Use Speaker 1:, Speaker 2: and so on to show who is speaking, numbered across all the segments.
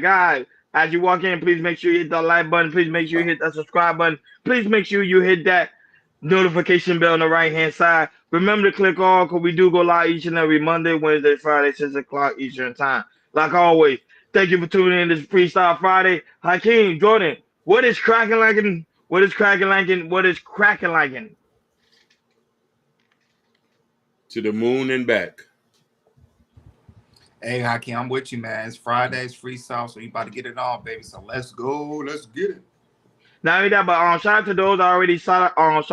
Speaker 1: God, as you walk in, please make sure you hit that like button. Please make sure you hit that subscribe button. Please make sure you hit that notification bell on the right hand side. Remember to click all because we do go live each and every Monday, Wednesday, Friday, 6 o'clock Eastern time. Like always, thank you for tuning in this Freestyle Friday. Hakeem, Jordan, what is cracking like? What is cracking like? What is cracking like?
Speaker 2: To the moon and back.
Speaker 3: Hey, Hakeem, I'm with you, man. It's Friday's freestyle, so you about to get it on, baby. So let's go. Let's get it.
Speaker 1: Not only that, but shout out to those I already shot on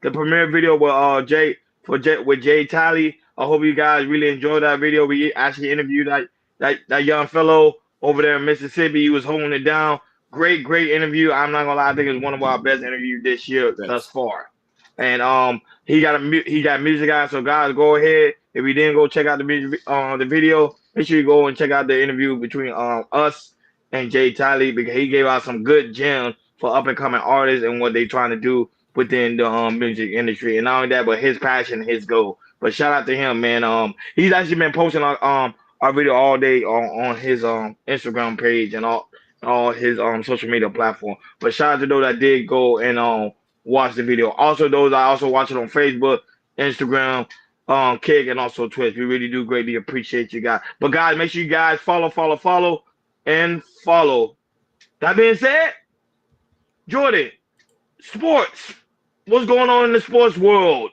Speaker 1: the premiere video with Jay Talley. I hope you guys really enjoyed that video. We actually interviewed that young fellow over there in Mississippi. He was holding it down. Great interview. I'm not gonna lie, I think it's one of our best interviews this year thus far. And he got music out. So guys, go ahead. If you didn't go check out the video, make sure you go and check out the interview between us and Jay Talley because he gave out some good gems for up and coming artists and what they trying to do within the music industry. And not only that, but his passion, his goal. But shout out to him, man. He's actually been posting our video all day on his Instagram page and all his social media platform. But shout out to those that did go and watch the video. Also those I also watch it on Facebook, Instagram, Kick, and also Twitch. We really do greatly appreciate you guys. But guys, make sure you guys follow, and follow. That being said, Jordan, sports. What's going on in the sports world?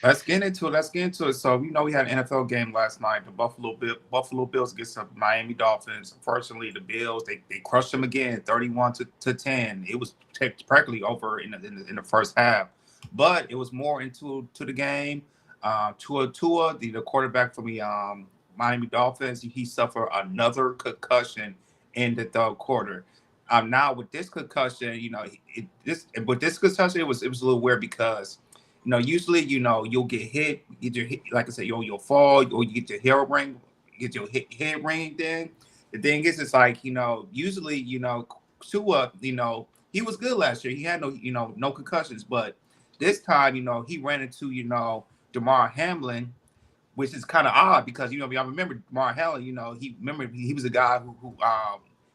Speaker 3: Let's get into it. So, we had an NFL game last night. The Buffalo Bills against the Miami Dolphins. Unfortunately, the Bills, they crushed them again, 31-10. It was practically over in the first half. But it was more into the game. Tua, the quarterback for the Miami Dolphins, he suffered another concussion in the third quarter. Now with this concussion, it was a little weird because, usually, you'll get hit, like I said, you'll fall, or you get your head ring. Then the thing is, it's like, usually, Tua, he was good last year. He had no concussions, but this time, he ran into, Damar Hamlin, which is kind of odd because, I remember Damar Hamlin, he was a guy who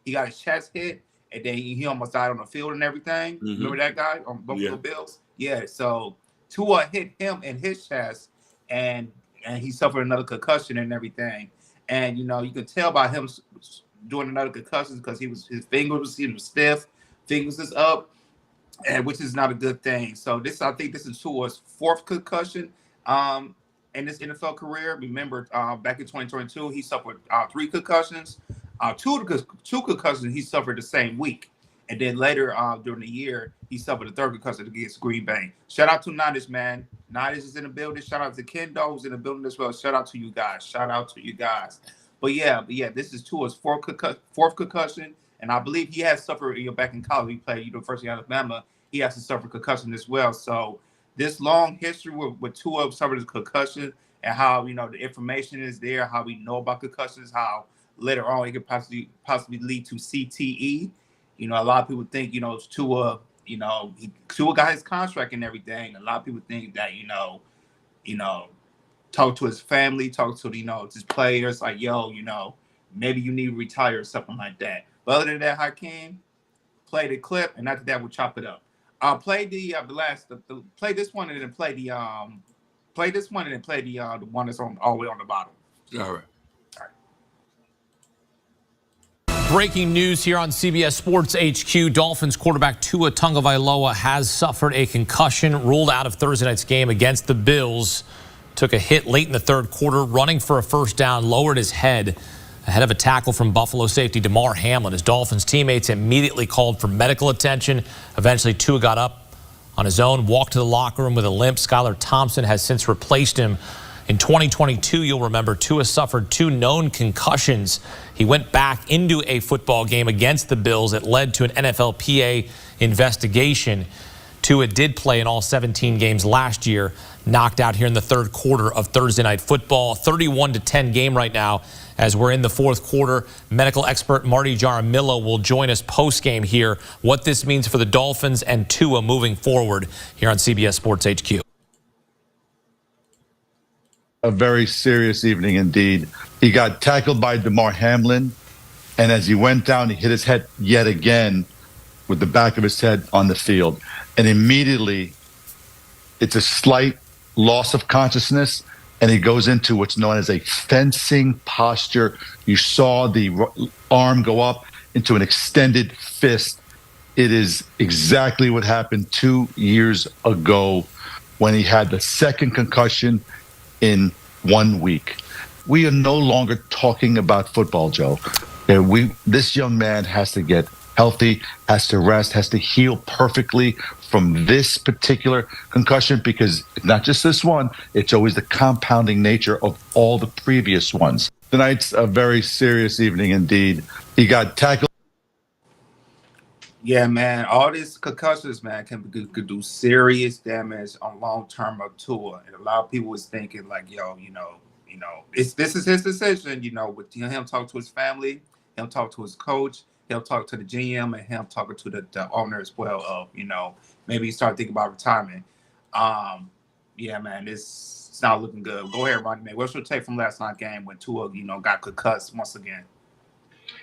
Speaker 3: he got his chest hit. And then he almost died on the field and everything. Mm-hmm. Remember that guy on Buffalo Bills? Yeah. So Tua hit him in his chest, and he suffered another concussion and everything. And you can tell by him doing another concussion because his fingers was stiff, fingers is up, and which is not a good thing. So I think this is Tua's fourth concussion in his NFL career. Remember, back in 2022, he suffered 3 concussions. Two concussions he suffered the same week. And then later during the year, he suffered a third concussion against Green Bay. Shout out to Nadish, man. Nadish is in the building. Shout out to Kendo, who's in the building as well. Shout out to you guys. But yeah, this is Tua's fourth concussion. And I believe he has suffered, back in college, he played University of Alabama. He has to suffer concussion as well. So this long history with Tua suffering a concussion and how, the information is there, how we know about concussions, how later on it could possibly lead to CTE. A lot of people think, Tua, Tua got his contract and everything. A lot of people think that, talk to his family, talk to, his players, like, maybe you need to retire or something like that. But other than that, Hakeem, play the clip, and after that, we'll chop it up. Play play this one and then play the the one that's on all the way on the bottom.
Speaker 2: All right.
Speaker 4: Breaking news here on CBS Sports HQ. Dolphins quarterback Tua Tagovailoa has suffered a concussion, ruled out of Thursday night's game against the Bills. Took a hit late in the third quarter, running for a first down, lowered his head ahead of a tackle from Buffalo safety Damar Hamlin. His Dolphins teammates immediately called for medical attention. Eventually, Tua got up on his own, walked to the locker room with a limp. Skylar Thompson has since replaced him. In 2022, you'll remember, Tua suffered 2 known concussions. He went back into a football game against the Bills. It led to an NFLPA investigation. Tua did play in all 17 games last year, knocked out here in the third quarter of Thursday Night Football. 31-10 game right now as we're in the fourth quarter. Medical expert Marty Jaramillo will join us post-game here. What this means for the Dolphins and Tua moving forward here on CBS Sports HQ.
Speaker 5: A very serious evening indeed. He got tackled by Damar Hamlin. And as he went down, he hit his head yet again with the back of his head on the field. And immediately, it's a slight loss of consciousness, and he goes into what's known as a fencing posture. You saw the arm go up into an extended fist. It is exactly what happened 2 years ago when he had the second concussion in 1 week. We are no longer talking about football, Joe. This young man has to get healthy, has to rest, has to heal perfectly from this particular concussion, because not just this one, it's always the compounding nature of all the previous ones. Tonight's a very serious evening indeed. He got tackled.
Speaker 3: Yeah, man, all these concussions, man, could do serious damage on long term of Tua. And a lot of people was thinking like, yo, this is his decision. With him talk to his family, him talk to his coach, he'll talk to the GM, and him talking to the owner as well. Of maybe he start thinking about retirement. Yeah, man, it's not looking good. Go ahead, Ronnie, man. What's your take from last night's game when Tua, got concussed once again?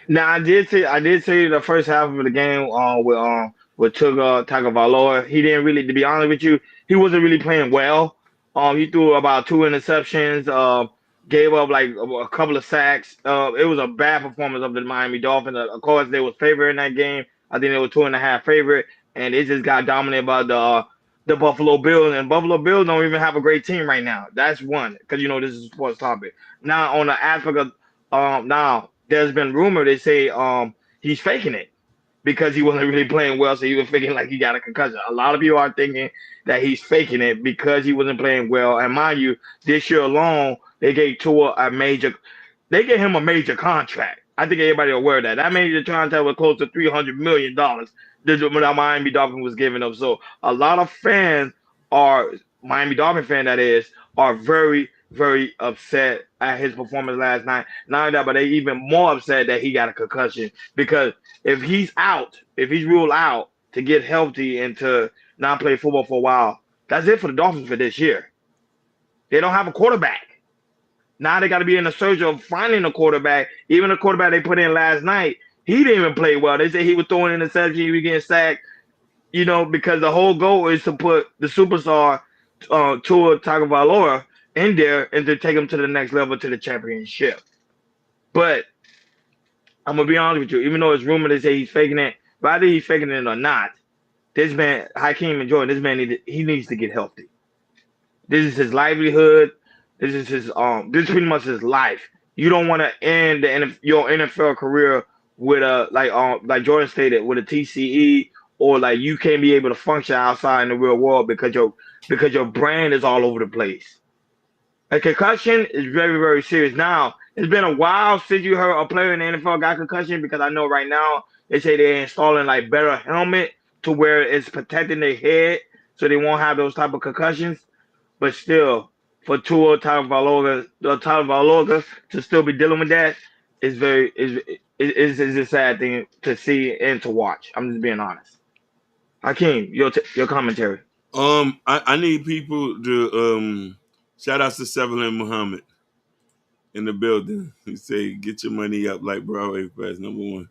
Speaker 1: Now I did see the first half of the game with Tua Tagovailoa. He didn't really, to be honest with you, he wasn't really playing well. He threw about 2 interceptions, gave up like a couple of sacks. It was a bad performance of the Miami Dolphins. Of course, they were favored in that game. I think they were 2.5 favorite, and it just got dominated by the Buffalo Bills. And Buffalo Bills don't even have a great team right now. That's one, because this is a sports topic. Now on the aspect of now. There's been rumor they say he's faking it because he wasn't really playing well, so he was thinking like he got a concussion. A lot of people are thinking that he's faking it because he wasn't playing well. And mind you, this year alone, they gave him a major contract. I think everybody aware of that. That major contract was close to $300 million that Miami Dolphins was giving up. So a lot of fans Miami Dolphin fan that is, are very, very upset at his performance last night. Not only that, but they even more upset that he got a concussion, because if he's ruled out to get healthy and to not play football for a while, that's it for the Dolphins for this year. They don't have a quarterback. Now they got to be in the search of finding a quarterback. Even the quarterback they put in last night, he didn't even play well. They say he was throwing interceptions, he was getting sacked, because the whole goal is to put the superstar Tua Tagovailoa in there and to take him to the next level, to the championship. But I'm gonna be honest with you, even though it's rumored they say he's faking it, whether he's faking it or not, this man, Hakeem and Jordan, this man needs to get healthy. This is his livelihood. This is his this is pretty much his life. You don't want to end your NFL career with like Jordan stated, with a TCE, or like you can't be able to function outside in the real world because your brain is all over the place. A concussion is very, very serious. Now, it's been a while since you heard a player in the NFL got concussion, because I know right now they say they're installing like better helmet to where it's protecting their head so they won't have those type of concussions. But still, for Tua Tagovailoa to still be dealing with that is a sad thing to see and to watch. I'm just being honest. Hakeem, your commentary.
Speaker 2: I need people to shout out to Sevelin Muhammad in the building. He say, get your money up like Broadway Fest, number 1.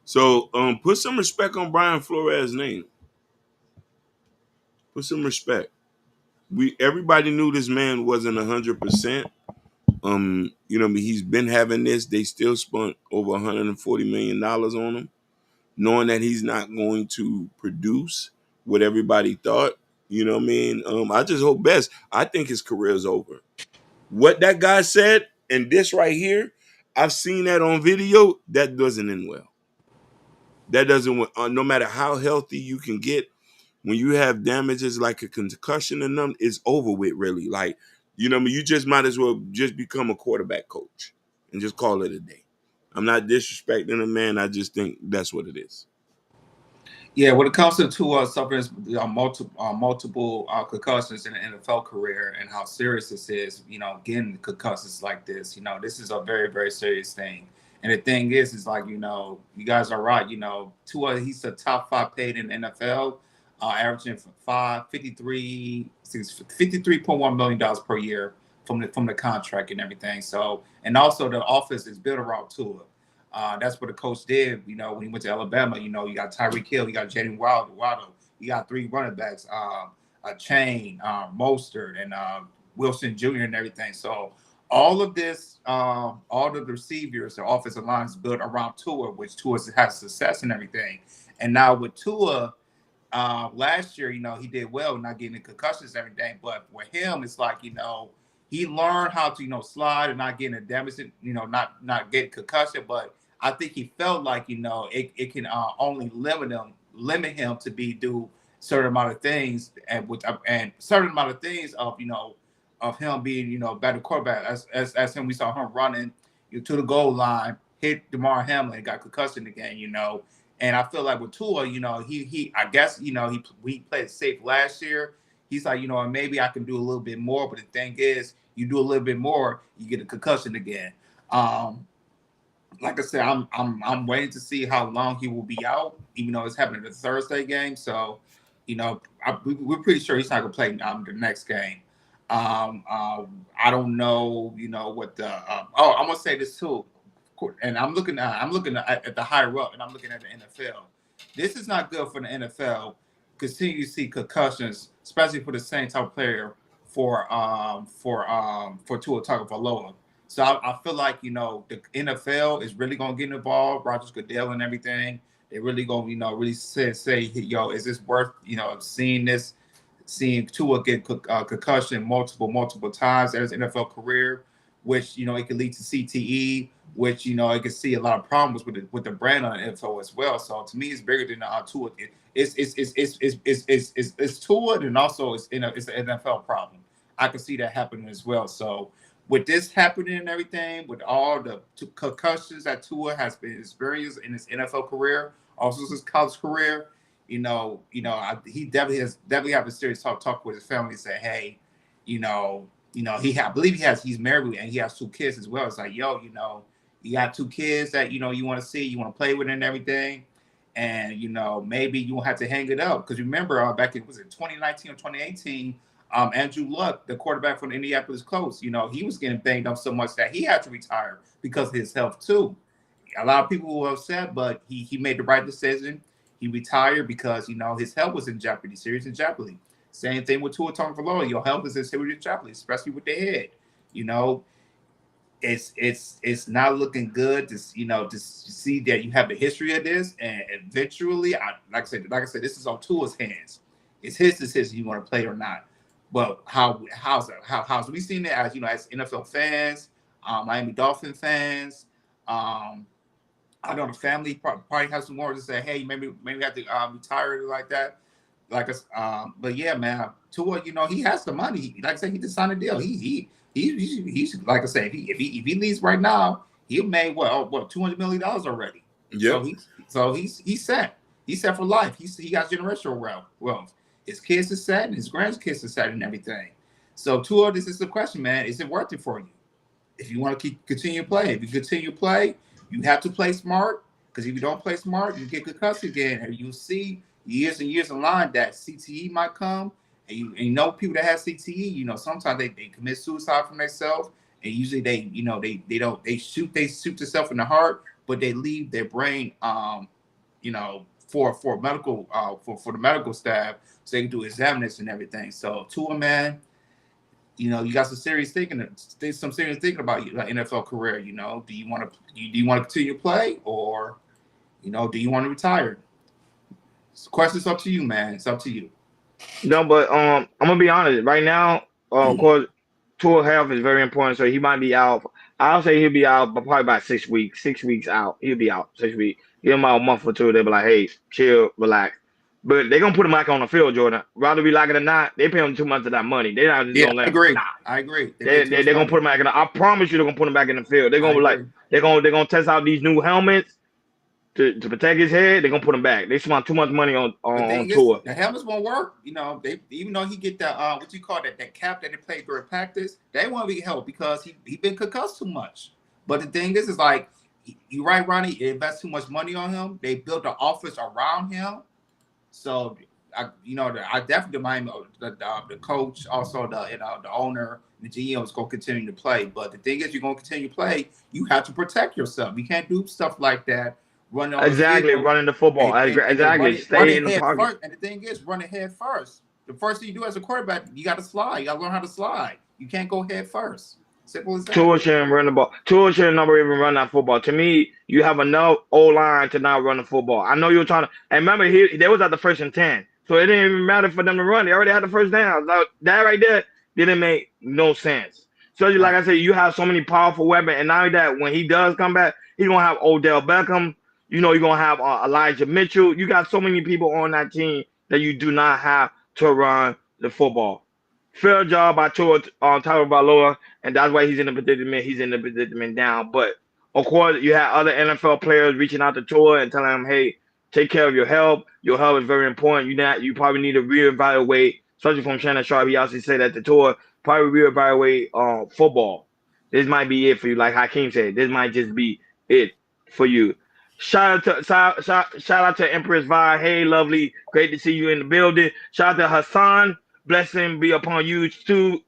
Speaker 2: So put some respect on Brian Flores' name. Put some respect. Everybody knew this man wasn't 100%. He's been having this. They still spent over $140 million on him, knowing that he's not going to produce what everybody thought. You know what I mean? I just hope best. I think his career is over. What that guy said, and this right here, I've seen that on video. That doesn't end well. That doesn't, no matter how healthy you can get, when you have damages like a concussion and them, it's over with, really. Like, you just might as well just become a quarterback coach and just call it a day. I'm not disrespecting the man. I just think that's what it is.
Speaker 3: Yeah, when it comes to Tua suffering multiple concussions in an NFL career and how serious this is, getting concussions like this, this is a very, very serious thing. And the thing is like, you guys are right. Tua, he's the top 5 paid in the NFL, averaging $53.1 million per year from the contract and everything. So, and also the offense is built around Tua. That's what the coach did, you know, when he went to Alabama. You know, you got Tyreek Hill, you got Jaden Waddle, you got 3 running backs, a Chain, Mostert, and Wilson Jr. and everything. So all of this, all of the receivers, the offensive line is built around Tua, which Tua has success and everything. And now with Tua, last year, you know, he did well, not getting the concussions and everything. But with him, it's like, you know, he learned how to, you know, slide and not getting a damage, you know, not get concussion. But I think he felt like, you know, it can only limit him to do certain amount of things, and certain amount of things of, you know, of him being, you know, a better quarterback. As him, we saw him running to the goal line, hit DeMar Hamlin, got concussion again, you know. And I feel like with Tua, you know, he I guess, you know, he played safe last year. He's like, you know, maybe I can do a little bit more. But the thing is, you do a little bit more, you get a concussion again. Like I said, I'm waiting to see how long he will be out, even though it's happening the Thursday game. So, you know, we're pretty sure he's not gonna play the next game. I don't know, you know, what the I'm gonna say this too. And I'm looking at the higher up, and I'm looking at the NFL. This is not good for the NFL. Continue to see concussions, especially for the same type of player for Tua Tagovailoa. So I feel like, you know, the NFL is really gonna get involved. Roger Goodell and everything. They really gonna, you know, really say, yo, is this worth, you know, seeing Tua get concussion multiple times in his NFL career, which, you know, it could lead to CTE, which, you know, it could see a lot of problems with the brand on the NFL as well. So to me, it's bigger than Tua. It's Tua, and also it's an NFL problem. I can see that happening as well. So with this happening and everything, with all the concussions that Tua has been experienced in his NFL career, also his college career, he definitely have a serious talk with his family and say, hey, I believe he's married and he has 2 kids as well. It's like, yo, you know, you got 2 kids that, you know, you want to see, you want to play with and everything. And, you know, maybe you won't have to hang it up. Because remember, back in, was it 2019 or 2018, Andrew Luck, the quarterback from the Indianapolis Colts, you know, he was getting banged up so much that he had to retire because of his health too. A lot of people were upset, but he made the right decision. He retired because, you know, his health was in jeopardy, serious in jeopardy. Same thing with Tua Tagovailoa. Your health is in serious jeopardy, especially with the head. You know, it's not looking good to, you know, to see that you have the history of this, and eventually, like I said, this is on Tua's hands. It's his decision you want to play or not. But how's we seen it as, you know, as NFL fans, Miami Dolphin fans. I know the family probably has some more to say. Hey, maybe we have to retire like that. But yeah, man, Tua, you know, he has the money. Like I said, he just signed a deal. He's like I said, if he leaves right now, he'll make what $200 million already.
Speaker 2: Yeah.
Speaker 3: So he's set. He's set for life. He got generational wealth. His kids are set, and his grandkids are set, and everything. So Tua, this is the question, man: is it worth it for you? If you want to continue playing, if you continue to play, you have to play smart. Because if you don't play smart, you get concussed again, and you see years and years in line that CTE might come. And you know people that have CTE, you know, sometimes they commit suicide from themselves, and usually they shoot themselves in the heart, but they leave their brain, you know, for medical for the medical staff, so they can do examinations and everything. So Tua, man, you know, you got some serious thinking about your NFL career. You know, do you want to continue to play, or, you know, do you want to retire? The question's up to you, man. It's up to you.
Speaker 1: No, but I'm gonna be honest. Right now, of course, Tua health is very important. So he might be out. I'll say he'll be out, but probably about 6 weeks. 6 weeks out, he'll be out. 6 weeks. Give him about a month or two. They'll be like, hey, chill, relax. But they're gonna put him back on the field, Jordan. Whether we like it or not, they pay him too much of that money. They're not just gonna let him.
Speaker 3: I agree.
Speaker 1: They're gonna put him back in. I promise you, they're gonna put him back in the field. They're gonna be like, they're gonna test out these new helmets to protect his head. They're gonna put him back. They spend too much money on Tua.
Speaker 3: The helmets won't work. You know, even though he get that what you call that cap that they play during practice, they won't be helped because he been concussed too much. But the thing is like, you're right, Ronnie. They invest too much money on him. They built an office around him. So I definitely mind the coach, also the owner, The GM is going to continue to play. But the thing is, you're going to continue to play. You have to protect yourself. You can't do stuff like that. Running on
Speaker 1: Exactly,
Speaker 3: the field,
Speaker 1: running the football. Exactly, stay in the pocket.
Speaker 3: First. And the thing is, running head first. The first thing you do as a quarterback, you got to slide. You got to learn how to slide. You can't go head first. Simple as that.
Speaker 1: Tua shouldn't run the ball. Tua should never even run that football. To me, you have enough O-line to not run the football. I know you were trying to. And remember, they was at the 1st and 10, so it didn't even matter for them to run. They already had the first down. Like, that right there didn't make no sense. So, like I said, you have so many powerful weapons, and not only that, when he does come back, he's gonna have Odell Beckham. You know, you're gonna have Elijah Mitchell. You got so many people on that team that you do not have to run the football. Fair job by Tua Tagovailoa, and that's why he's in the predicament. He's in the predicament now. But of course, you have other NFL players reaching out to Tua and telling him, "Hey, take care of your health. Your health is very important. You probably need to reevaluate." Especially from Shannon Sharp, he also said that the Tua probably reevaluate football. This might be it for you, like Hakeem said. This might just be it for you. Shout out to Empress Vi. Hey, lovely, great to see you in the building. Shout out to Hassan. Blessing be upon you too,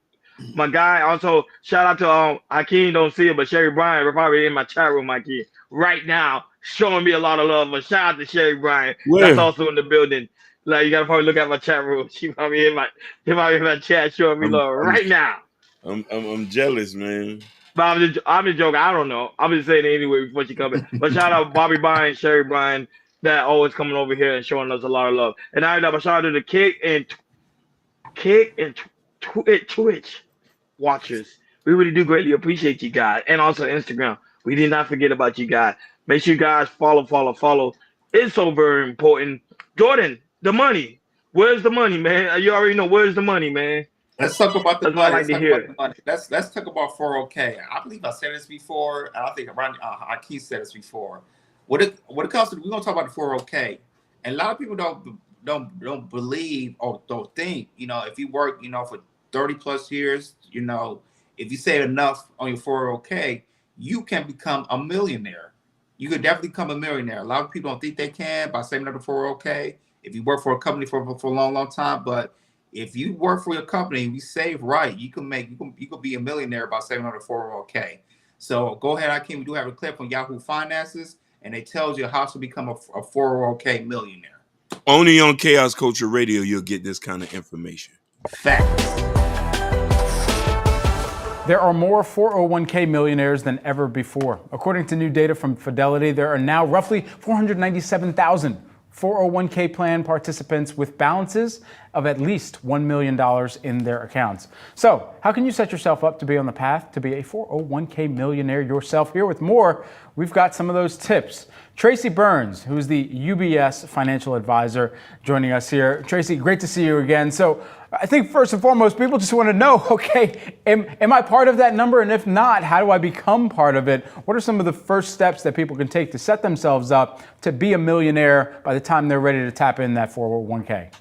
Speaker 1: my guy. Also, shout out to Hakeem, don't see it, but Sherry Bryan, we're probably in my chat room, Hakeem, right now, showing me a lot of love. But shout out to Sherry Bryan. That's also in the building. Like, you gotta probably look at my chat room. She probably in my chat showing me love right now.
Speaker 2: I'm jealous, man.
Speaker 1: But I'm just joking. I don't know. I'm just saying it anyway before she comes in. But shout out Bobby Bryan, Sherry Bryan, that always coming over here and showing us a lot of love. And I shout out to the Kick and Twitch watchers. We really do greatly appreciate you guys. And also Instagram. We did not forget about you guys. Make sure you guys follow. It's so very important. Jordan, the money. Where's the money, man? You already know where's the money, man.
Speaker 3: Let's talk about the money.
Speaker 1: Let's
Speaker 3: talk about 401k. I believe I said this before, and I think Keith said this before. What it comes to, we're gonna talk about the 401k, and a lot of people don't believe or don't think. You know, if you work, for 30 plus years, if you save enough on your 401k, you can become a millionaire. You could definitely become a millionaire. A lot of people don't think they can by saving up the 401k. If you work for a company for a long time, but if you work for your company and you save right, you can be a millionaire by saving on the 401k. So go ahead, Hakeem. We do have a clip on Yahoo Finances, and it tells you how to become a 401k millionaire.
Speaker 2: Only on Chaos Culture Radio you'll get this kind of information.
Speaker 3: Facts.
Speaker 6: There are more 401k millionaires than ever before. According to new data from Fidelity, there are now roughly 497,000 401k plan participants with balances of at least $1 million in their accounts. So, how can you set yourself up to be on the path to be a 401k millionaire yourself? Here with more, we've got some of those tips. Tracy Burns, who's the UBS financial advisor, joining us here. Tracy, great to see you again. So, I think first and foremost, people just want to know, okay, am I part of that number? And if not, how do I become part of it? What are some of the first steps that people can take to set themselves up to be a millionaire by the time they're ready to tap in that 401k?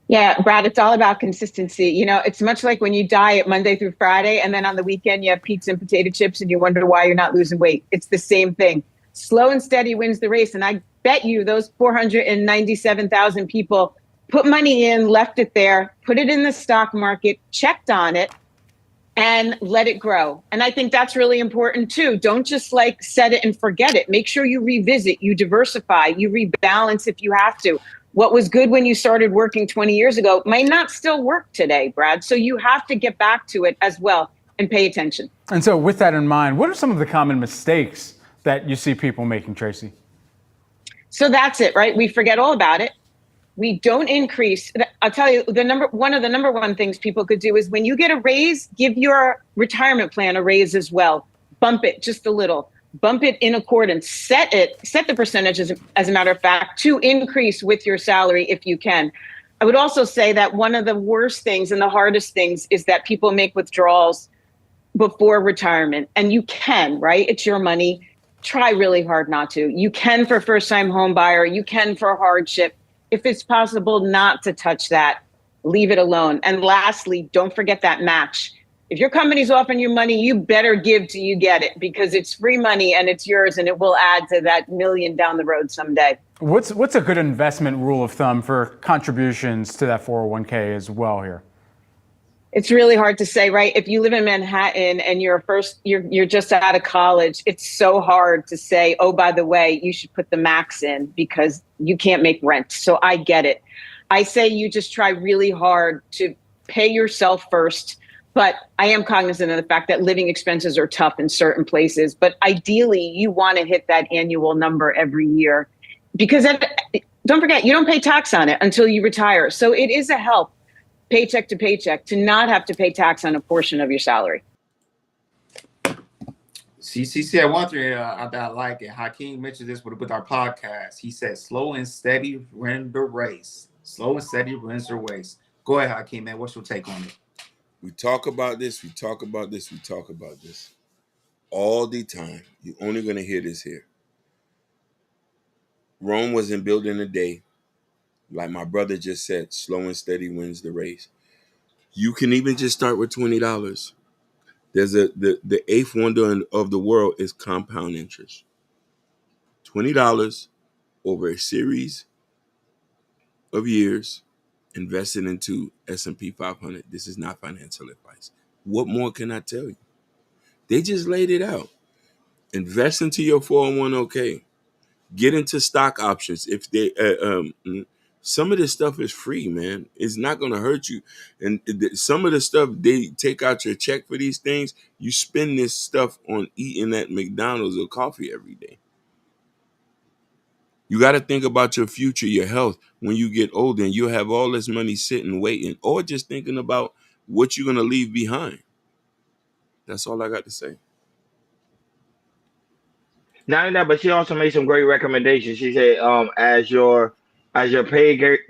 Speaker 7: Yeah, Brad, it's all about consistency. It's much like when you diet Monday through Friday, and then on the weekend you have pizza and potato chips and you wonder why you're not losing weight. It's the same thing. Slow and steady wins the race. And I bet you those 497,000 people put money in, left it there, put it in the stock market, checked on it, and let it grow. And I think that's really important too. Don't just set it and forget it. Make sure you revisit, you diversify, you rebalance if you have to. What was good when you started working 20 years ago might not still work today, Brad. So you have to get back to it as well and pay attention.
Speaker 6: And so with that in mind, what are some of the common mistakes that you see people making, Tracy?
Speaker 7: So that's it, right? We forget all about it. We don't increase. I'll tell you, one of the number one things people could do is when you get a raise, give your retirement plan a raise as well. Bump it just a little. Bump it in accordance. Set the percentages, as a matter of fact, to increase with your salary if you can. I would also say that one of the worst things and the hardest things is that people make withdrawals before retirement. And you can, right? It's your money. Try really hard not to. You can for first-time home buyer. You can for hardship. If it's possible not to touch that, leave it alone. And lastly, don't forget that match. If your company's offering you money, you better give till you get it, because it's free money and it's yours, and it will add to that million down the road someday.
Speaker 6: What's a good investment rule of thumb for contributions to that 401k as well here?
Speaker 7: It's really hard to say, right? If you live in Manhattan and you're just out of college, it's so hard to say, oh, by the way, you should put the max in because you can't make rent. So I get it. I say you just try really hard to pay yourself first. But I am cognizant of the fact that living expenses are tough in certain places. But ideally, you want to hit that annual number every year because don't forget, you don't pay tax on it until you retire. So it is a help, paycheck to paycheck, to not have to pay tax on a portion of your salary.
Speaker 3: She said one thing that I like, and Hakeem mentioned this with our podcast. He said, slow and steady win the race. Slow and steady wins the race. Go ahead, Hakeem, man. What's your take on it?
Speaker 2: We talk about this, we talk about this, we talk about this all the time. You're only going to hear this here. Rome wasn't built in a day. Like my brother just said, slow and steady wins the race. You can even just start with $20. There's the eighth wonder of the world is compound interest. $20 over a series of years invested into S&P 500. This is not financial advice. What more can I tell you? They just laid it out. Invest into your 401k. Get into stock options. If they some of this stuff is free, man. It's not going to hurt you. And some of the stuff they take out your check for these things, you spend this stuff on eating at McDonald's or coffee every day. You got to think about your future, your health when you get older, and you'll have all this money sitting waiting, or just thinking about what you're going to leave behind. That's all I got to say.
Speaker 1: Not only that, but she also made some great recommendations. She said, as your pay grade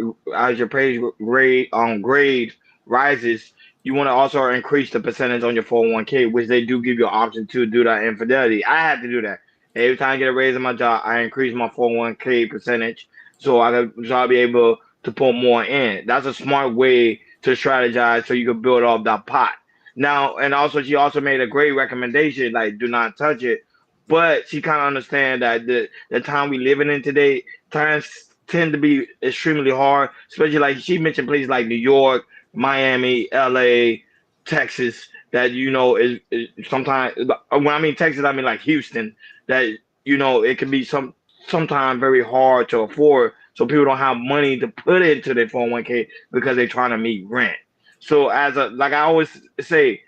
Speaker 1: rises, you want to also increase the percentage on your 401k, which they do give you an option to do that in Fidelity. I had to do that. Every time I get a raise in my job, I increase my 401k percentage so I'll be able to put more in. That's a smart way to strategize so you can build up that pot. Now, and also she also made a great recommendation, like do not touch it. But she kind of understand that the time we living in today, times tend to be extremely hard, especially like she mentioned places like New York, Miami, LA, Texas, that is sometimes, when I mean Texas, I mean like Houston, that it can be sometimes very hard to afford. So people don't have money to put into their 401k because they're trying to meet rent. So like I always say,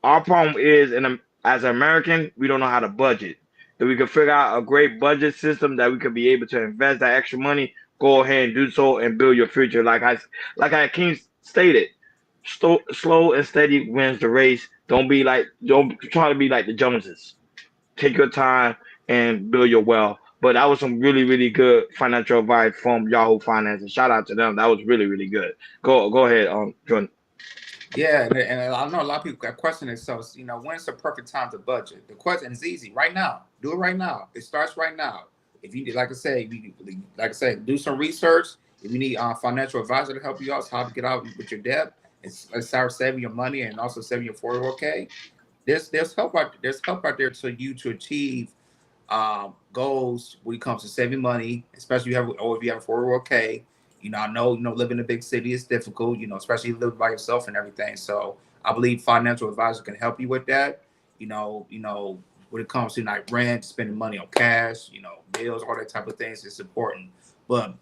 Speaker 1: our problem is as an American, we don't know how to budget. If we could figure out a great budget system that we could be able to invest that extra money, go ahead and do so and build your future. Like King stated, slow and steady wins the race. Don't try to be like the Joneses. Take your time and build your wealth. But that was some really, really good financial advice from Yahoo Finance. And shout out to them. That was really, really good. Go ahead, Jordan.
Speaker 3: Yeah, and I know a lot of people question themselves, when's the perfect time to budget? The question is easy. Right now. Do it right now. It starts right now. If you, like I said, do some research. If you need a financial advisor to help you out, how to get out with your debt and start saving your money and also saving your 401k, there's help out there for you to achieve goals when it comes to saving money, especially if you have a 401k. I know, living in a big city is difficult, especially living by yourself and everything. So I believe financial advisors can help you with that. When it comes to like rent, spending money on cash, bills, all that type of things, it's important. But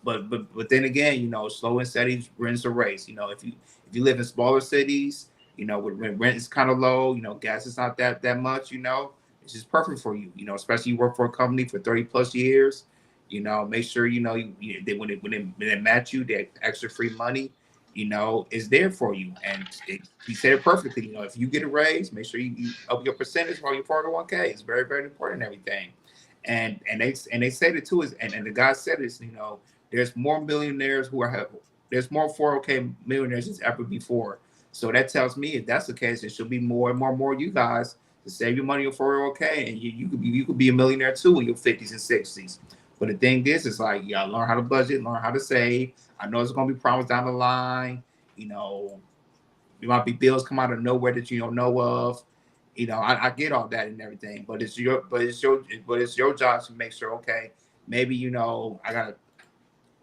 Speaker 3: then again, slow and steady wins the race. If you live in smaller cities, when rent is kind of low, gas is not that much, it's just perfect for you. Especially you work for a company for 30 plus years. Make sure when they match you, that extra free money, is there for you. And he said it perfectly. If you get a raise, make sure you up your percentage for your 401k. It's very, very important and everything. And they said it too. And the guy said this. There's more millionaires there's more 401k millionaires than ever before. So that tells me if that's the case, there should be more and more you guys to save your money on 401k, and you could be a millionaire too in your 50s and 60s. But the thing is like, you gotta learn how to budget, learn how to save. I know it's gonna be problems down the line. There might be bills come out of nowhere that you don't know of. I get all that and everything, but it's your job to make sure. Okay, maybe I gotta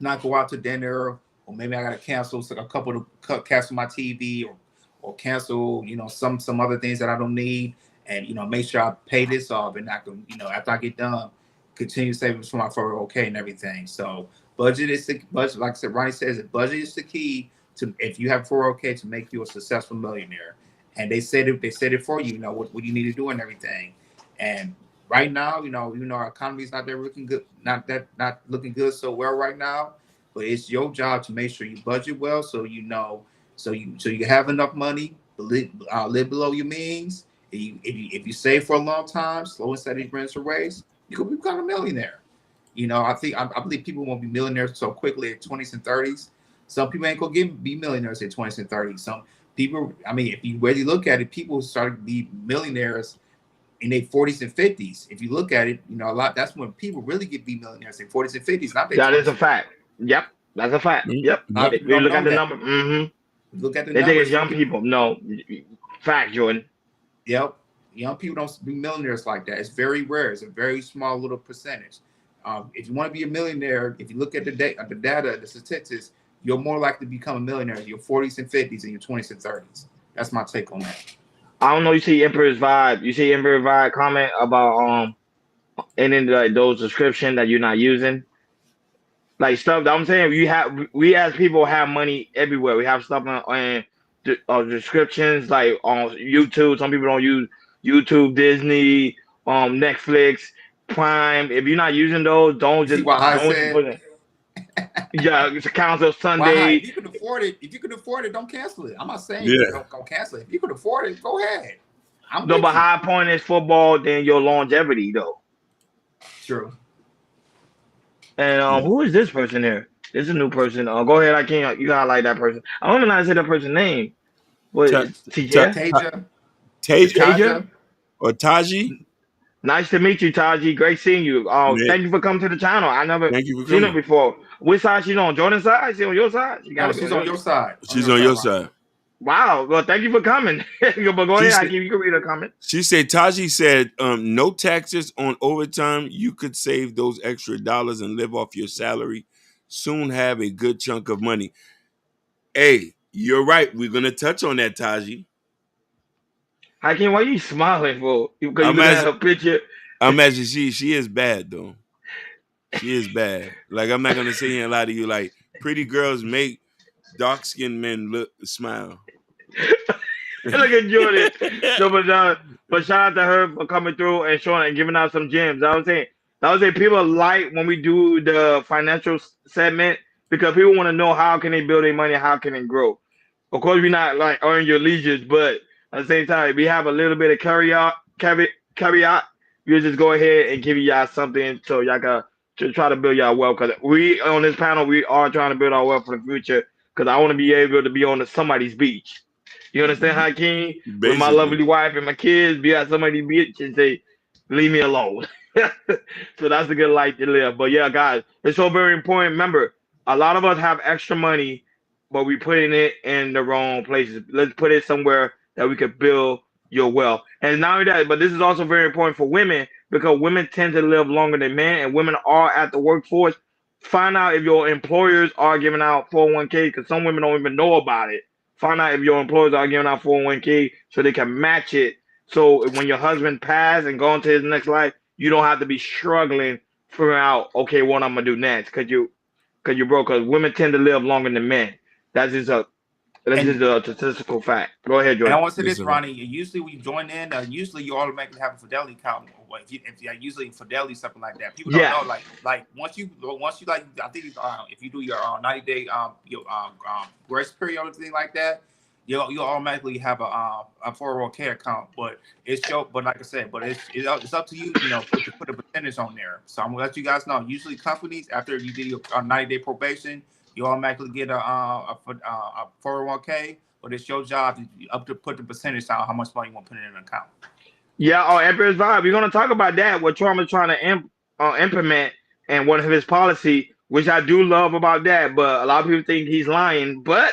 Speaker 3: not go out to dinner, or maybe I gotta cancel my TV, or cancel, some other things that I don't need, and make sure I pay this off, and I can, after I get done, continue saving for my 401k and everything. So budget is the budget. Like I said, Ronnie says, budget is the key to, if you have 401k, to make you a successful millionaire. And they said it for you. What you need to do and everything. And right now, our economy is not looking good so well right now. But it's your job to make sure you budget well, so you have enough money to live below your means. If you save for a long time, slow and steady brings a raise, you could become a millionaire. I believe people won't be millionaires so quickly at 20s and 30s. Some people ain't gonna be millionaires at 20s and 30s. Some people, if you really look at it, people started to be millionaires in their 40s and 50s. If you look at it, that's when people really be millionaires in 40s and 50s.
Speaker 1: That is a fact. Yep, that's a fact. Yep. We look at the number. Mm-hmm.
Speaker 3: Look at the
Speaker 1: numbers. They think it's young
Speaker 3: people.
Speaker 1: people. No, fact, Jordan.
Speaker 3: Yep. Young people don't be millionaires like that. It's very rare. It's a very small little percentage. If you want to be a millionaire, if you look at the data, the statistics, you're more likely to become a millionaire in your 40s and 50s and your 20s and 30s. That's my take on that.
Speaker 1: I don't know. You see Emperor's Vibe. You see Emperor's Vibe comment about ending those subscriptions that you're not using, like stuff that I'm saying. We as people have money everywhere. We have stuff on descriptions like on YouTube. Some people don't use YouTube, Disney, Netflix, Prime. If you're not using those, don't just. Yeah, it's a council Sunday.
Speaker 3: If you can afford it, don't cancel it. I'm not saying don't cancel it. If you can afford it, go ahead.
Speaker 1: But high point is football, then your longevity though.
Speaker 3: True.
Speaker 1: And who is this person here? This is a new person. Go ahead, I can't. You gotta like that person. I don't even know how to say that person's name. What?
Speaker 3: Taja
Speaker 2: or Taji?
Speaker 1: Nice to meet you, Taji. Great seeing you. Thank you for coming to the channel. I never seen her before. Which side she's on? Jordan's side? She's on your side?
Speaker 3: She's on your side.
Speaker 2: She's on your side.
Speaker 1: Wow. Well, thank you for coming. But go ahead. You can read her comment.
Speaker 2: She said, Taji said, no taxes on overtime. You could save those extra dollars and live off your salary. Soon have a good chunk of money. Hey, you're right. We're going to touch on that, Taji.
Speaker 1: Hakeem, why are you smiling for? Because you have a picture.
Speaker 2: I'm actually, she is bad, though. She is bad. Like, I'm not going to sit here and lie to you. Like, pretty girls make dark-skinned men smile.
Speaker 1: Look at Jordan. But shout out to her for coming through and showing and giving out some gems. I was saying people like when we do the financial segment because people want to know how can they build their money, how can it grow. Of course, we're not like earn your leisures, but at the same time, we have a little bit of caveat. We'll just go ahead and give y'all something so y'all can to try to build y'all wealth. Because we on this panel, we are trying to build our wealth for the future. Because I want to be able to be on somebody's beach. You understand, Hakeem?
Speaker 2: Basically.
Speaker 1: With my lovely wife and my kids, be at somebody's beach and say, leave me alone. So that's a good life to live. But yeah, guys, it's so very important. Remember, a lot of us have extra money, but we putting it in the wrong places. Let's put it somewhere that we could build your wealth. And not only that, but this is also very important for women because women tend to live longer than men and women are at the workforce. Find out if your employers are giving out 401k because some women don't even know about it. Find out if your employers are giving out 401k so they can match it. So when your husband passes and go into his next life, you don't have to be struggling figuring out, okay, what I'm gonna do next because you're broke. Because women tend to live longer than men. That's just a statistical fact. Go ahead, Jordan.
Speaker 3: And I want to say this, Ronnie. Usually when you join in, usually you automatically have a Fidelity account. If you usually Fidelity something like that, people don't know. Like once you like, I think if you do your 90-day grace period or anything like that, you'll automatically have a 401k account. But like I said, it's up to you. Put a percentage on there. So I'm gonna let you guys know. Usually companies after you did your 90-day probation, you automatically get a 401k, but it's your job to put the percentage down how much money you want to put in an account.
Speaker 1: Yeah, Emperor's Vibe. We're gonna talk about that. What Trump is trying to implement and one of his policy, which I do love about that. But a lot of people think he's lying, but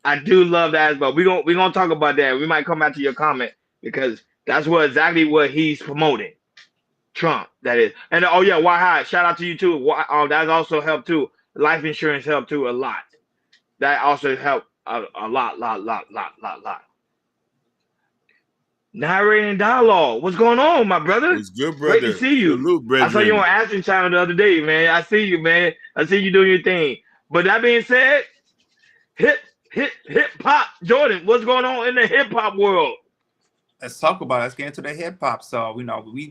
Speaker 1: I do love that as well. We're gonna talk about that. We might come back to your comment because that's exactly what he's promoting. Trump, that is. And why high? Shout out to you too. That's also helped too. Life insurance helped too a lot. That also helped a lot. narrating dialogue. What's going on, my brother?
Speaker 2: It's good,
Speaker 1: Great to
Speaker 2: brother.
Speaker 1: see you.
Speaker 2: Salute,
Speaker 1: I saw you on
Speaker 2: brethren.
Speaker 1: Action Channel the other day, man. I see you, man. I see you doing your thing. But that being said, hip hop, Jordan. What's going on in the hip hop world?
Speaker 3: Let's talk about it. Let's get into the hip hop. So, we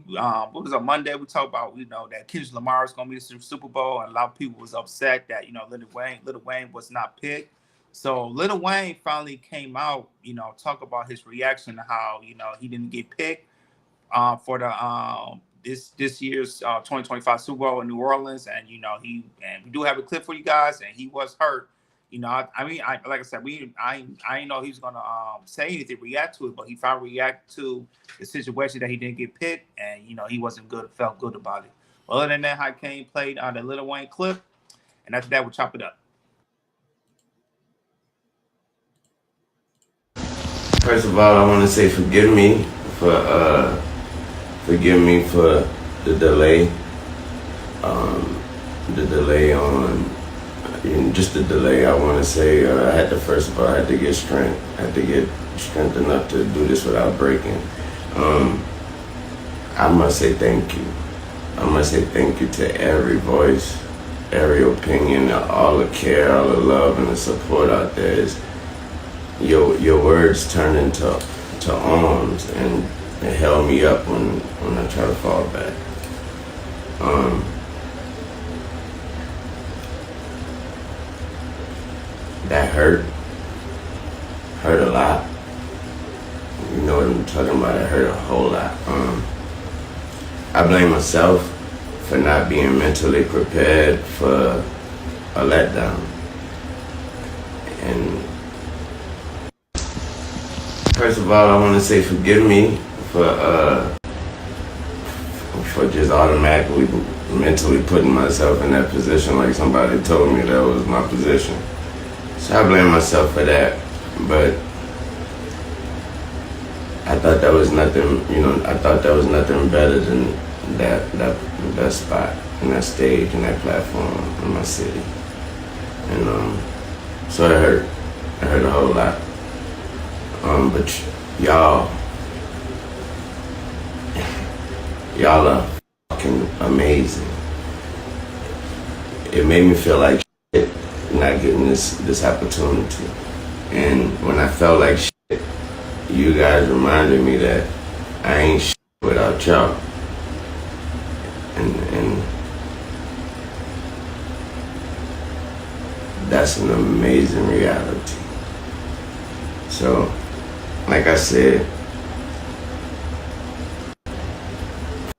Speaker 3: what was on Monday? We talked about, that Kendrick Lamar is gonna be the Super Bowl, and a lot of people was upset that, Lil Wayne was not picked. So Lil Wayne finally came out, talk about his reaction to how, he didn't get picked for the this year's 2025 Super Bowl in New Orleans. And we do have a clip for you guys, and he was hurt. Like I said, I didn't know he was gonna say anything, react to it, but he finally reacted to the situation that he didn't get picked, and he wasn't good, felt good about it. Other than that, Hakeem played on the Lil Wayne clip, and after that, we'll chop it up.
Speaker 8: First of all, I want to say forgive me for the delay. The delay on. Just the delay, I want to say I had to get strength. I had to get strength enough to do this without breaking. I must say thank you. I must say thank you to every voice, every opinion, all the care, all the love, and the support out there. Your words turned into arms, and it held me up when I try to fall back. That hurt a lot. You know what I'm talking about? It hurt a whole lot. I blame myself for not being mentally prepared for a letdown. And first of all, I want to say forgive me for just automatically mentally putting myself in that position, like somebody told me that was my position. So I blame myself for that, but I thought that was nothing, I thought that was nothing better than that spot and that stage and that platform in my city. And so it hurt a whole lot. But y'all are fucking amazing. It made me feel like shit not getting this opportunity. And when I felt like shit, you guys reminded me that I ain't shit without y'all. And that's an amazing reality. So, like I said,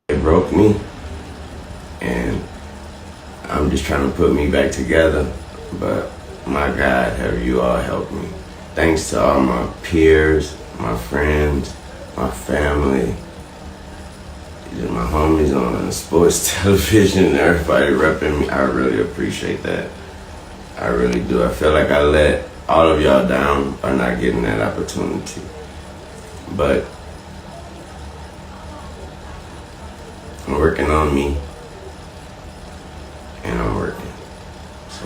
Speaker 8: it broke me, and I'm just trying to put me back together. But my God, have you all helped me. Thanks to all my peers, my friends, my family, my homies on sports television, everybody repping me. I really appreciate that. I really do. I feel like I let all of y'all down by not getting that opportunity. But I'm working on me, and I'm working. So,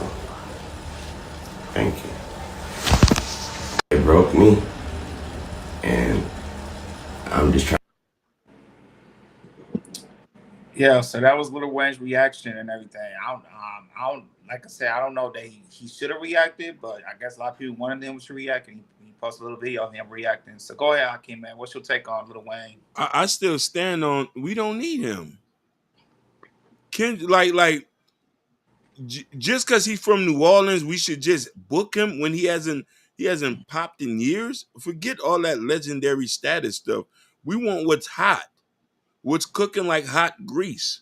Speaker 8: thank you. It broke me, and I'm just trying.
Speaker 3: Yeah, so that was Lil Wayne's reaction and everything. I don't, like I said, I don't know that he should have reacted, but I guess a lot of people wanted him to react, and he posted a little video of him reacting. So go ahead, Hakeem, man. What's your take on Lil Wayne?
Speaker 2: I still stand on, we don't need him. Just because he's from New Orleans, we should just book him when he hasn't popped in years. Forget all that legendary status stuff. We want what's hot, what's cooking like hot grease.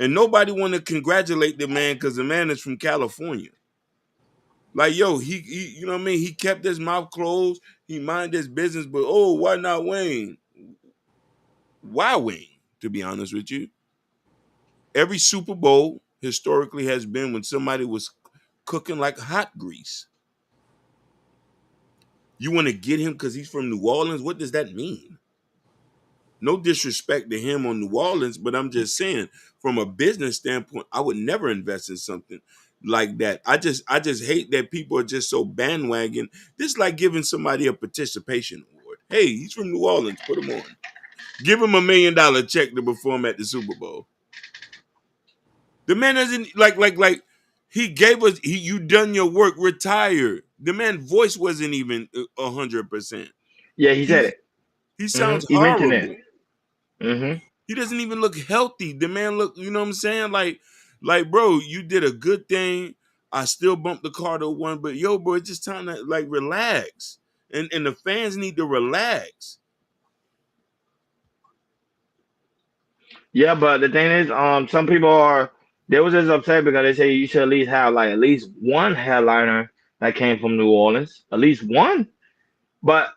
Speaker 2: And nobody want to congratulate the man because the man is from California. Like, yo, he you know what I mean? He kept his mouth closed. He minded his business, but why not Wayne? Why Wayne, to be honest with you? Every Super Bowl historically has been when somebody was cooking like hot grease. You want to get him because he's from New Orleans? What does that mean? No disrespect to him on New Orleans, but I'm just saying, from a business standpoint, I would never invest in something like that. I just hate that people are just so bandwagon. This is like giving somebody a participation award. Hey, he's from New Orleans. Put him on. Give him $1 million check to perform at the Super Bowl. The man doesn't like. He gave us. You done your work. Retire. The man's voice wasn't even 100%.
Speaker 1: Yeah, he said it.
Speaker 2: He sounds
Speaker 1: He mentioned
Speaker 2: horrible.
Speaker 1: it.
Speaker 2: He doesn't even look healthy. The man look. You know what I'm saying? Like, bro, you did a good thing. I still bumped the car to one, but yo, bro, it's just time to like relax. And the fans need to relax.
Speaker 1: Yeah, but the thing is, some people they was just upset because they say you should at least have like at least one headliner that came from New Orleans, at least one. But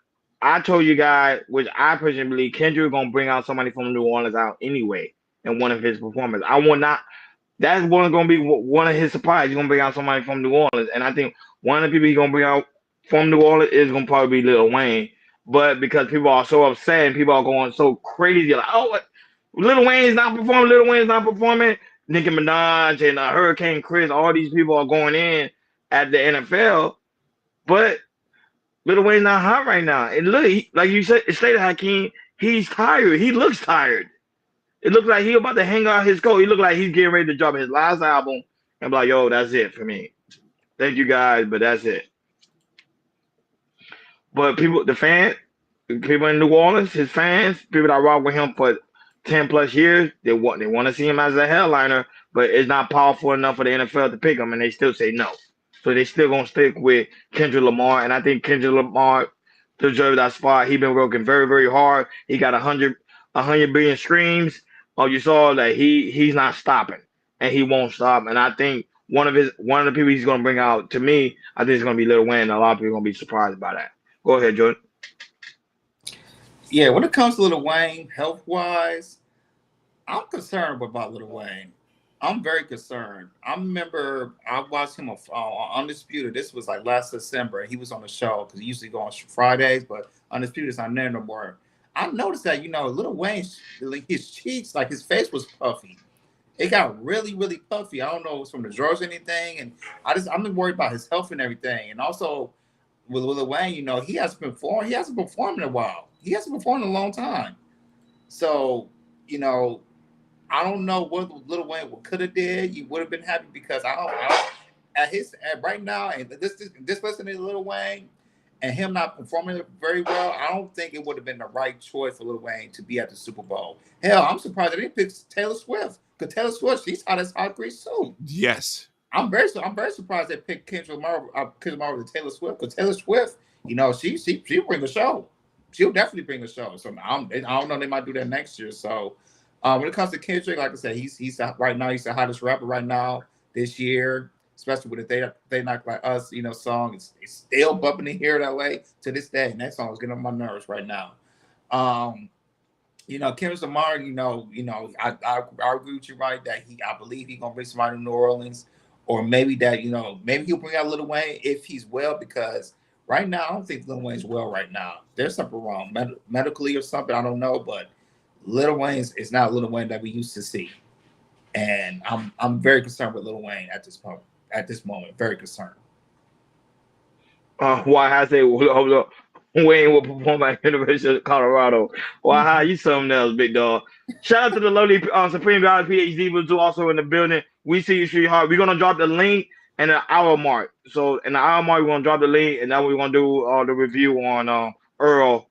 Speaker 1: I told you guys, which I personally believe, Kendrick gonna bring out somebody from New Orleans out anyway in one of his performances. I will not. That's gonna be one of his surprises. He's gonna bring out somebody from New Orleans, and I think one of the people he's gonna bring out from New Orleans is gonna probably be Lil Wayne. But because people are so upset and people are going so crazy, like, oh, Lil Wayne's not performing. Lil Wayne's not performing. Nicki Minaj and Hurricane Chris, all these people are going in at the NFL, but Lil Wayne's not hot right now. And look, like you said, stated Hakeem, he's tired. He looks tired. It looks like he's about to hang out his coat. He looks like he's getting ready to drop his last album and be like, yo, that's it for me. Thank you guys, but that's it. But people, people in New Orleans, his fans, people that rock with him for 10 plus years, they want to see him as a headliner, but it's not powerful enough for the NFL to pick him, and they still say no. So they still gonna stick with Kendrick Lamar, and I think Kendrick Lamar deserves that spot. He been working very, very hard. He got 100 billion streams. Oh, you saw that he's not stopping, and he won't stop. And I think one of the people he's gonna bring out to me, I think it's gonna be Lil Wayne. And a lot of people are gonna be surprised by that. Go ahead, Jordan.
Speaker 3: Yeah, when it comes to Lil Wayne, health-wise, I'm concerned about Lil Wayne. I'm very concerned. I remember I watched him on Undisputed. This was like last December. He was on the show because he usually go on Fridays, but Undisputed is not there no more. I noticed that, Lil Wayne, his cheeks, like his face was puffy. It got really, really puffy. I don't know if it's from the drugs or anything. And I'm worried about his health and everything. And also with Lil Wayne, he hasn't performed in a while. He hasn't performed in a long time. So, I don't know what Lil Wayne could have did. You would have been happy because at right now, and this listening to Lil Wayne and him not performing very well, I don't think it would have been the right choice for Lil Wayne to be at the Super Bowl. Hell, I'm surprised they didn't pick Taylor Swift because Taylor Swift, she's hot as hot grease too.
Speaker 2: Yes,
Speaker 3: I'm very surprised they picked Kendrick Lamar over Taylor Swift because Taylor Swift, she'll bring a show. She'll definitely bring a show. So I don't know, they might do that next year. So. When it comes to Kendrick, like I said, he's right now. He's the hottest rapper right now this year, especially with the They Not Like Us, song. It's still bumping in here in LA to this day, and that song is getting on my nerves right now. Kendrick Lamar, I agree with you, right? That I believe he's gonna bring somebody to New Orleans, or maybe that maybe he'll bring out Lil Wayne if he's well, because right now I don't think Lil Wayne's well right now. There's something wrong medically or something. I don't know, but. Lil Wayne is not Lil Wayne that we used to see, and I'm very concerned with Lil Wayne at this moment. Very concerned.
Speaker 1: Why I say Wayne will perform at University of Colorado? Why how you something else, big dog? Shout out to the lovely Supreme God PhD was also in the building. We see you, sweetheart. We're gonna drop the link in the hour mark. So in the hour mark, we're gonna drop the link, and then we're gonna do the review on Earl.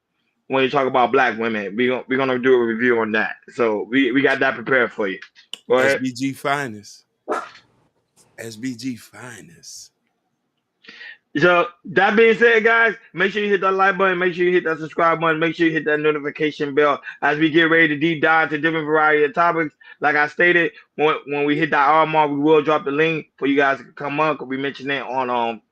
Speaker 1: When you talk about black women, we're gonna do a review on that. So we got that prepared for you. Go ahead.
Speaker 2: SBG finest. SBG finest.
Speaker 1: So that being said, guys, make sure you hit that like button, make sure you hit that subscribe button, make sure you hit that notification bell as we get ready to deep dive into different variety of topics. Like I stated, when we hit that hour mark, we will drop the link for you guys to come up, because we mentioned it on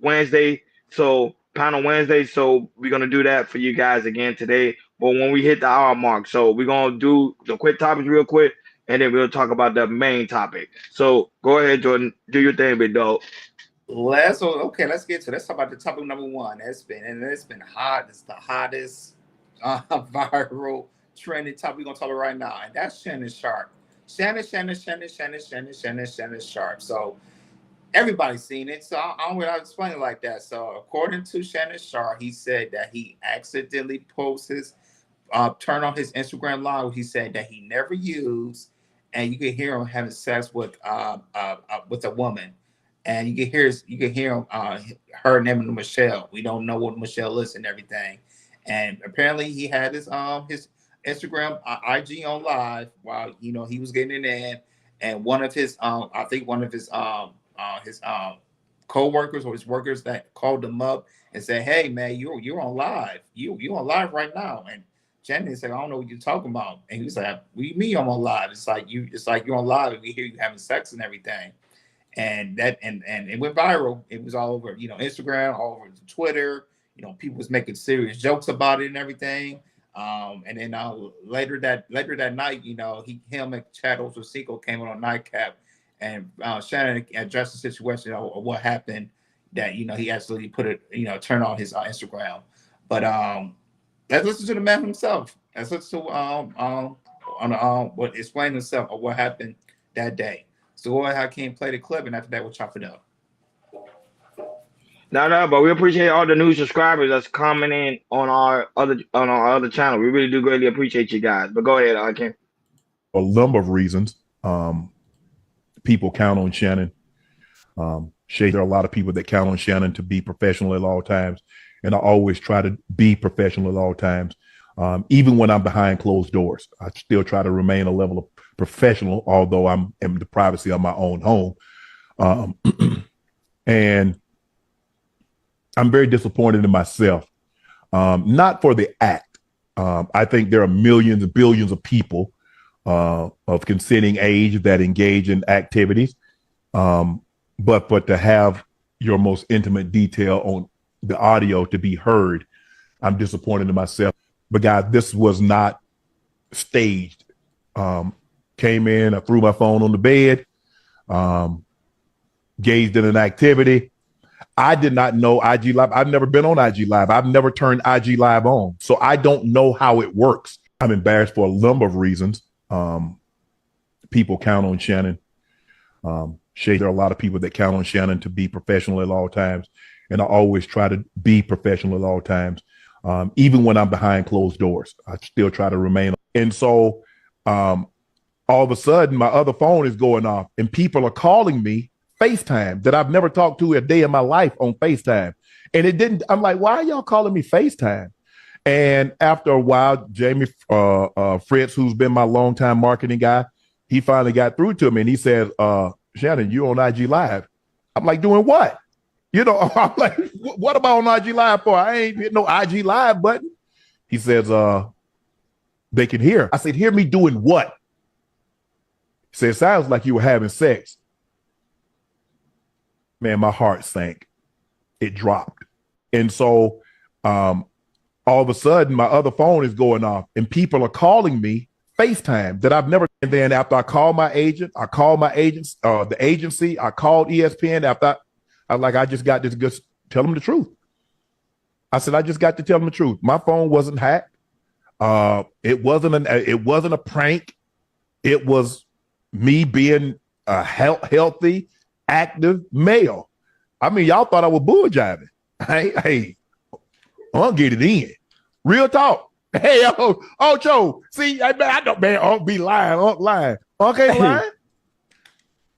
Speaker 1: Wednesday. So panel Wednesday, so we're gonna do that for you guys again today. But when we hit the hour mark, so we're gonna do the quick topics real quick, and then we'll talk about the main topic. So go ahead, Jordan, do your thing, big dog.
Speaker 3: Let's get to. Let's talk about the topic number one. It's been hot. It's the hottest viral trending topic we're gonna talk about right now, and that's Shannon Sharpe. Shannon Sharpe. So Everybody's seen it, so I don't really explain it like that. So according to Shannon Sharp, he said that he accidentally posted his turn on his Instagram live. He said that he never used, and you can hear him having sex with a woman, and you can hear him her name is Michelle. We don't know what Michelle is and everything, and apparently he had his Instagram IG on live while he was getting it in, and one of his I think one of his co-workers or his workers that called him up and said, "Hey man, you're on live. You on live right now." And Shannon said, "I don't know what you're talking about." And he was like, "What do you mean I'm on live? It's like you're on live. We hear you having sex and everything." And that and it went viral. It was all over, Instagram, all over Twitter. People was making serious jokes about it and everything. And then later that night, him and Chad Ochocinco came on Nightcap, and Shannon addressed the situation of what happened. That he actually put it, turn on his Instagram. But let's listen to the man himself. Let's listen to what explain himself of what happened that day. So go ahead, Hakeem, play the clip, and after that we'll chop it up.
Speaker 1: No, but we appreciate all the new subscribers that's commenting on our other channel. We really do greatly appreciate you guys. But go ahead, Hakeem.
Speaker 9: A number of reasons. People count on Shannon. Shay, there are a lot of people that count on Shannon to be professional at all times, and I always try to be professional at all times. Even when I'm behind closed doors, I still try to remain a level of professional, although I'm in the privacy of my own home. And I'm very disappointed in myself, not for the act. I think there are millions and billions of people of consenting age that engage in activities. But to have your most intimate detail on the audio to be heard, I'm disappointed in myself. But guys, this was not staged. Came in, I threw my phone on the bed, gazed in an activity. I did not know IG Live. I've never been on IG Live. I've never turned IG Live on. So I don't know how it works. I'm embarrassed for a number of reasons. People count on Shannon. Shay, there are a lot of people that count on Shannon to be professional at all times. And I always try to be professional at all times. Even when I'm behind closed doors, I still try to remain. And so all of a sudden, my other phone is going off and people are calling me FaceTime that I've never talked to a day in my life on FaceTime. And it didn't, I'm like, why are y'all calling me FaceTime? And after a while, Jamie Fritz, who's been my longtime marketing guy, he finally got through to me and he said, Shannon, you on IG Live. I'm like, doing what? I'm like, what am I on IG Live for? I ain't hit no IG Live button. He says, they can hear. I said, hear me doing what? He said, sounds like you were having sex. Man, my heart sank. It dropped. And so all of a sudden, my other phone is going off and people are calling me FaceTime that I've never. And then after I called my agent, the agency, I called ESPN after I just got this good, tell them the truth. I said, I just got to tell them the truth. My phone wasn't hacked. It wasn't a prank. It was me being a healthy, active male. I mean, y'all thought I was bull jiving. Hey, I'm gonna get it in. Real talk. Hey, Ocho, see, I don't, man, I'll be lying. Okay, lying.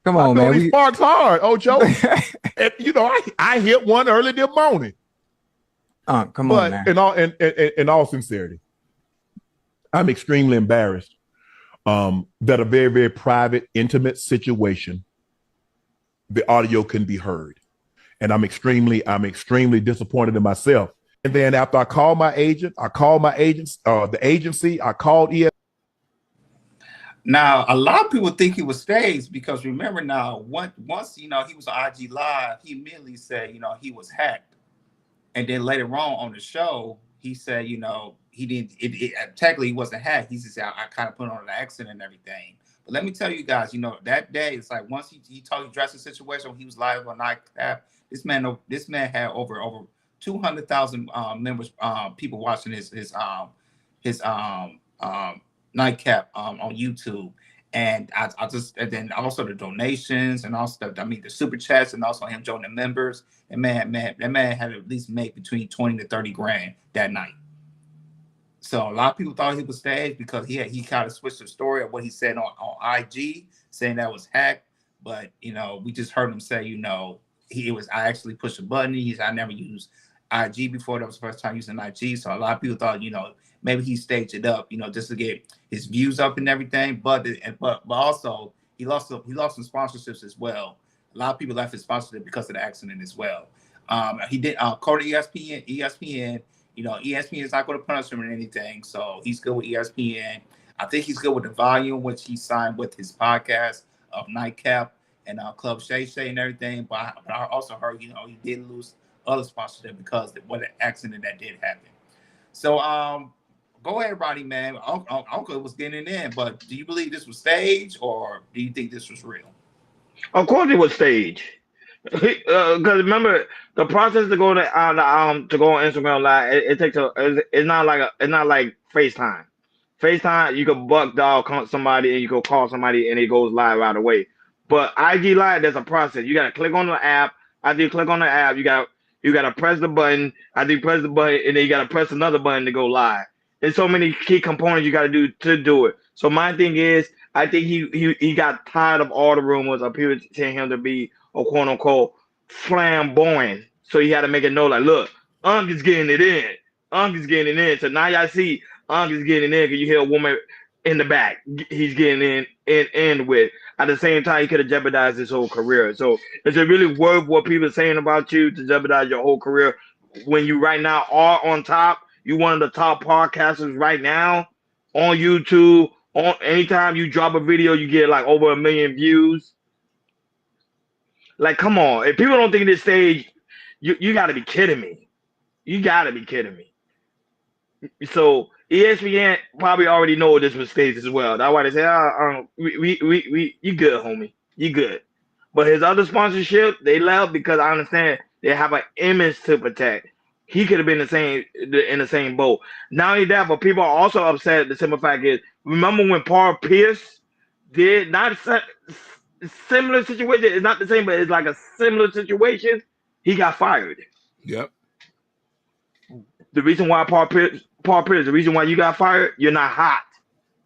Speaker 10: Come on, man.
Speaker 9: He sparks hard, Ocho. I hit one early this morning.
Speaker 10: Come on, man.
Speaker 9: In all sincerity, I'm extremely embarrassed that a very, very private, intimate situation, the audio can be heard. And I'm extremely disappointed in myself. And then after I called my agent, the agency, I called ESPN.
Speaker 3: Now, a lot of people think he was staged because remember now, once he was on IG Live, he immediately said, he was hacked. And then later on the show, he said, he didn't, technically he wasn't hacked. He just said, I kind of put on an accent and everything. But let me tell you guys, that day, it's like once he addressed the situation when he was live on Nightcap, this man had over 200,000 members, people watching his Nightcap on YouTube. And and then also the donations and also the super chats and also him joining the members. And that man had at least made between 20 to 30 grand that night. So a lot of people thought he was staged because he kind of switched the story of what he said on IG, saying that was hacked. But we just heard him say, I actually pushed a button. I never used IG before. That was the first time using IG. So a lot of people thought, maybe he staged it up, just to get his views up and everything. But also he lost some sponsorships as well. A lot of people left his sponsorship because of the accident as well. He did call to ESPN. ESPN is not going to punish him or anything, so he's good with ESPN. I think he's good with the volume, which he signed with his podcast of Nightcap and Club Shay Shay and everything. But I also heard, he did lose other sponsorship because of what an accident that did happen. So go ahead, Ronnie, man. Uncle was getting it in, but do you believe this was staged or do you think this was real?
Speaker 1: Of course, it was staged. Because remember, the process to go to on Instagram Live, it's not like FaceTime. FaceTime, you can buck dial somebody and you can call somebody and it goes live right away. But IG Live, there's a process. You gotta click on the app. After you click on the app, you gotta press the button. After you press the button, and then you gotta press another button to go live. There's so many key components you gotta do to do it. So my thing is, I think he got tired of all the rumors of people saying him to be a quote unquote flamboyant. So he had to make it know, like, look, Unk is getting it in. Unk is getting it in. So now y'all see Unk is getting in because you hear a woman in the back. He's getting in with. At the same time, he could have jeopardized his whole career. So is it really worth what people are saying about you to jeopardize your whole career when you right now are on top? You one of the top podcasters right now on YouTube. On anytime you drop a video, you get like over 1 million views. Like, come on. If people don't think this stage, you got to be kidding me. You got to be kidding me. So ESPN probably already know this was staged as well. That's why they say, you good, homie. You good. But his other sponsorship, they left because I understand they have an image to protect. He could have been in the same boat. Not only that, but people are also upset. The simple fact is, remember when Paul Pierce did not similar situation? It's not the same, but it's like a similar situation. He got fired.
Speaker 2: Yep.
Speaker 1: The reason why Paul Pierce, the reason why you got fired, you're not hot.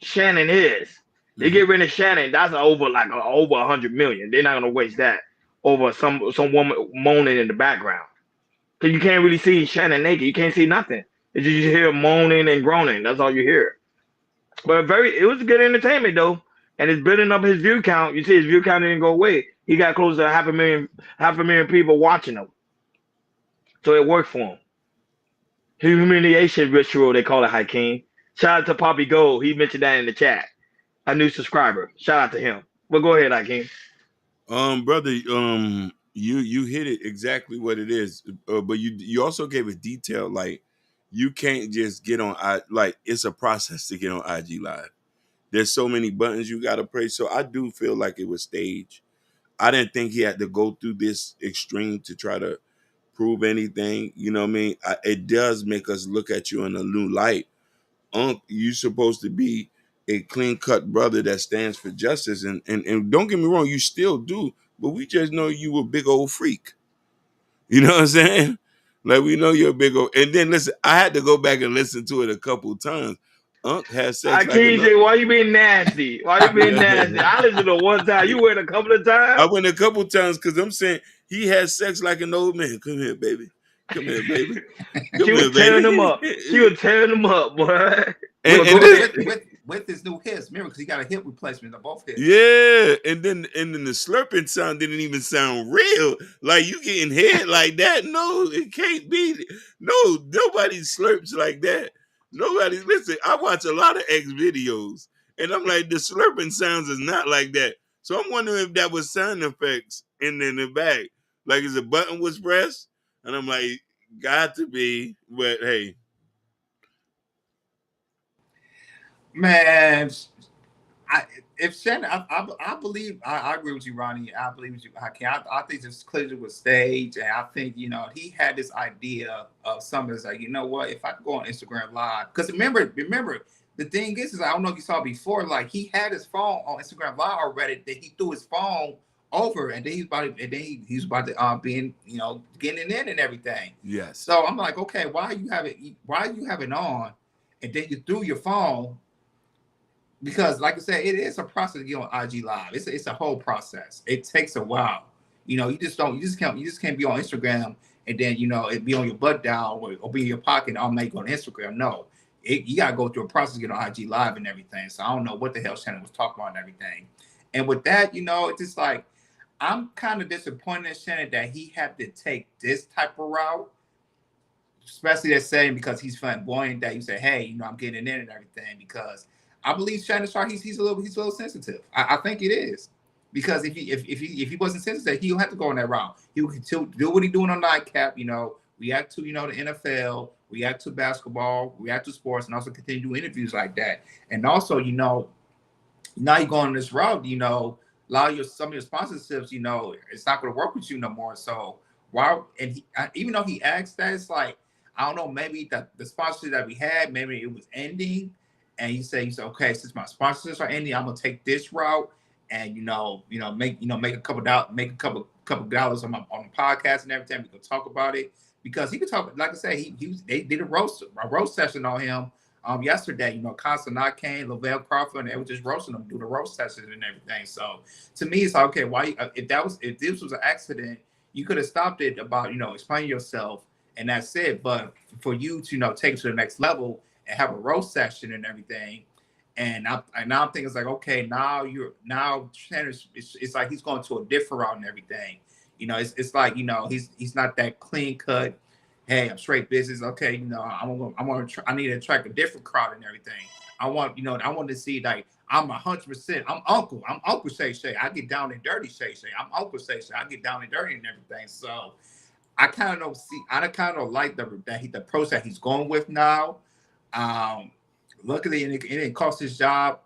Speaker 1: Shannon is. They get rid of Shannon. That's over 100 million. They're not gonna waste that over some woman moaning in the background. Because you can't really see Shannon naked. You can't see nothing. You just hear moaning and groaning. That's all you hear. But it was good entertainment though, and it's building up his view count. You see, his view count didn't go away. He got close to half a million people watching him. So it worked for him. Humiliation ritual, they call it, Hakeem. Shout out to Poppy Gold. He mentioned that in the chat. A new subscriber. Shout out to him. But go ahead, Hakeem.
Speaker 2: Brother, you hit it exactly what it is. But you also gave a detail, like you can't just get on it's a process to get on IG Live. There's so many buttons you gotta press. So I do feel like it was staged. I didn't think he had to go through this extreme to try to prove anything. You know what I mean? It does make us look at you in a new light. Unc, you're supposed to be a clean-cut brother that stands for justice. And don't get me wrong, you still do. But we just know you a big old freak. You know what I'm saying? Like, we know you're a big old... And then, listen, I had to go back and listen to it a couple of times. Unc has sex.
Speaker 1: Why you being nasty? Why you being nasty? I listened to one time. You went a couple of times?
Speaker 2: I went a couple of times because I'm saying he has sex like an old man. Come here, baby. Come here, baby.
Speaker 1: She was tearing him up. She was tearing him up, boy.
Speaker 3: With his new hips, remember, because he got a hip replacement of both hips.
Speaker 2: Yeah, and then the slurping sound didn't even sound real. Like, you getting head like that? No, it can't be. No, nobody slurps like that. Nobody. Listen, I watch a lot of X videos, and I'm like, the slurping sounds is not like that. So I'm wondering if that was sound effects in the back, like as a button was pressed, and I'm like, got to be. But hey.
Speaker 3: Man, if Shannon, I believe, I agree with you, Ronnie. I believe with you, Hakeem. I think this clearly was staged, and I think he had this idea of something that's like, you know what? If I go on Instagram Live, because remember, the thing is I don't know if you saw before, like he had his phone on Instagram Live already, that he threw his phone over, and then he's about to, being, you know, getting it in and everything.
Speaker 2: Yes.
Speaker 3: So I'm like, okay, why you have it on, and then you threw your phone? Because like I said, it is a process to get on IG Live. It's a whole process. It takes a while. You know, you just can't be on Instagram and then, you know, it be on your butt down or be in your pocket and I'll make on Instagram. No, you gotta go through a process to get on IG Live and everything. So I don't know what the hell Shannon was talking about and everything. And with that, you know, it's just like, I'm kind of disappointed in Shannon that he had to take this type of route, especially that saying because he's flamboyant, that you say, hey, you know, I'm getting in and everything, because I believe Shannon Sharpe, he's a little sensitive. I think it is, because if he wasn't sensitive, he'll have to go on that route. He would do what he's doing on Nightcap. You know, react to, you know, the NFL, react to basketball, react to sports, and also continue to do interviews like that. And also, you know, now you're going this route. You know, some of your sponsorships, you know, it's not going to work with you no more. So why? And even though he asked that, it's like, I don't know, maybe the sponsorship that we had, maybe it was ending. And he said, okay, since my sponsorships are ending, I'm gonna take this route, and make a couple dollars on the podcast and everything. We can talk about it, because he could talk. Like I said, they did a roast session on him yesterday. You know, Constantine came, Lavelle Crawford, and they were just roasting him, do the roast session and everything. So to me, it's like, okay, why? If this was an accident, you could have stopped it about, you know, explain yourself, and that's it. But for you to, you know, take it to the next level and have a roast session and everything, and now I'm thinking, it's like, okay, now Shannon, it's like he's going to a different route and everything. You know, it's like, you know, he's not that clean cut. Hey, I'm straight business. Okay, you know, I need to attract a different crowd and everything. I want to see, like, I'm 100%. I'm Uncle Shay Shay. I get down and dirty, Shay Shay. I'm Uncle Shay Shay. I get down and dirty and everything. So I kind of like the approach that he's going with now. Luckily, it didn't cost his job,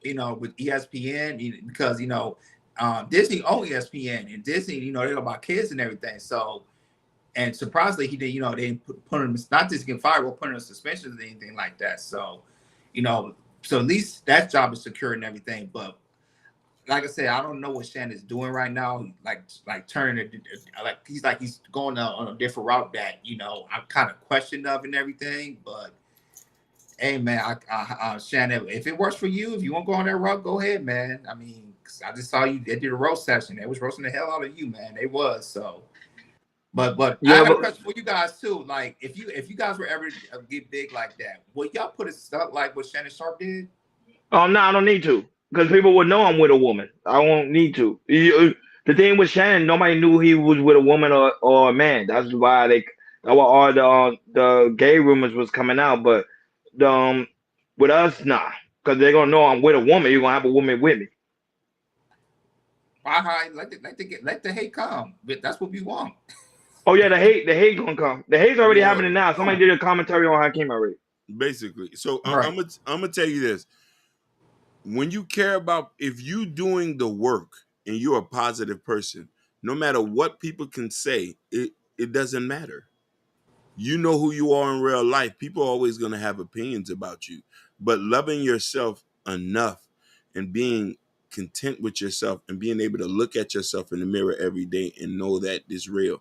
Speaker 3: you know, with ESPN, because, you know, Disney owned ESPN, and Disney, you know, they're about kids and everything. So, and surprisingly, he did, you know, they didn't put him, not just getting fired, or put him on suspension or anything like that. So, you know, so at least that job is secure and everything. But like I said, I don't know what Shannon's doing right now. Like turning it, he's going on a different route that, you know, I'm kind of questioned of and everything. But hey, man, Shannon, if it works for you, if you want to go on that route, go ahead, man. I mean, I just saw you. They did a roast session. They was roasting the hell out of you, man. They was. So, but yeah, I have a question for you guys too. Like, if you guys were ever get big like that, would y'all put it stuck like what Shannon Sharpe did?
Speaker 1: No, I don't need to, because people would know I'm with a woman. I won't need to. The thing with Shannon, nobody knew he was with a woman or a man. That's why all the gay rumors was coming out. But with us, nah, because they're gonna know I'm with a woman. You're gonna have a woman with me.
Speaker 3: Let the hate come. But that's what we want.
Speaker 1: Oh yeah, the hate gonna come. The hate's already happening now. Somebody did a commentary on Hakeem already.
Speaker 2: Basically, so
Speaker 3: Right.
Speaker 2: I'm gonna tell you this: when you care about, if you doing the work and you're a positive person, no matter what people can say, it doesn't matter. You know who you are in real life. People are always gonna have opinions about you, but loving yourself enough and being content with yourself and being able to look at yourself in the mirror every day and know that it's real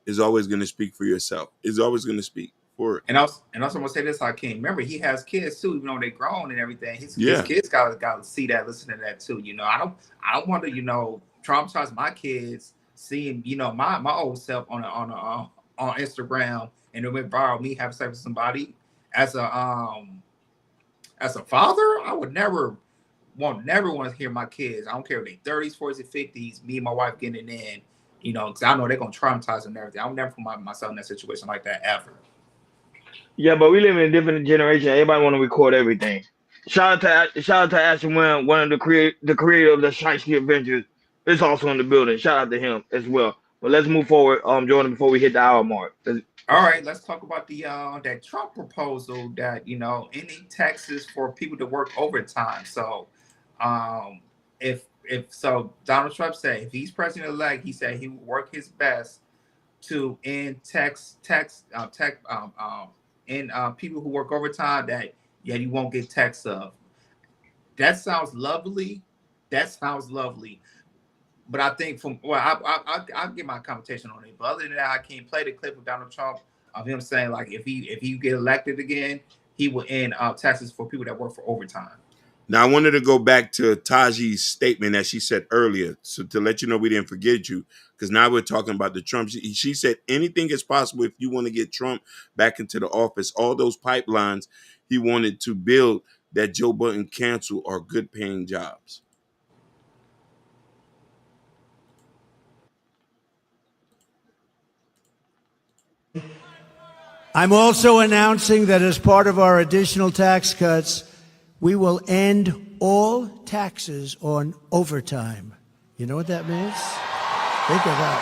Speaker 2: is always going to speak for yourself. It's always going to speak for it.
Speaker 3: And also I'm gonna say this, Hakeem. Remember, he has kids too, even though they're grown and everything. His kids gotta see that, listen to that too. You know, I don't want to, you know, traumatize my kids seeing, you know, my old self on Instagram, and it went viral, me having sex with somebody. As a father, I would never want to hear my kids. I don't care if they're 30s, 40s, and 50s, me and my wife getting it in, you know, because I know they're gonna traumatize them and everything. I would never put myself in that situation like that ever.
Speaker 1: Yeah, but we live in a different generation. Everybody want to record everything. Shout out to Ashton Wynn, one of the creator of the Shiesty Adventures. Is also in the building. Shout out to him as well. But let's move forward, Jordan, before we hit the hour mark.
Speaker 3: All right, let's talk about the that Trump proposal that, you know, any taxes for people to work overtime. So, if Donald Trump said, if he's president-elect, he said he would work his best to end people who work overtime, that yet you won't get texts of. That sounds lovely. That sounds lovely. But I think I'll get my commentation on it. But other than that, I can't play the clip of Donald Trump of him saying like if he get elected again, he will end taxes for people that work for overtime.
Speaker 2: Now, I wanted to go back to Taji's statement that she said earlier, so to let you know we didn't forget you, because now we're talking about the Trump. She said anything is possible if you want to get Trump back into the office. All those pipelines he wanted to build that Joe Biden canceled are good-paying jobs.
Speaker 11: I'm also announcing that as part of our additional tax cuts, we will end all taxes on overtime. You know what that means? Think of that.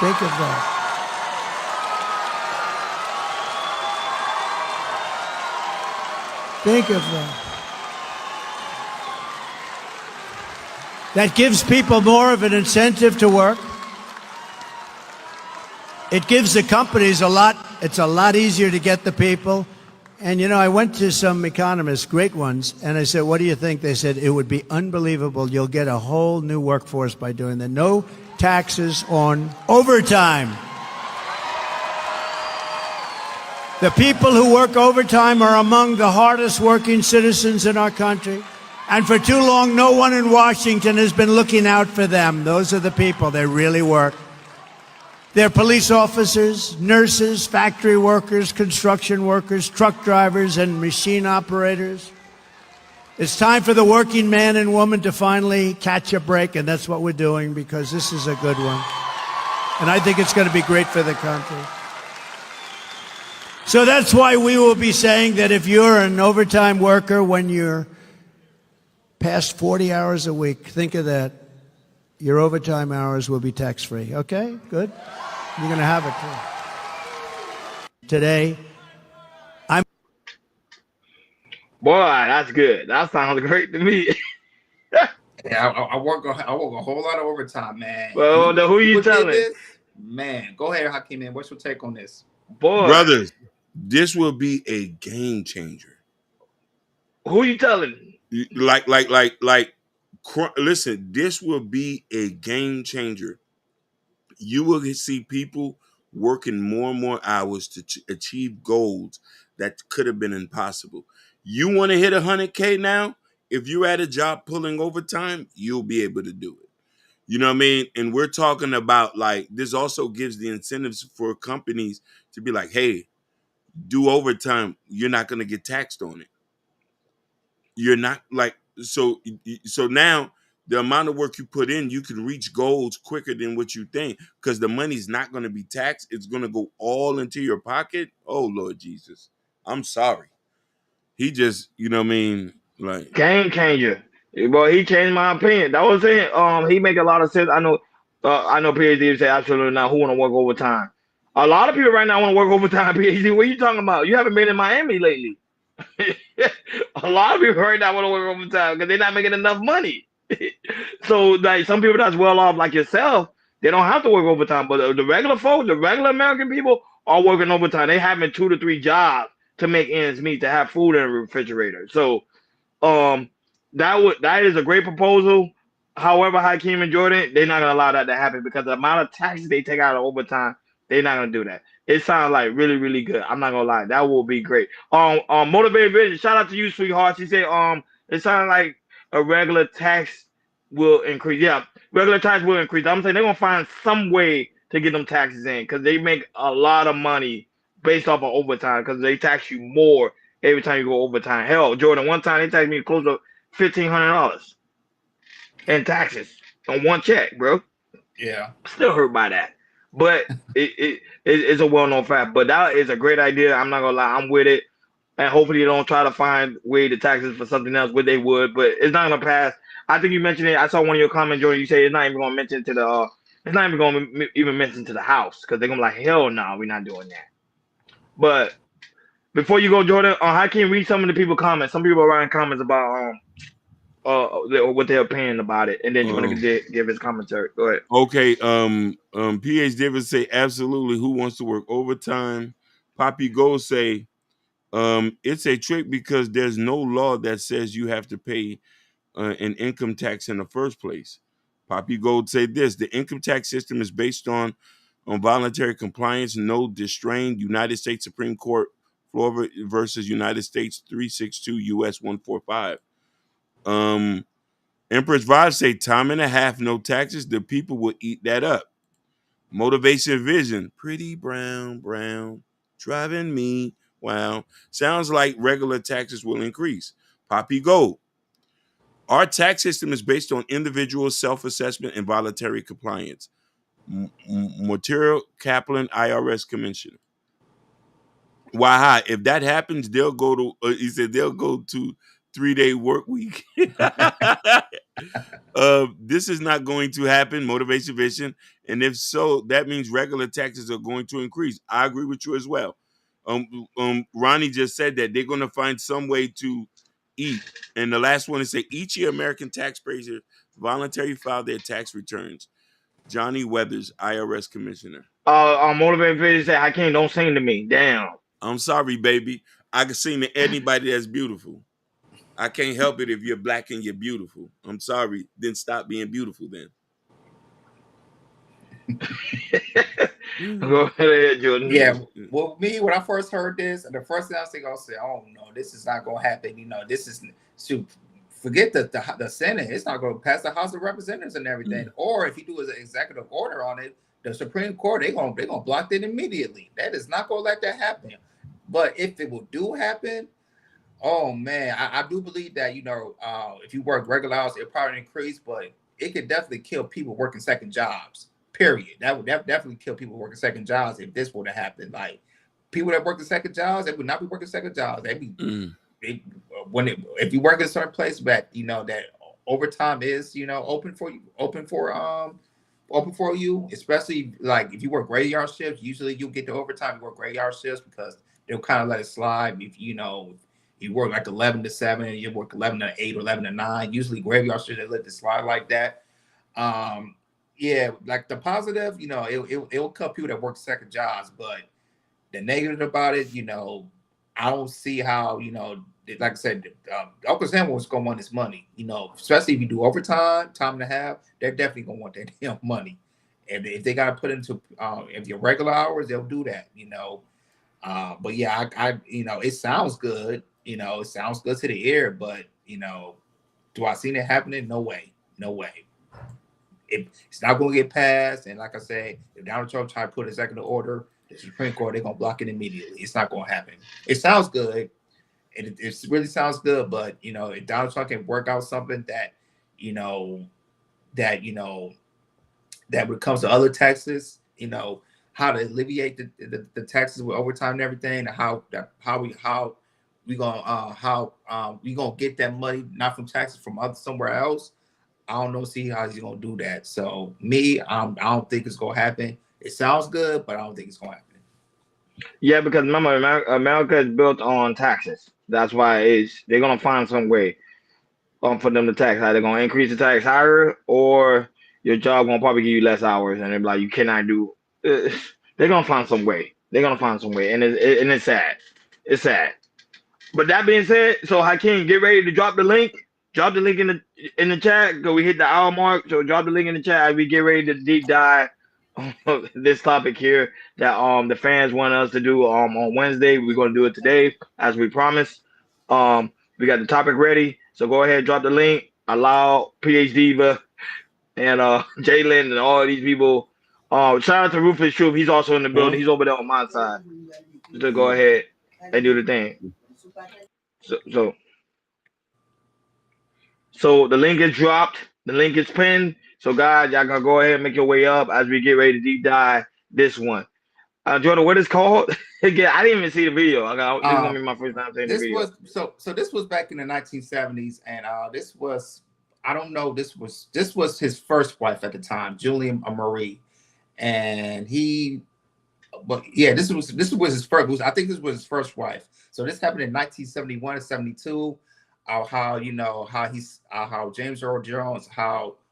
Speaker 11: Think of that. Think of that. That gives people more of an incentive to work. It gives the companies it's a lot easier to get the people. And, you know, I went to some economists, great ones, and I said, what do you think? They said, it would be unbelievable. You'll get a whole new workforce by doing that. No taxes on overtime. The people who work overtime are among the hardest working citizens in our country. And for too long, no one in Washington has been looking out for them. Those are the people that really work. They're police officers, nurses, factory workers, construction workers, truck drivers, and machine operators. It's time for the working man and woman to finally catch a break, and that's what we're doing because this is a good one. And I think it's going to be great for the country. So that's why we will be saying that if you're an overtime worker when you're past 40 hours a week, think of that. Your overtime hours will be tax-free. Okay? Good? You're going to have it too. Today,
Speaker 1: Boy, that's good. That sounds great to me.
Speaker 3: Yeah, I work a whole lot of overtime, man.
Speaker 1: Well, who you telling?
Speaker 3: Man, go ahead, Hakeem, man. What's your take on this?
Speaker 1: Boy.
Speaker 2: Brothers, this will be a game changer.
Speaker 1: Who you telling?
Speaker 2: Listen, this will be a game changer. You will see people working more and more hours to achieve goals that could have been impossible. You want to hit 100K now? If you're at a job pulling overtime, you'll be able to do it. You know what I mean? And we're talking about like this also gives the incentives for companies to be like, hey, do overtime. You're not going to get taxed on it. You're not like so now the amount of work you put in, you can reach goals quicker than what you think because the money's not going to be taxed. It's going to go all into your pocket. Oh, Lord Jesus. I'm sorry. He just, you know what I mean? Like
Speaker 1: game changer. Boy, he changed my opinion. That was it. He make a lot of sense. I know PhD say absolutely not. Who want to work overtime? A lot of people right now want to work overtime. PhD, what are you talking about? You haven't been in Miami lately. A lot of people right now want to work overtime because they're not making enough money. So like some people that's well off like yourself, they don't have to work overtime. But the regular folks, the regular American people are working overtime. They having 2 to 3 jobs to make ends meet, to have food in the refrigerator. So that is a great proposal. However, Hakeem and Jordan, they're not gonna allow that to happen because the amount of taxes they take out of overtime, they're not gonna do that. It sounds like really, really good. I'm not gonna lie, that will be great. Motivated Vision, shout out to you, sweetheart. She said, it sounds like a regular tax will increase. Yeah, regular tax will increase. I'm saying they're gonna find some way to get them taxes in because they make a lot of money based off of overtime because they tax you more every time you go overtime. Hell, Jordan, one time they taxed me close to $1,500 in taxes on one check, bro.
Speaker 3: Yeah,
Speaker 1: still hurt by that, but it's a well-known fact. But that is a great idea. I'm not gonna lie, I'm with it, and hopefully you don't try to find way to taxes for something else, what they would, but it's not gonna pass. I think you mentioned it. I saw one of your comments, Jordan. You say it's not even gonna mention to the it's not even gonna even mention to the House because they're gonna be like, hell no, we're not doing that. But before you go, Jordan, how can you read some of the people comments? Some people are writing comments about what their opinion about it, and then you're gonna give his commentary. Go ahead.
Speaker 2: Okay. PH Davis say absolutely. Who wants to work overtime? Poppy Gold say, it's a trick because there's no law that says you have to pay an income tax in the first place. Poppy Gold said this: the income tax system is based on voluntary compliance, no distraint. United States Supreme Court, Florida versus United States 362 U.S. 145. Empress Vibe say time and a half, no taxes. The people will eat that up. Motivation Vision, pretty brown, driving me. Wow. Sounds like regular taxes will increase. Poppy Gold. Our tax system is based on individual self-assessment and voluntary compliance. Material Kaplan, IRS Commissioner. Why? If that happens, they'll go to. He said they'll go to 3-day work week. This is not going to happen. Motivation Vision, and if so, that means regular taxes are going to increase. I agree with you as well. Ronnie just said that they're going to find some way to eat. And the last one is say each year American taxpayers voluntarily file their tax returns. Johnny Weathers, IRS Commissioner.
Speaker 1: Motivated Vision said, Hakeem, don't sing to me. Damn.
Speaker 2: I'm sorry, baby. I can sing to anybody that's beautiful. I can't help it if you're black and you're beautiful. I'm sorry. Then stop being beautiful then.
Speaker 1: Go ahead, Jordan.
Speaker 3: Yeah. Well, me, when I first heard this, the first thing I was thinking, I said, oh, no, this is not going to happen. You know, this is to forget the Senate. It's not going to pass the House of Representatives and everything. Or if you do an executive order on it, the Supreme Court, they're gonna block it immediately. That is not going to let that happen. But if it will do happen, oh man, I do believe that, you know, if you work regular hours, it'll probably increase, but it could definitely kill people working second jobs. Period. That would definitely kill people working second jobs if this were to happen. Like people that work the second jobs, they would not be working second jobs. They'd be if you work in a certain place, but you know that overtime is, you know, open for you, especially like if you work graveyard shifts. Usually you get the overtime. You work graveyard shifts because they'll kind of let it slide. If you know, you work like 11 to 7, you work 11 to 8 or 11 to 9. Usually graveyard shifts, they let it slide like that. Yeah, like the positive, you know, it'll cut people that work second jobs, but the negative about it, you know, I don't see how, you know, like I said, Uncle Sam was going to want his money, you know, especially if you do overtime, time and a half, they're definitely going to want that damn money. And if they got to put into, if your regular hours, they'll do that, you know. But yeah, I you know, it sounds good, you know, it sounds good to the ear, but, you know, do I see it happening? No way. It's not going to get passed. And like I said, if Donald Trump try to put an executive order, the Supreme Court, they're going to block it immediately. It's not going to happen. It sounds good. It really sounds good. But, you know, if Donald Trump can work out something that when it comes to other taxes, you know, how to alleviate the taxes with overtime and everything, and how we gonna get that money, not from taxes, from somewhere else. I don't know, see how he's gonna do that. So I don't think it's gonna happen. It sounds good, but I don't think it's gonna happen.
Speaker 1: Yeah, because remember, America is built on taxes. That's why they're gonna find some way for them to tax. Either gonna increase the tax higher, or your job gonna probably give you less hours, and they're like, you cannot do. They're gonna find some way. And it's sad. It's sad. But that being said, so Hakeem, get ready to drop the link. Drop the link in the chat, because we hit the hour mark. So drop the link in the chat as we get ready to deep dive on this topic here that the fans want us to do on Wednesday. We're gonna do it today as we promised. We got the topic ready. So go ahead, drop the link. Allow PhD Diva and Jalen and all these people. Shout out to Rufus Truth. He's also in the building. He's over there on my side. So go ahead and do the thing. So the link is dropped. The link is pinned. So guys, y'all gonna go ahead and make your way up as we get ready to deep dive this one. Jordan, what is called? Again, I didn't even see the video. This is gonna be my first time seeing the video.
Speaker 3: This was back in the 1970s, and this was his first wife at the time, Julian Marie, and this was his first. I think this was his first wife. So this happened in 1971 and 72. How James Earl Jones,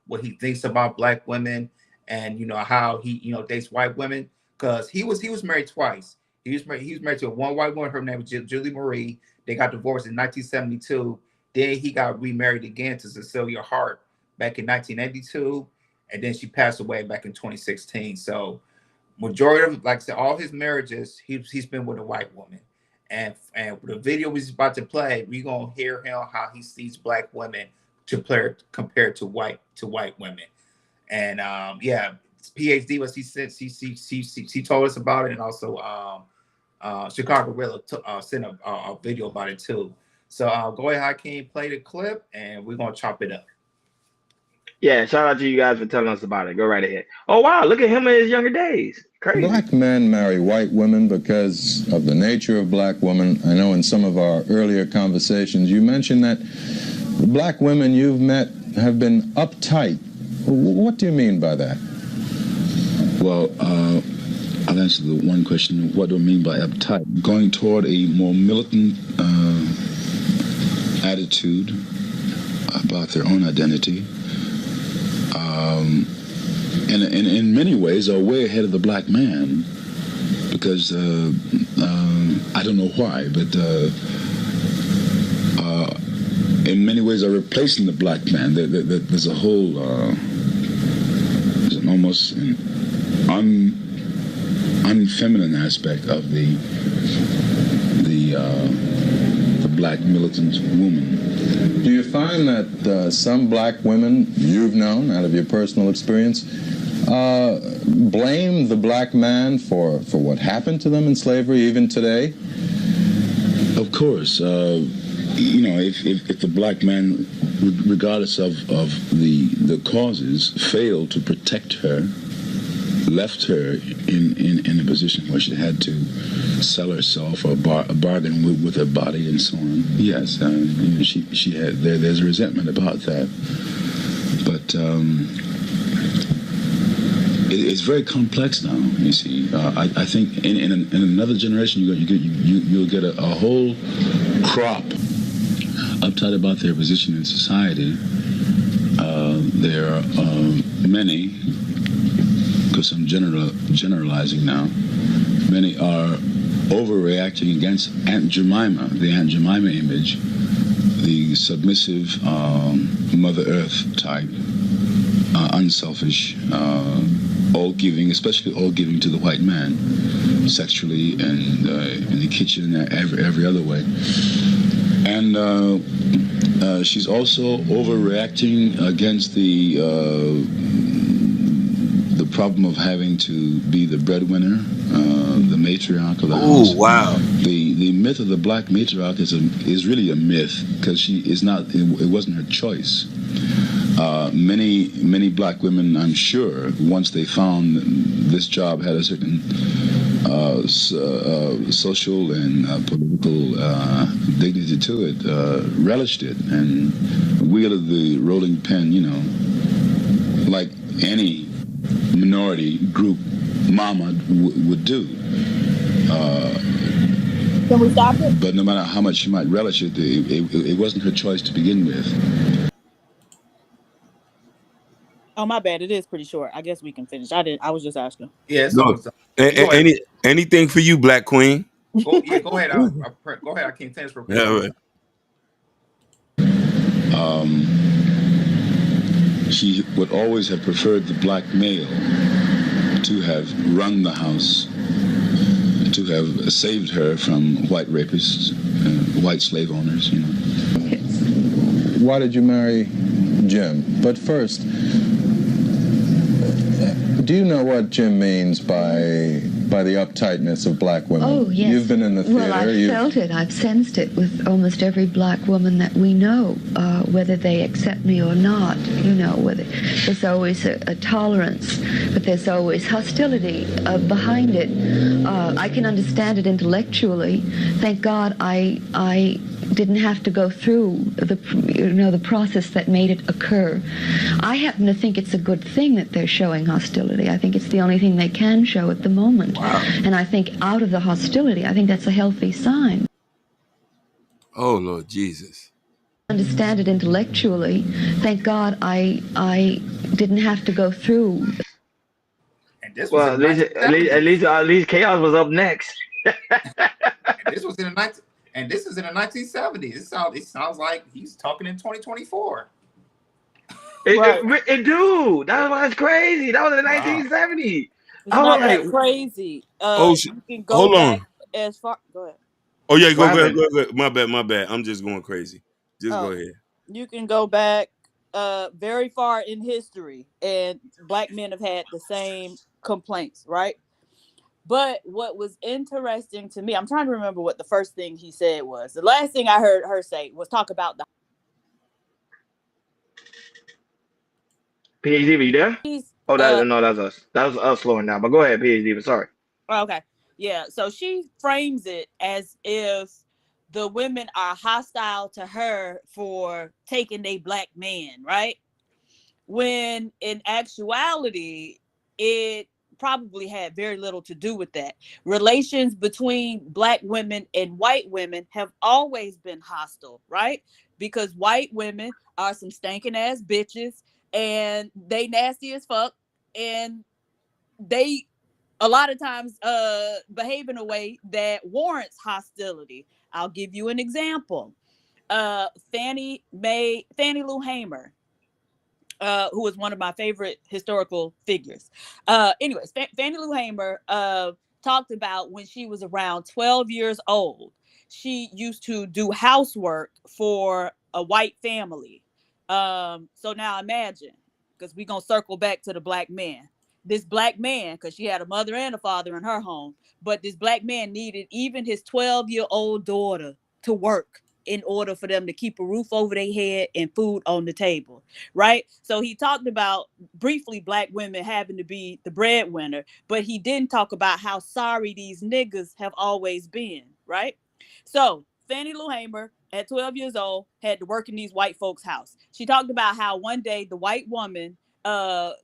Speaker 3: what he thinks about black women, and how he dates white women, because he was married twice. He was married to one white woman. Her name was Julie Marie. They got divorced in 1972. Then he got remarried again to Cecilia Hart back in 1982, and then she passed away back in 2016. So, majority of, like I said, all his marriages, he's been with a white woman. And the video we're about to play, we're gonna hear him how he sees black women compared to white women. And yeah, PhD was he told us about it, and also Chicago Gorilla sent a video about it too. So go ahead, Hakeem, play the clip, and we're gonna chop it up.
Speaker 1: Yeah, shout out to you guys for telling us about it. Go right ahead. Oh wow, look at him in his younger days. Crazy.
Speaker 12: Black men marry white women because of the nature of black women. I know in some of our earlier conversations you mentioned that the black women you've met have been uptight. What do you mean by that?
Speaker 13: Well, I'll answer the one question. What do I mean by uptight? Going toward a more militant attitude about their own identity. And in many ways are way ahead of the black man, because I don't know why, but in many ways are replacing the black man. There's a whole, there's an almost an unfeminine aspect of the black militant woman.
Speaker 12: Do you find that some black women you've known, out of your personal experience, blame the black man for what happened to them in slavery even today?
Speaker 13: Of course. You know, if the black man, regardless of the causes, failed to protect her, left her in a position where she had to sell herself or bargain with her body and so on. Yes, you know, she had there's a resentment about that, but it's very complex now. You see, I think in another generation you'll get a whole crop uptight about their position in society. There are many. Because I'm generalizing now, many are overreacting against Aunt Jemima, the Aunt Jemima image, the submissive Mother Earth type, unselfish, all giving, especially all giving to the white man, sexually and in the kitchen and every other way. And she's also overreacting against the problem of having to be the breadwinner, the matriarch of the house.
Speaker 2: Oh, wow.
Speaker 13: The myth of the black matriarch is really a myth, because she is not. It wasn't her choice. Many black women, I'm sure, once they found this job had a certain social and political dignity to it, relished it and wielded the rolling pen, you know, like any minority group mama would do.
Speaker 14: Can we stop it?
Speaker 13: But no matter how much she might relish it, it wasn't her choice to begin with.
Speaker 14: Oh, my bad. It is pretty short. I guess we can finish. I was just asking.
Speaker 3: Yeah.
Speaker 2: Anything for you, Black Queen?
Speaker 3: Go ahead. Go ahead. I can't finish real quick.
Speaker 2: Yeah, right.
Speaker 13: She would always have preferred the black male to have run the house, to have saved her from white rapists, white slave owners, you know.
Speaker 12: Why did you marry Jim? But first, do you know what Jim means by the uptightness of black women?
Speaker 15: Oh, yes.
Speaker 12: You've been in the theater.
Speaker 15: Well, I've felt it. I've sensed it with almost every black woman that we know, whether they accept me or not. You know, whether there's always a tolerance, but there's always hostility behind it. I can understand it intellectually. Thank God I didn't have to go through the process that made it occur. I happen to think it's a good thing that they're showing hostility. I think it's the only thing they can show at the moment. Wow. And I think out of the hostility, I think that's a healthy sign.
Speaker 2: Oh, Lord Jesus.
Speaker 15: Understand it intellectually. Thank God I didn't have to go through.
Speaker 1: And this was at least Chaos was up next.
Speaker 3: And this was in the this is in the 1970s. It sounds like he's talking in 2024.
Speaker 1: Dude, that's crazy. That was in the 1970s.
Speaker 14: It's not that crazy. You can go
Speaker 2: hold
Speaker 14: back
Speaker 2: on.
Speaker 14: as far. Go ahead.
Speaker 2: Oh yeah, go ahead. My bad. I'm just going crazy. Go ahead.
Speaker 14: You can go back very far in history, and black men have had the same complaints, right? But what was interesting to me, I'm trying to remember what the first thing he said was. The last thing I heard her say was talk about the
Speaker 1: PhD, are you there? No, that's us. That was us slowing down. But go ahead, PhD. Sorry.
Speaker 14: Okay. Yeah. So she frames it as if the women are hostile to her for taking a black man, right? When in actuality, it probably had very little to do with that. Relations between black women and white women have always been hostile, right? Because white women are some stinking ass bitches and they nasty as fuck, and they a lot of times behave in a way that warrants hostility. I'll give you an example. Fannie Lou Hamer, who is one of my favorite historical figures. Anyways, Fannie Lou Hamer talked about when she was around 12 years old, she used to do housework for a white family. So now imagine, because we're going to circle back to the black man. This black man, because she had a mother and a father in her home, but this black man needed even his 12-year-old daughter to work in order for them to keep a roof over their head and food on the table, right? So he talked about briefly black women having to be the breadwinner, but he didn't talk about how sorry these niggas have always been, right? So Fannie Lou Hamer, at 12 years old, had to work in these white folks' house. She talked about how one day the white woman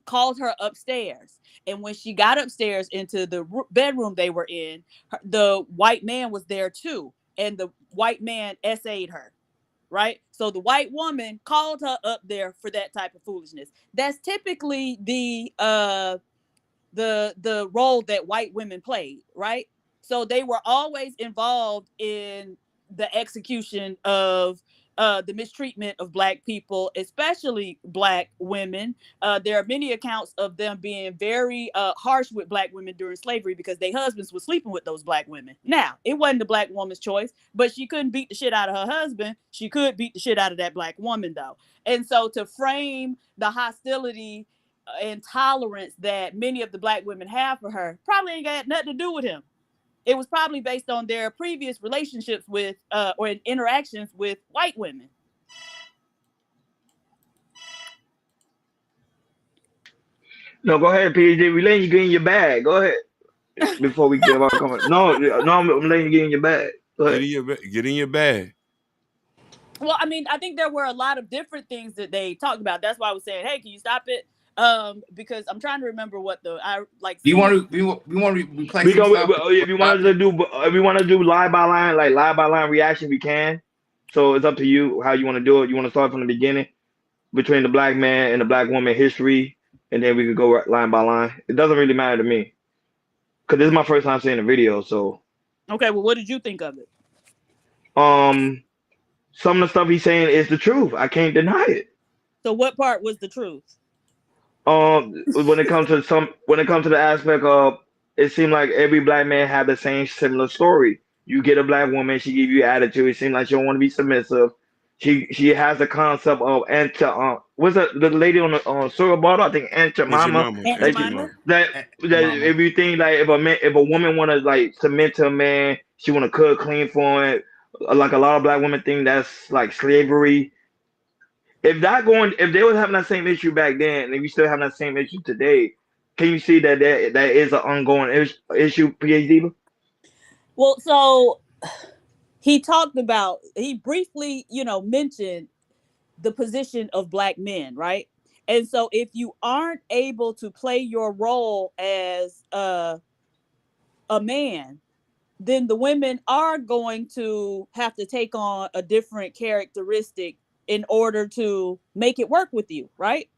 Speaker 14: called her upstairs, and when she got upstairs into the bedroom they were in, the white man was there too, and the white man essayed her, right? So the white woman called her up there for that type of foolishness. That's typically the role that white women played, right? So they were always involved in the execution of the mistreatment of black people, especially black women. There are many accounts of them being very harsh with black women during slavery because their husbands were sleeping with those black women. Now, it wasn't the black woman's choice, but she couldn't beat the shit out of her husband. She could beat the shit out of that black woman, though. And so to frame the hostility and tolerance that many of the black women have for her probably ain't got nothing to do with him. It was probably based on their previous relationships with or interactions with white women.
Speaker 1: No, go ahead, PhD. We letting you get in your bag. Go ahead. Before we give our comment. No, I'm letting you get in your bag. Go ahead.
Speaker 2: Get in your bag.
Speaker 14: Well, I mean, I think there were a lot of different things that they talked about. That's why I was saying, hey, can you stop it? Because I'm trying to remember what the
Speaker 3: You want to replay?
Speaker 1: If we want to do line by line reaction, we can. So it's up to you how you want to do it. You want to start from the beginning between the black man and the black woman history, and then we could go line by line. It doesn't really matter to me because this is my first time seeing the video. So
Speaker 14: okay, well, what did you think of it?
Speaker 1: Some of the stuff he's saying is the truth. I can't deny it.
Speaker 14: So what part was the truth?
Speaker 1: When it comes to the aspect of, it seemed like every black man had the same similar story. You get a black woman, she give you attitude. It seems like she don't want to be submissive. She has the concept of what's that, the lady on the Surah bottle? I think Aunt Jemima. That everything, like if a woman want to like submit to a man, she want to cook, clean for him. Like a lot of black women think that's like slavery. If they were having that same issue back then, and we still having that same issue today, can you see that that is an ongoing issue, PhD?
Speaker 14: Well, so he briefly, mentioned the position of black men, right? And so if you aren't able to play your role as a man, then the women are going to have to take on a different characteristic in order to make it work with you, right?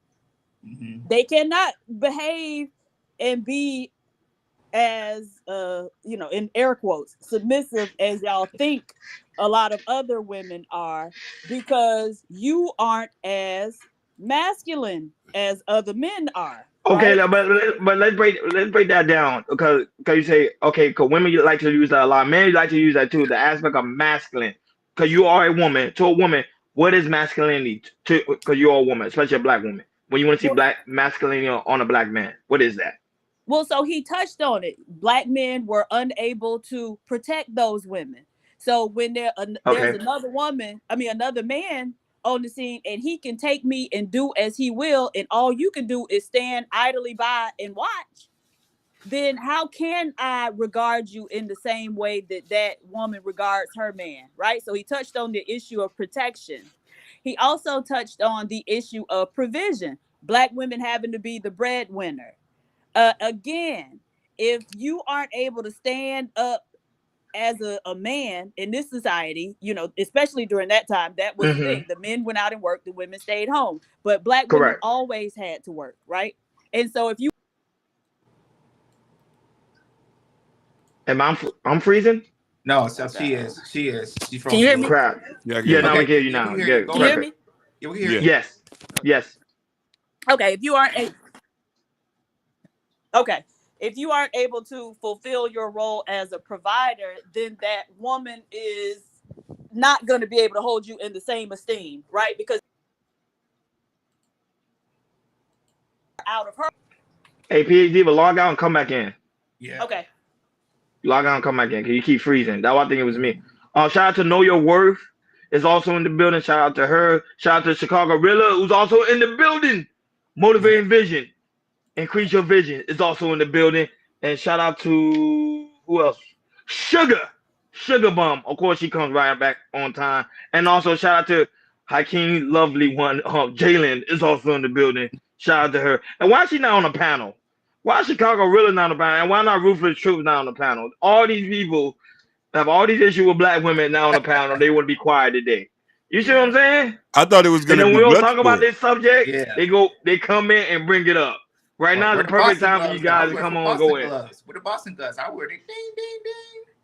Speaker 14: Mm-hmm. They cannot behave and be as you know, in air quotes, submissive as y'all think a lot of other women are, because you aren't as masculine as other men are.
Speaker 1: Okay,
Speaker 14: Right?
Speaker 1: but let's break that down, because you say, okay, because women like to use that a lot, men like to use that too, the aspect of masculine, because you are a woman. To a woman, what is masculinity? To because you're a woman, especially a black woman. When you want to see black masculinity on a black man, what is that?
Speaker 14: Well, so he touched on it. Black men were unable to protect those women. So when there's another woman, another man on the scene, and he can take me and do as he will, and all you can do is stand idly by and watch, then how can I regard you in the same way that that woman regards her man, right? So he touched on the issue of protection. He also touched on the issue of provision, Black women having to be the breadwinner. Again, if you aren't able to stand up as a man in this society, you know, especially during that time, that was the thing. The men went out and worked, the women stayed home. But Black women always had to work, right? And so if you...
Speaker 1: I'm freezing?
Speaker 3: No, so she is. She's from...
Speaker 14: Can you hear me?
Speaker 1: Crap.
Speaker 2: Yeah,
Speaker 1: now we can hear you now.
Speaker 14: Can you hear me?
Speaker 3: Yeah, we can hear
Speaker 1: you. Yes.
Speaker 14: Okay, if you aren't if you aren't able to fulfill your role as a provider, then that woman is not going to be able to hold you in the same esteem, right? Because out of her.
Speaker 1: Hey, PhD, but log out and come back in.
Speaker 3: Yeah.
Speaker 14: Okay.
Speaker 1: Log out and come back in, because you keep freezing. That's why I think it was me. Shout out to Know Your Worth is also in the building. Shout out to her. Shout out to Chicago Rilla, who's also in the building. Motivating Vision. Increase Your Vision is also in the building. And shout out to who else? Sugar Bum. Of course, she comes right back on time. And also shout out to Hakeem Lovely One. Jalen is also in the building. Shout out to her. And why is she not on the panel? Why is Chicago really not on the panel? And why not Ruthless Truth not on the panel? All these people have all these issues with black women now on the panel. They want to be quiet today. You see what I'm saying?
Speaker 2: I thought it was going to be.
Speaker 1: And then we don't talk about this subject. Yeah. They come in and bring it up. Right now is the perfect time for you guys to come on and go in.
Speaker 3: With the Boston gloves, I wear it. Ding,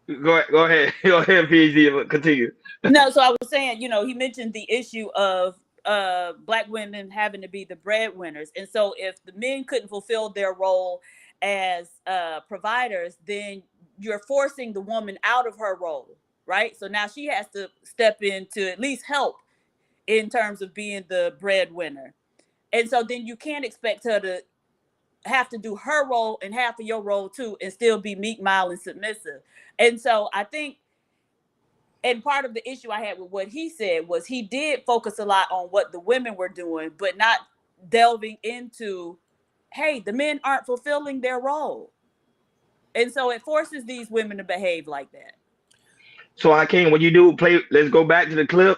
Speaker 3: ding, ding.
Speaker 1: Go ahead, PhD. Continue.
Speaker 14: No, so I was saying, you know, he mentioned the issue of black women having to be the breadwinners, and so if the men couldn't fulfill their role as providers, then you're forcing the woman out of her role, right? So now she has to step in to at least help in terms of being the breadwinner, and so then you can't expect her to have to do her role and half of your role too, and still be meek, mild, and submissive. And so I think, and part of the issue I had with what he said was he did focus a lot on what the women were doing, but not delving into, hey, the men aren't fulfilling their role. And so it forces these women to behave like that.
Speaker 1: So Hakeem, when you do play, let's go back to the clip.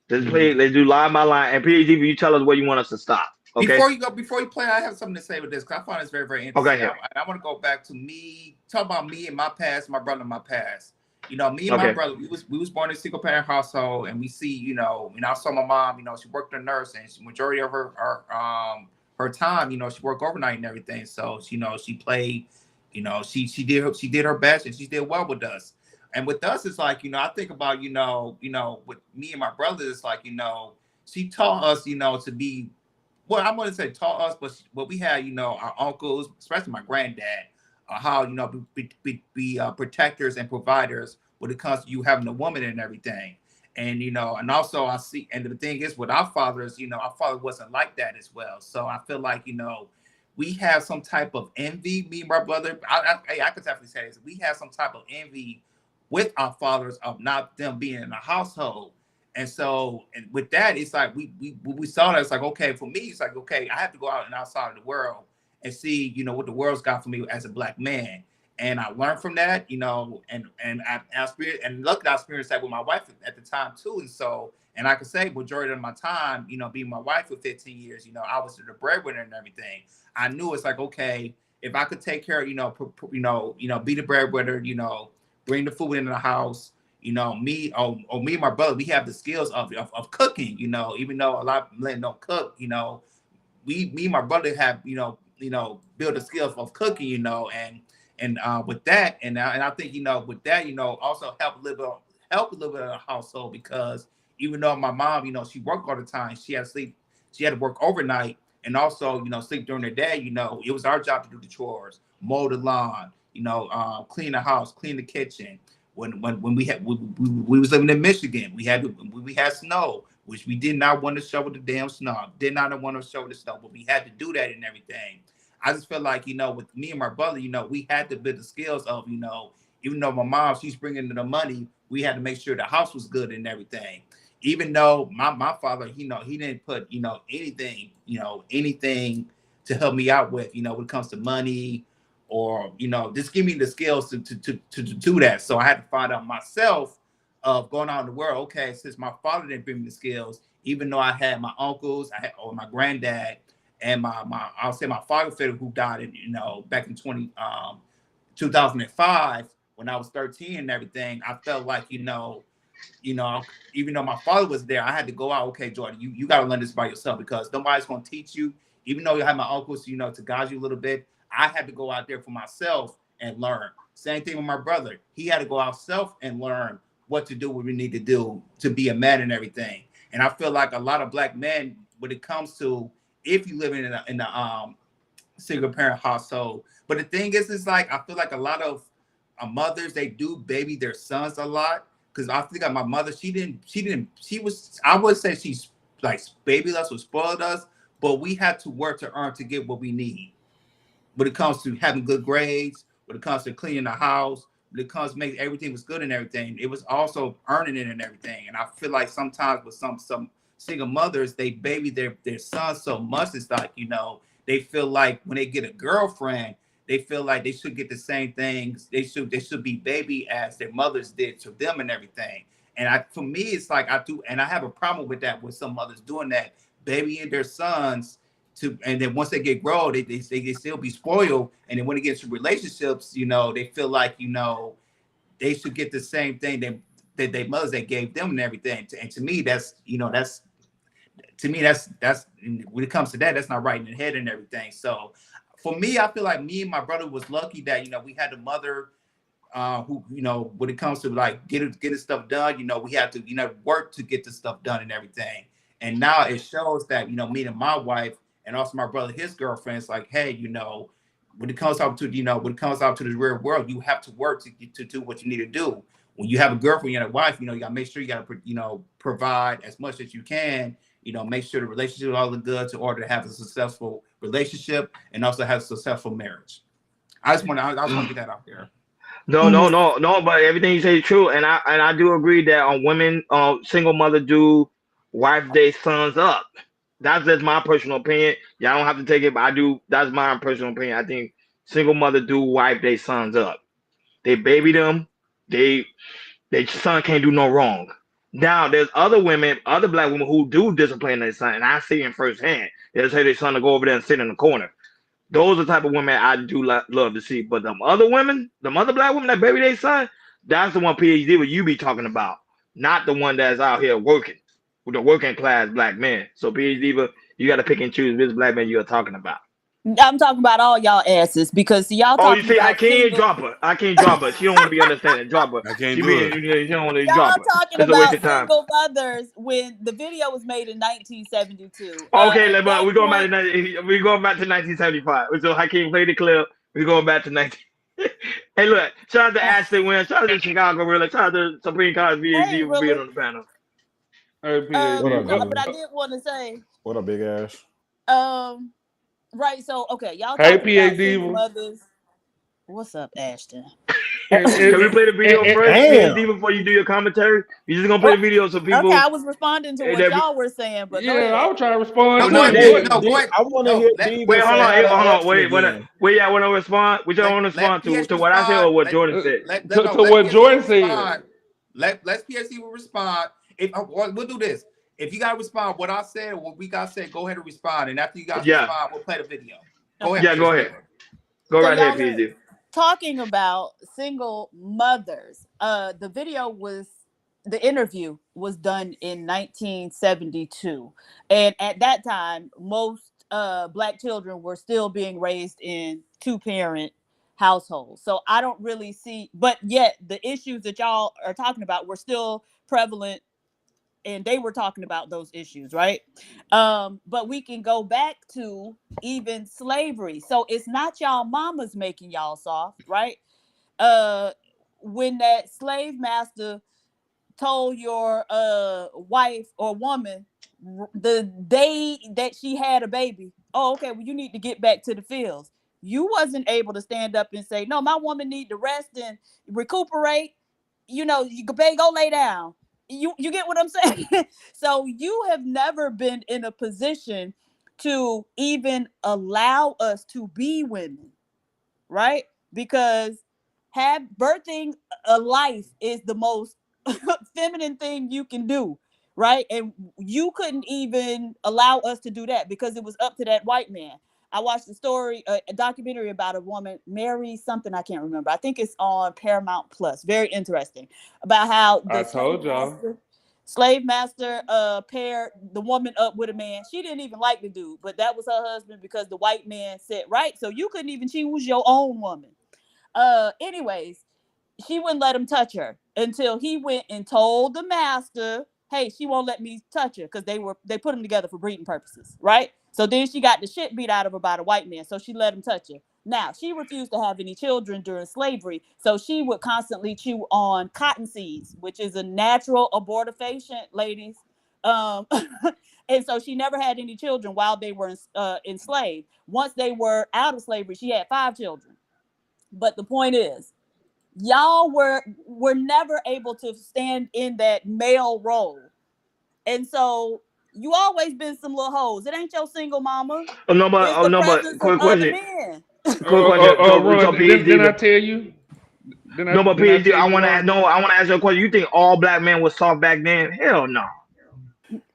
Speaker 1: Let's play, let's do line by line. And PhD, you tell us where you want us to stop. Okay.
Speaker 3: Before you play, I have something to say with this, because I find this very, very interesting.
Speaker 1: Okay.
Speaker 3: I want to go back to talk about me and my past, my brother and my past. You know, me and my brother, we was born in a single parent household, and we see, you know, I saw my mom, you know, she worked a nurse, and the majority of her time, you know, she worked overnight and everything. So, you know, she played, you know, she did her best, and she did well with us. And with us, it's like, you know, I think about, you know, with me and my brother, it's like, you know, she taught us, you know, to be, well, I'm going to say taught us, but we had, you know, our uncles, especially my granddad, how, you know, be protectors and providers when it comes to you having a woman and everything. And, you know, and also I see, and the thing is with our fathers, you know, our father wasn't like that as well. So I feel like, you know, we have some type of envy, me and my brother. I could definitely say this. We have some type of envy with our fathers of not them being in a household. And so, and with that, it's like we saw that. It's like, okay, for me, it's like, okay, I have to go out and outside of the world and see, you know, what the world's got for me as a black man. And I learned from that, you know, and luckily I experienced that with my wife at the time too. And so, and I could say majority of my time, you know, being my wife for 15 years, you know, I was the breadwinner and everything. I knew it's like, okay, if I could take care of, be the breadwinner, you know, bring the food into the house. You know, me and my brother, we have the skills of cooking, you know, even though a lot of men don't cook, you know, me and my brother have, you know, build the skills of cooking, you know, and And with that, and I think, you know, with that, you know, also help a little bit of the household, because even though my mom, you know, she worked all the time, she had to sleep, she had to work overnight, and also, you know, sleep during the day. You know, it was our job to do the chores, mow the lawn, you know, clean the house, clean the kitchen. When we was living in Michigan, we had snow, which we did not want to shovel the damn snow. Did not want to shovel the snow, but we had to do that and everything. I just feel like, you know, with me and my brother, you know, we had to build the skills of, you know, even though my mom, she's bringing in the money, we had to make sure the house was good and everything. Even though my father, you know, he didn't put, you know, anything to help me out with, you know, when it comes to money, or, you know, just give me the skills to do that. So I had to find out myself of going out in the world. Okay, since my father didn't bring me the skills, even though I had my uncles, or my granddad, and I'll say my father figure, who died in, you know, back in 2005 when I was 13 and everything. I felt like, you know, even though my father was there, I had to go out. Okay, Jordan, you got to learn this by yourself, because nobody's going to teach you. Even though you have my uncles, you know, to guide you a little bit, I had to go out there for myself and learn. Same thing with my brother. He had to go out self and learn what to do, what we need to do to be a man and everything. And I feel like a lot of black men, when it comes to, if you live in a single parent household, but the thing is, it's like, I feel like a lot of mothers, they do baby their sons a lot. Because I think my mother, she was, I would say she's like babied us or spoiled us, but we had to work to earn to get what we need. When it comes to having good grades, when it comes to cleaning the house, when it comes to making everything was good and everything, it was also earning it and everything. And I feel like sometimes with some single mothers, they baby their sons so much. It's like, you know, they feel like when they get a girlfriend, they feel like they should get the same things. They should be baby as their mothers did to them and everything. And for me, it's like I do, and I have a problem with that, with some mothers doing that, babying their sons and then once they get grown, they still be spoiled. And then when it gets to relationships, you know, they feel like, you know, they should get the same thing that their mothers that gave them and everything. And to me, that's, you know, that's when it comes to that, that's not right in the head and everything. So for me, I feel like me and my brother was lucky that, you know, we had a mother who, you know, when it comes to like getting stuff done, you know, we had to, you know, work to get the stuff done and everything. And now it shows that, you know, me and my wife and also my brother, his girlfriend, it's like, hey, you know, when it comes out to, you know, when it comes out to the real world, you have to work to do what you need to do. When you have a girlfriend, you have a wife, you know, you got to make sure you got to, you know, provide as much as you can, you know, make sure the relationship is all good in order to have a successful relationship and also have a successful marriage. I just want to get that out there.
Speaker 1: No, but everything you say is true. And I do agree that on women, single mother do wife their sons up. That's just my personal opinion. Y'all don't have to take it, but I do. That's my personal opinion. I think single mother do wife their sons up. They baby them. Their son can't do no wrong. Now, there's other women, other black women who do discipline their son, and I see it firsthand. They'll tell their son to go over there and sit in the corner. Those are the type of women I do love to see. But them other women, them other black women that baby their son, that's the one PhD what you be talking about, not the one that's out here working with the working class black men. So PhD, you got to pick and choose which black man you're talking about.
Speaker 14: I'm talking about all y'all asses because y'all.
Speaker 1: Oh, you see, I can't drop her. I can't drop her. She don't want to be understanding. Drop her.
Speaker 2: I can't do it.
Speaker 1: She don't want to
Speaker 14: y'all
Speaker 1: drop her.
Speaker 14: Talking
Speaker 1: It's
Speaker 14: about single mothers when the video was made in 1972.
Speaker 1: Okay, but we're going back to 1975. So Hakeem played the clip. We're going back to 19. Hey, look! Shout out to Ashley Wynn. Shout out to Chicago Gorilla. Shout out to Supreme College PhD for being on the panel.
Speaker 16: Hey,
Speaker 14: but I did want to say.
Speaker 16: What up, big ass?
Speaker 14: Right, so okay, y'all.
Speaker 16: Hey, PhD
Speaker 14: mothers. What's up, Ashton?
Speaker 1: Can we play the video first, PhD, before you do your commentary? You just gonna play the video so people.
Speaker 14: Okay, I was responding to what y'all were saying, but
Speaker 16: yeah, I was trying to respond.
Speaker 1: I
Speaker 16: want to hear.
Speaker 1: Wait, hold on. Wait. I want to respond. Which I want to respond to what I said or what Jordan said.
Speaker 16: To what Jordan said.
Speaker 3: Let's PhD will respond. We'll do this. If you gotta respond, what I said, what we got said, go ahead and respond. And after you guys respond, we'll play the video. Go ahead.
Speaker 1: Yeah, go ahead. Go right ahead, PhD.
Speaker 14: Talking about single mothers. The interview was done in 1972. And at that time, most black children were still being raised in two-parent households. So I don't really see, but yet the issues that y'all are talking about were still prevalent, and they were talking about those issues, right? But we can go back to even slavery. So it's not y'all mamas making y'all soft, right? When that slave master told your wife or woman the day that she had a baby, oh, okay, well, you need to get back to the fields. You wasn't able to stand up and say, no, my woman need to rest and recuperate. You know, you go lay down. You get what I'm saying? So you have never been in a position to even allow us to be women, right? Because birthing a life is the most feminine thing you can do, right? And you couldn't even allow us to do that because it was up to that white man. I watched a documentary about a woman, Mary something, I can't remember. I think it's on Paramount Plus. Very interesting about how the slave master paired the woman up with a man. She didn't even like the dude, but that was her husband because the white man said, right? So you couldn't even choose your own woman. Anyways, she wouldn't let him touch her until he went and told the master, hey, she won't let me touch her, because they put them together for breeding purposes, right? So then she got the shit beat out of her by the white man, so she let him touch her. Now, she refused to have any children during slavery, so she would constantly chew on cotton seeds, which is a natural abortifacient, ladies. And so she never had any children while they were enslaved. Once they were out of slavery, she had 5 children. But the point is, y'all were never able to stand in that male role. And so you always been some little hoes. It ain't your single mama.
Speaker 1: Quick question.
Speaker 16: Didn't I tell you?
Speaker 1: PhD, I want to ask you a question. You think all black men was soft back then? Hell no.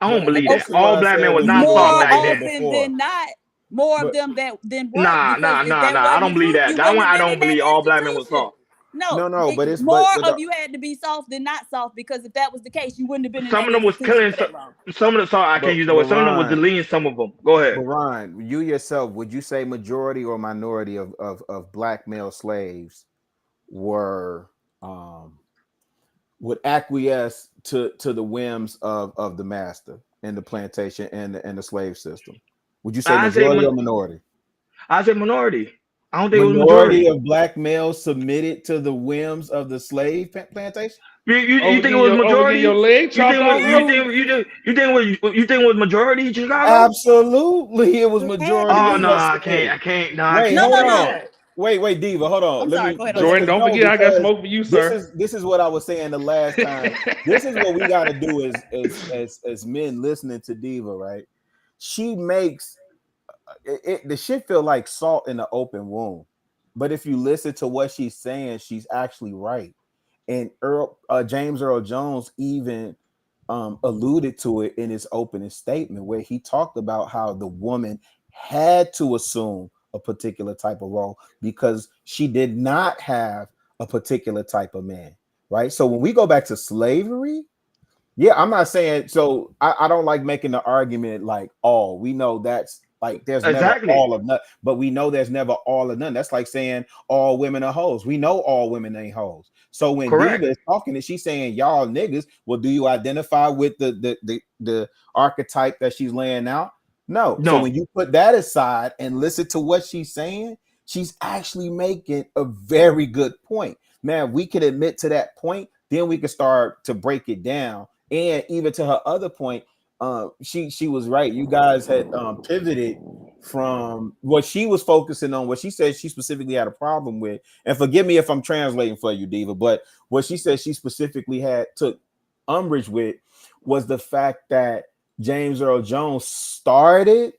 Speaker 1: I don't believe that. All black men was not soft back then.
Speaker 14: More often than not. More of them than
Speaker 1: nah. I don't believe that. That one I don't believe all black men was soft.
Speaker 14: No, but it's more of you had to be soft than not soft, because if that was the case, you wouldn't have been.
Speaker 1: Some of them was killing. Some of the sorry, I can't use that word. Some of them was deleting some of them. Go ahead.
Speaker 17: But Ron, you yourself, would you say majority or minority of black male slaves were would acquiesce to the whims of the master and the plantation and the slave system? Would you say majority or minority?
Speaker 1: I say minority. I don't think
Speaker 17: majority of black males submitted to the whims of the slave plantation.
Speaker 1: You think it was majority? You think it was majority in Chicago?
Speaker 17: Absolutely, it was majority.
Speaker 1: Oh no, I can't.
Speaker 17: No. Wait, Diva, hold on.
Speaker 16: Jordan, don't forget I got smoke for you, sir.
Speaker 17: This is what I was saying the last time. This is what we got to do as men listening to Diva, right? She makes the shit feel like salt in the open wound, but if you listen to what she's saying, she's actually right. And James Earl Jones even alluded to it in his opening statement, where he talked about how the woman had to assume a particular type of role because she did not have a particular type of man, right? So when we go back to slavery, yeah, I'm not saying, so I don't like making the argument like all. We know that's like there's never all of none, but we know there's never all of none. That's like saying all women are hoes. We know all women ain't hoes. So when Diva is talking and she's saying y'all niggas, well, do you identify with the archetype that she's laying out? No. So when you put that aside and listen to what she's saying, she's actually making a very good point. Man, we can admit to that point, then we can start to break it down. And even to her other point, she was right. You guys had pivoted from what she was focusing on, what she said she specifically had a problem with. And forgive me if I'm translating for you, Diva, but what she said she specifically took umbrage with was the fact that James Earl Jones started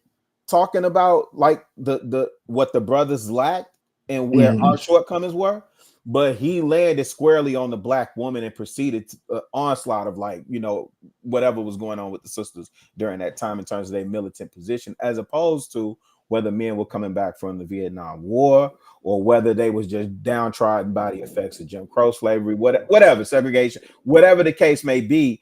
Speaker 17: talking about like the what the brothers lacked and where our shortcomings were, but he landed squarely on the black woman and proceeded onslaught of like, you know, whatever was going on with the sisters during that time in terms of their militant position, as opposed to whether men were coming back from the Vietnam War or whether they was just downtrodden by the effects of Jim Crow slavery, whatever segregation, whatever the case may be.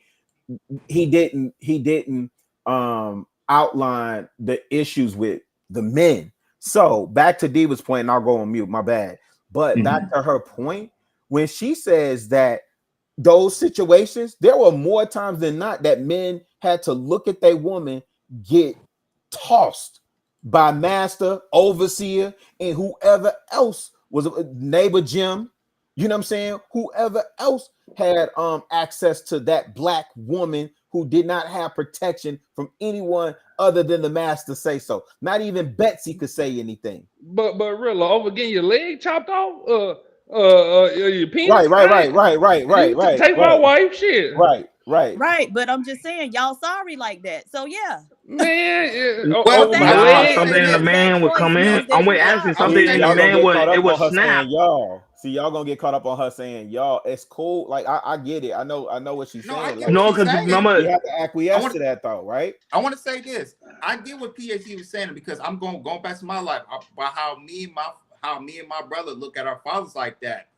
Speaker 17: He didn't outline the issues with the men. So back to Diva's point, and I'll go on mute, my bad. But back to her point, when she says that those situations, there were more times than not that men had to look at their woman get tossed by master, overseer, and whoever else was neighbor Jim. You know what I'm saying? Whoever else had access to that black woman who did not have protection from anyone other than the master say so. Not even Betsy could say anything.
Speaker 16: But real over getting your leg chopped off, your penis.
Speaker 17: Right.
Speaker 16: Take my wife, shit.
Speaker 17: Right.
Speaker 14: But I'm just saying, y'all sorry like that. So yeah,
Speaker 16: man.
Speaker 1: Something in the man would come in. I'm asking something in the man would snap.
Speaker 17: Y'all. See, y'all gonna get caught up on her saying y'all. It's cool. Like I get it. I know what she's saying.
Speaker 1: Because remember,
Speaker 17: you have to acquiesce to that though, right?
Speaker 3: I want to say this. I get what PhD was saying because I'm going back to my life about how me and my brother look at our fathers like that.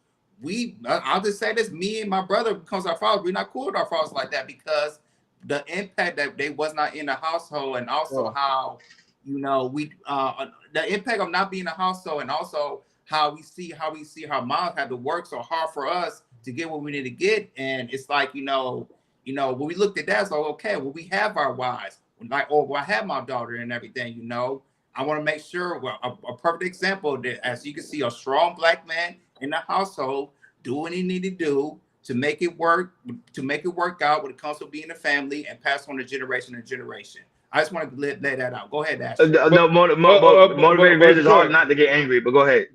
Speaker 3: I'll just say this: me and my brother, because our fathers, we're not cool with our fathers like that because the impact that they was not in the household, and also how the impact of not being in the household, and also how we see how moms had to work so hard for us to get what we need to get. And it's like, when we looked at that, it's like, okay, well, we have our wives, like, I have my daughter and everything, I want to make sure, a perfect example that, as you can see, a strong black man in the household do what he need to do to make it work out when it comes to being a family and pass on the generation to generation. I just want to lay that out. Go ahead, Ashton.
Speaker 1: Motivated is hard not to get angry, but go ahead,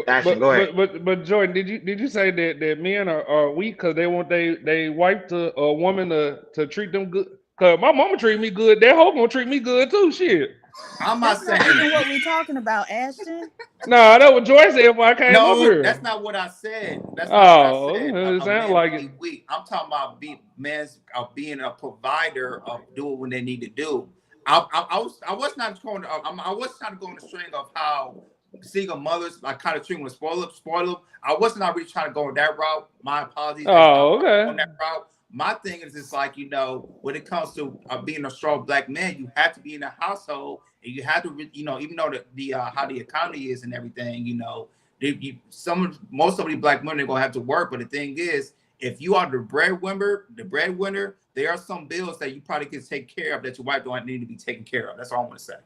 Speaker 1: Ashton. Go ahead.
Speaker 16: But Jordan, did you say that men are weak because they want they wife to a woman to treat them good? Cause my mama treat me good, that hoe gonna treat me good too. Shit.
Speaker 3: I'm not saying
Speaker 14: what we talking about, Ashton.
Speaker 16: Nah, that was Joy said when I came over here.
Speaker 3: That's not what I said. That's not what I said.
Speaker 16: It sounds like it.
Speaker 3: Weak. I'm talking about being a provider of doing what they need to do. I was not going. I was trying to go on the string of how single mothers like kind of treat them, spoil them. I was not really trying to go on that route. My apologies.
Speaker 16: Okay.
Speaker 3: On that route. My thing is, it's like, when it comes to being a strong black man, you have to be in a household, and you have to, even though the how the economy is and everything, most of the black women are gonna have to work. But the thing is, if you are the breadwinner, there are some bills that you probably can take care of that your wife don't need to be taken care of. That's all I want to say.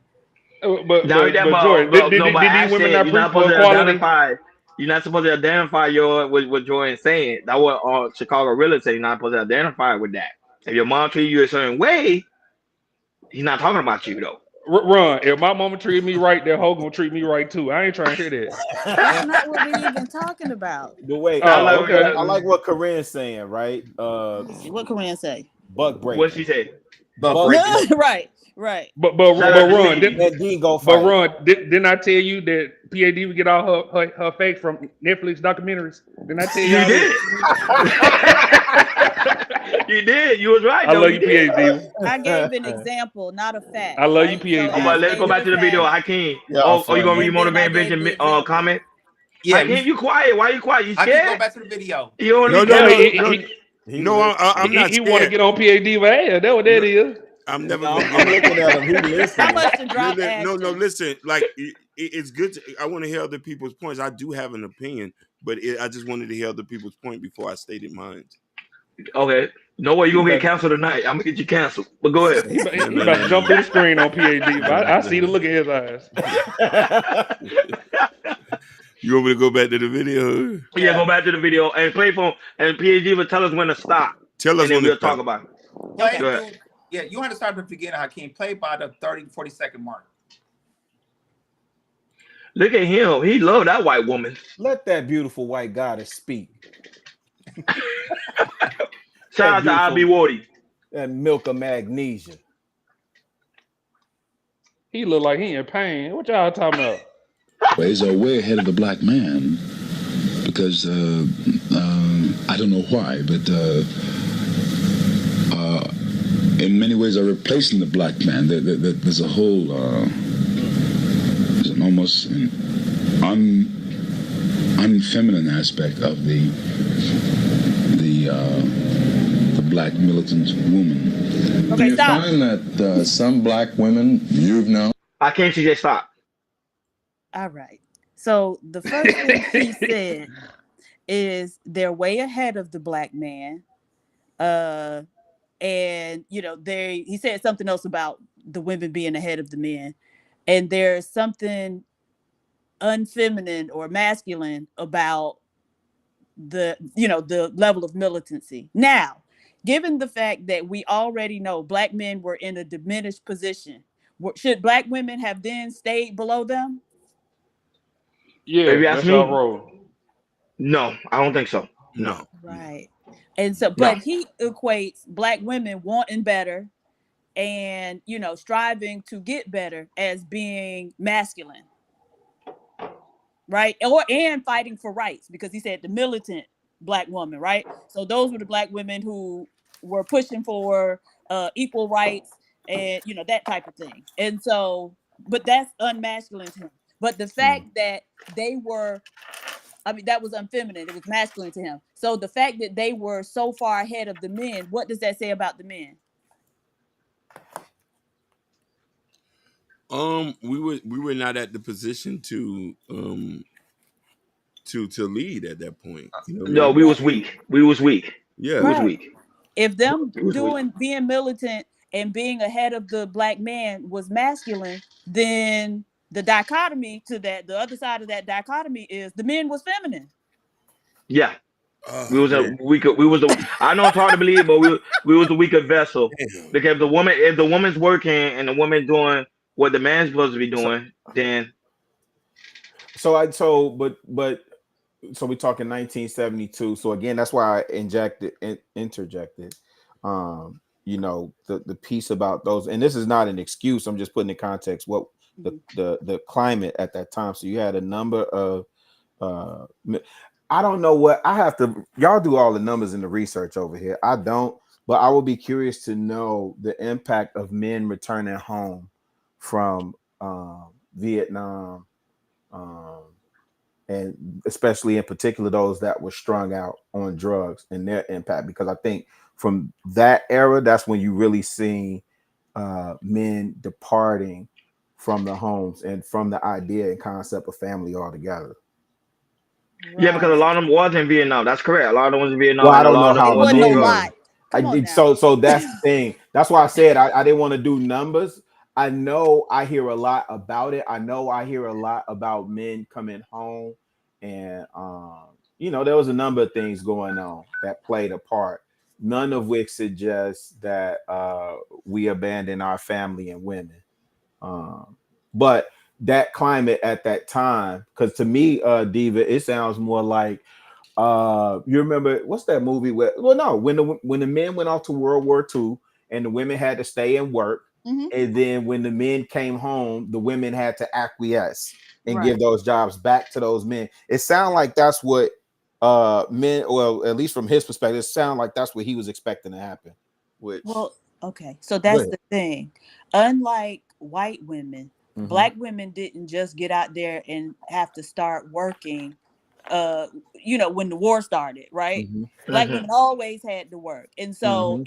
Speaker 16: But Jordan, did these women not preach for equality?
Speaker 1: You're not supposed to identify what Jordan's saying. That what Chicago Realtor say. You're not supposed to identify with that. If your mom treat you a certain way, he's not talking about you though.
Speaker 16: Run. If my mama treated me right, that hoe gonna treat me right too. I ain't trying to hear that.
Speaker 14: That's not what we're even talking about.
Speaker 17: But wait, I like what Corinne's saying, right?
Speaker 14: What Corinne say?
Speaker 17: Buck break.
Speaker 1: What she say?
Speaker 14: Buck break. Right.
Speaker 16: But Run,
Speaker 17: Run,
Speaker 16: didn't I tell you that PAD would get all her facts from Netflix documentaries? Didn't I tell you?
Speaker 1: You did. You was right.
Speaker 16: I love you, PAD.
Speaker 14: I gave an example, not a fact.
Speaker 16: I love you, PAD.
Speaker 1: But let's go back to the video. Hakeem. You gonna read motivated vision comment? Yeah. Hakeem, you quiet. Why you quiet? You scared?
Speaker 3: I can go back to the video.
Speaker 2: I'm not.
Speaker 16: He want to get on PAD, but that's what that is.
Speaker 2: I'm never.
Speaker 17: I'm looking at him. He listening.
Speaker 14: How much to drop?
Speaker 2: No. Listen. Like it's good. I want to hear other people's points. I do have an opinion, but I just wanted to hear other people's point before I stated mine.
Speaker 1: Okay. No way. You gonna get canceled tonight? I'm gonna get you canceled. But go ahead.
Speaker 16: He about to jump through the screen on PAD. I see the look in his eyes.
Speaker 2: You want me to go back to the video?
Speaker 1: Yeah, go back to the video and play for him. And PhD will tell us when to stop.
Speaker 2: Tell us when
Speaker 1: we'll talk about it.
Speaker 3: Okay. Go ahead. Yeah, you want to start at the beginning, Hakeem. Play by the 30-40 second mark.
Speaker 1: Look at him. He loved that white woman.
Speaker 17: Let that beautiful white goddess speak.
Speaker 1: Shout out to I.B. Wardy.
Speaker 17: That milk of magnesia.
Speaker 16: He look like he in pain. What y'all talking about?
Speaker 13: Ways are way ahead of the black man because I don't know why, but in many ways are replacing the black man. There's a whole, there's an almost unfeminine aspect of the black militant woman.
Speaker 7: Okay,
Speaker 12: Do you find that some black women you've known?
Speaker 1: I can't see just stop.
Speaker 14: All right. So the first thing he said is they're way ahead of the black man. And he said something else about the women being ahead of the men. And there's something unfeminine or masculine about the level of militancy. Now, given the fact that we already know black men were in a diminished position, should black women have then stayed below them?
Speaker 16: Yeah, that's our role.
Speaker 1: No, I don't think so. No.
Speaker 14: Right. And so, but he equates black women wanting better and, striving to get better as being masculine. Right. And fighting for rights, because he said the militant black woman. Right. So those were the black women who were pushing for equal rights and, that type of thing. And so, but that's unmasculine to him. But the fact that they were, that was unfeminine. It was masculine to him. So the fact that they were so far ahead of the men, what does that say about the men?
Speaker 2: We were not at the position to lead at that point.
Speaker 1: No, we was weak. We was weak.
Speaker 2: Yeah,
Speaker 1: we was weak.
Speaker 14: If them being militant and being ahead of the black man was masculine, then the dichotomy to that, the other side of that dichotomy is the men was feminine.
Speaker 1: Yeah. We was a weaker. I know it's hard to believe, but we was a weaker vessel. Because if the woman's working and the woman doing what the man's supposed to be doing, then.
Speaker 17: So we're talking 1972. So again, that's why I interjected. The piece about those, and this is not an excuse. I'm just putting in context what the climate at that time. So you had a number of I don't know what I have to. Y'all do all the numbers and the research over here. I don't, but I will be curious to know the impact of men returning home from Vietnam, and especially in particular those that were strung out on drugs and their impact. Because I think from that era, that's when you really see men departing from the homes and from the idea and concept of family altogether.
Speaker 1: Yeah, because a lot of them was in Vietnam. That's correct. A lot of them was in Vietnam.
Speaker 17: Well, I don't know how many. So that's the thing. That's why I said I didn't want to do numbers. I know I hear a lot about it. I know I hear a lot about men coming home, and there was a number of things going on that played a part. None of which suggests that we abandon our family and women. But that climate at that time, because to me, Diva, it sounds more like you remember what's that movie when the men went off to World War II and the women had to stay and work, and then when the men came home, the women had to acquiesce and give those jobs back to those men. It sounded like that's what men, well, at least from his perspective, it sounded like that's what he was expecting to happen.
Speaker 14: Okay, so that's the thing. Unlike white women, black women didn't just get out there and have to start working when the war started, right? Black women always had to work. And so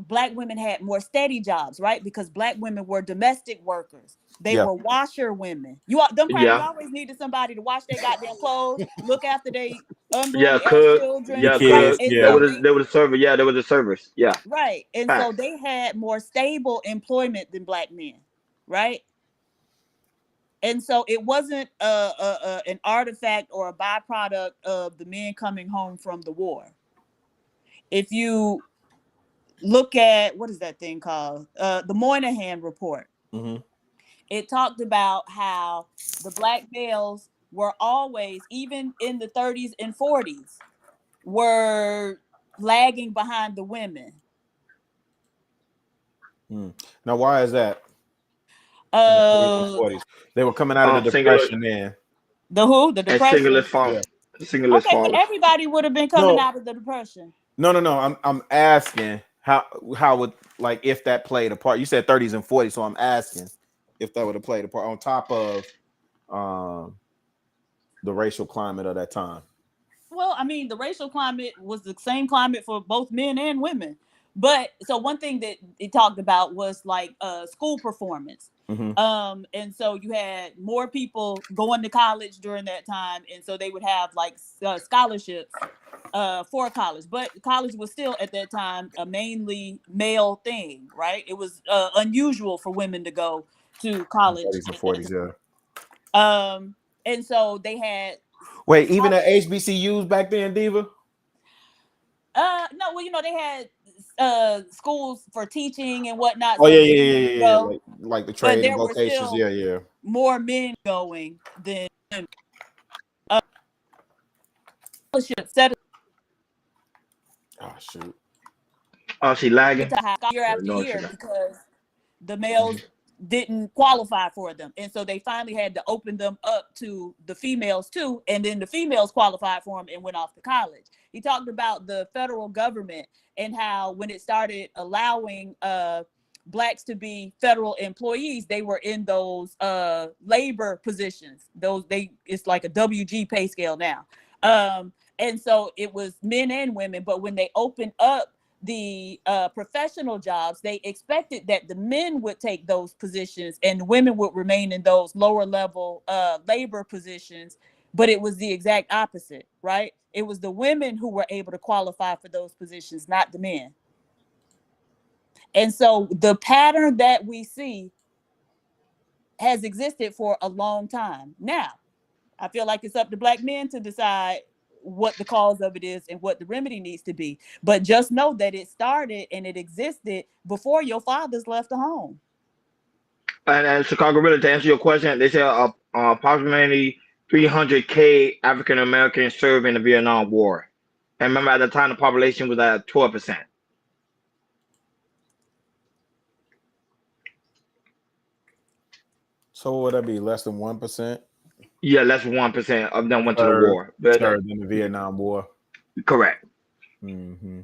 Speaker 14: black women had more steady jobs, right? Because black women were domestic workers. They were washer women. Them probably always needed somebody to wash their goddamn clothes, look after their unborn children.
Speaker 1: They were the servers. Yeah, they were the servers. Yeah.
Speaker 14: Right. And so they had more stable employment than black men, right? And so it wasn't an artifact or a byproduct of the men coming home from the war. If you look at, what is that thing called? The Moynihan Report. It talked about how the black males were always, even in the 30s and 40s, were lagging behind the women.
Speaker 17: Now, why is that? They were coming out of the Depression then.
Speaker 14: The who? The Depression?
Speaker 1: Singulus
Speaker 14: But everybody would have been coming out of the Depression.
Speaker 17: No. I'm asking how would, like, if that played a part. You said 30s and 40s, so I'm asking if that would have played a part on top of the racial climate of that time.
Speaker 14: Well, I mean, the racial climate was the same climate for both men and women. But so one thing that it talked about was like school performance. And so you had more people going to college during that time, and so they would have like scholarships for college, but college was still at that time a mainly male thing, right? It was unusual for women to go to college.
Speaker 17: 30s and 40s, yeah.
Speaker 14: And so they had.
Speaker 17: Wait, even at HBCUs back then, Diva?
Speaker 14: No, well, they had schools for teaching and whatnot.
Speaker 17: Oh,
Speaker 14: so
Speaker 17: yeah. Like the trade and vocations, yeah.
Speaker 14: More men going than set.
Speaker 17: Oh shoot!
Speaker 1: Oh, she lagging
Speaker 14: year after year because the males didn't qualify for them, and so they finally had to open them up to the females too, and then the females qualified for them and went off to college. He talked about the federal government and how when it started allowing blacks to be federal employees, they were in those labor positions. It's like a WG pay scale now. And so it was men and women, but when they opened up the professional jobs, they expected that the men would take those positions and women would remain in those lower level labor positions. But it was the exact opposite, right? It was the women who were able to qualify for those positions, not the men. And so the pattern that we see has existed for a long time. Now, I feel like it's up to black men to decide what the cause of it is and what the remedy needs to be. But just know that it started and it existed before your fathers left the home.
Speaker 1: And Chicago Really, to answer your question, they say approximately 300K African Americans served in the Vietnam War. And remember, at the time, the population was at 12%.
Speaker 17: So would that be less than 1%?
Speaker 1: Yeah, less than 1% of them went to the war.
Speaker 17: Served in the Vietnam War.
Speaker 1: Correct.
Speaker 17: Mm-hmm.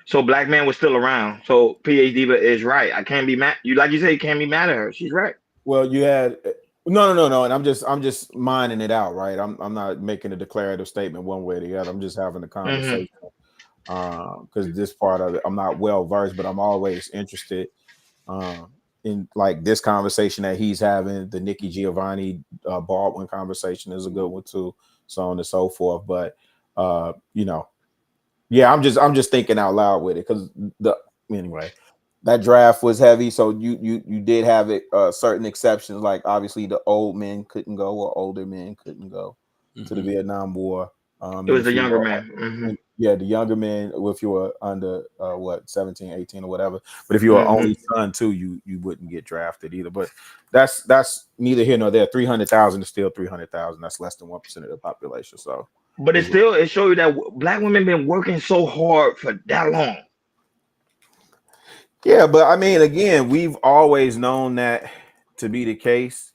Speaker 1: So black men were still around. So PA Diva is right. I can't be mad. Like you say, you can't be mad at her. She's right.
Speaker 17: Well, you had no, and I'm just mining it out, right? I'm not making a declarative statement one way or the other. I'm just having a conversation. Because this part of it, I'm not well versed, but I'm always interested in like this conversation that he's having. The Nikki Giovanni Baldwin conversation is a good one too, so on and so forth. But yeah, I'm just thinking out loud with it because anyway, that draft was heavy. So you did have it certain exceptions, like obviously the old men couldn't go or older men couldn't go to the Vietnam War.
Speaker 1: It was the younger man.
Speaker 17: Yeah, the younger men, if you were under 17, 18 or whatever. But if you were only son too, you wouldn't get drafted either. But that's neither here nor there. 300,000 is still 300,000. That's less than 1% of the population. So,
Speaker 1: but it shows you that black women been working so hard for that long.
Speaker 17: Yeah, but I mean, again, we've always known that to be the case.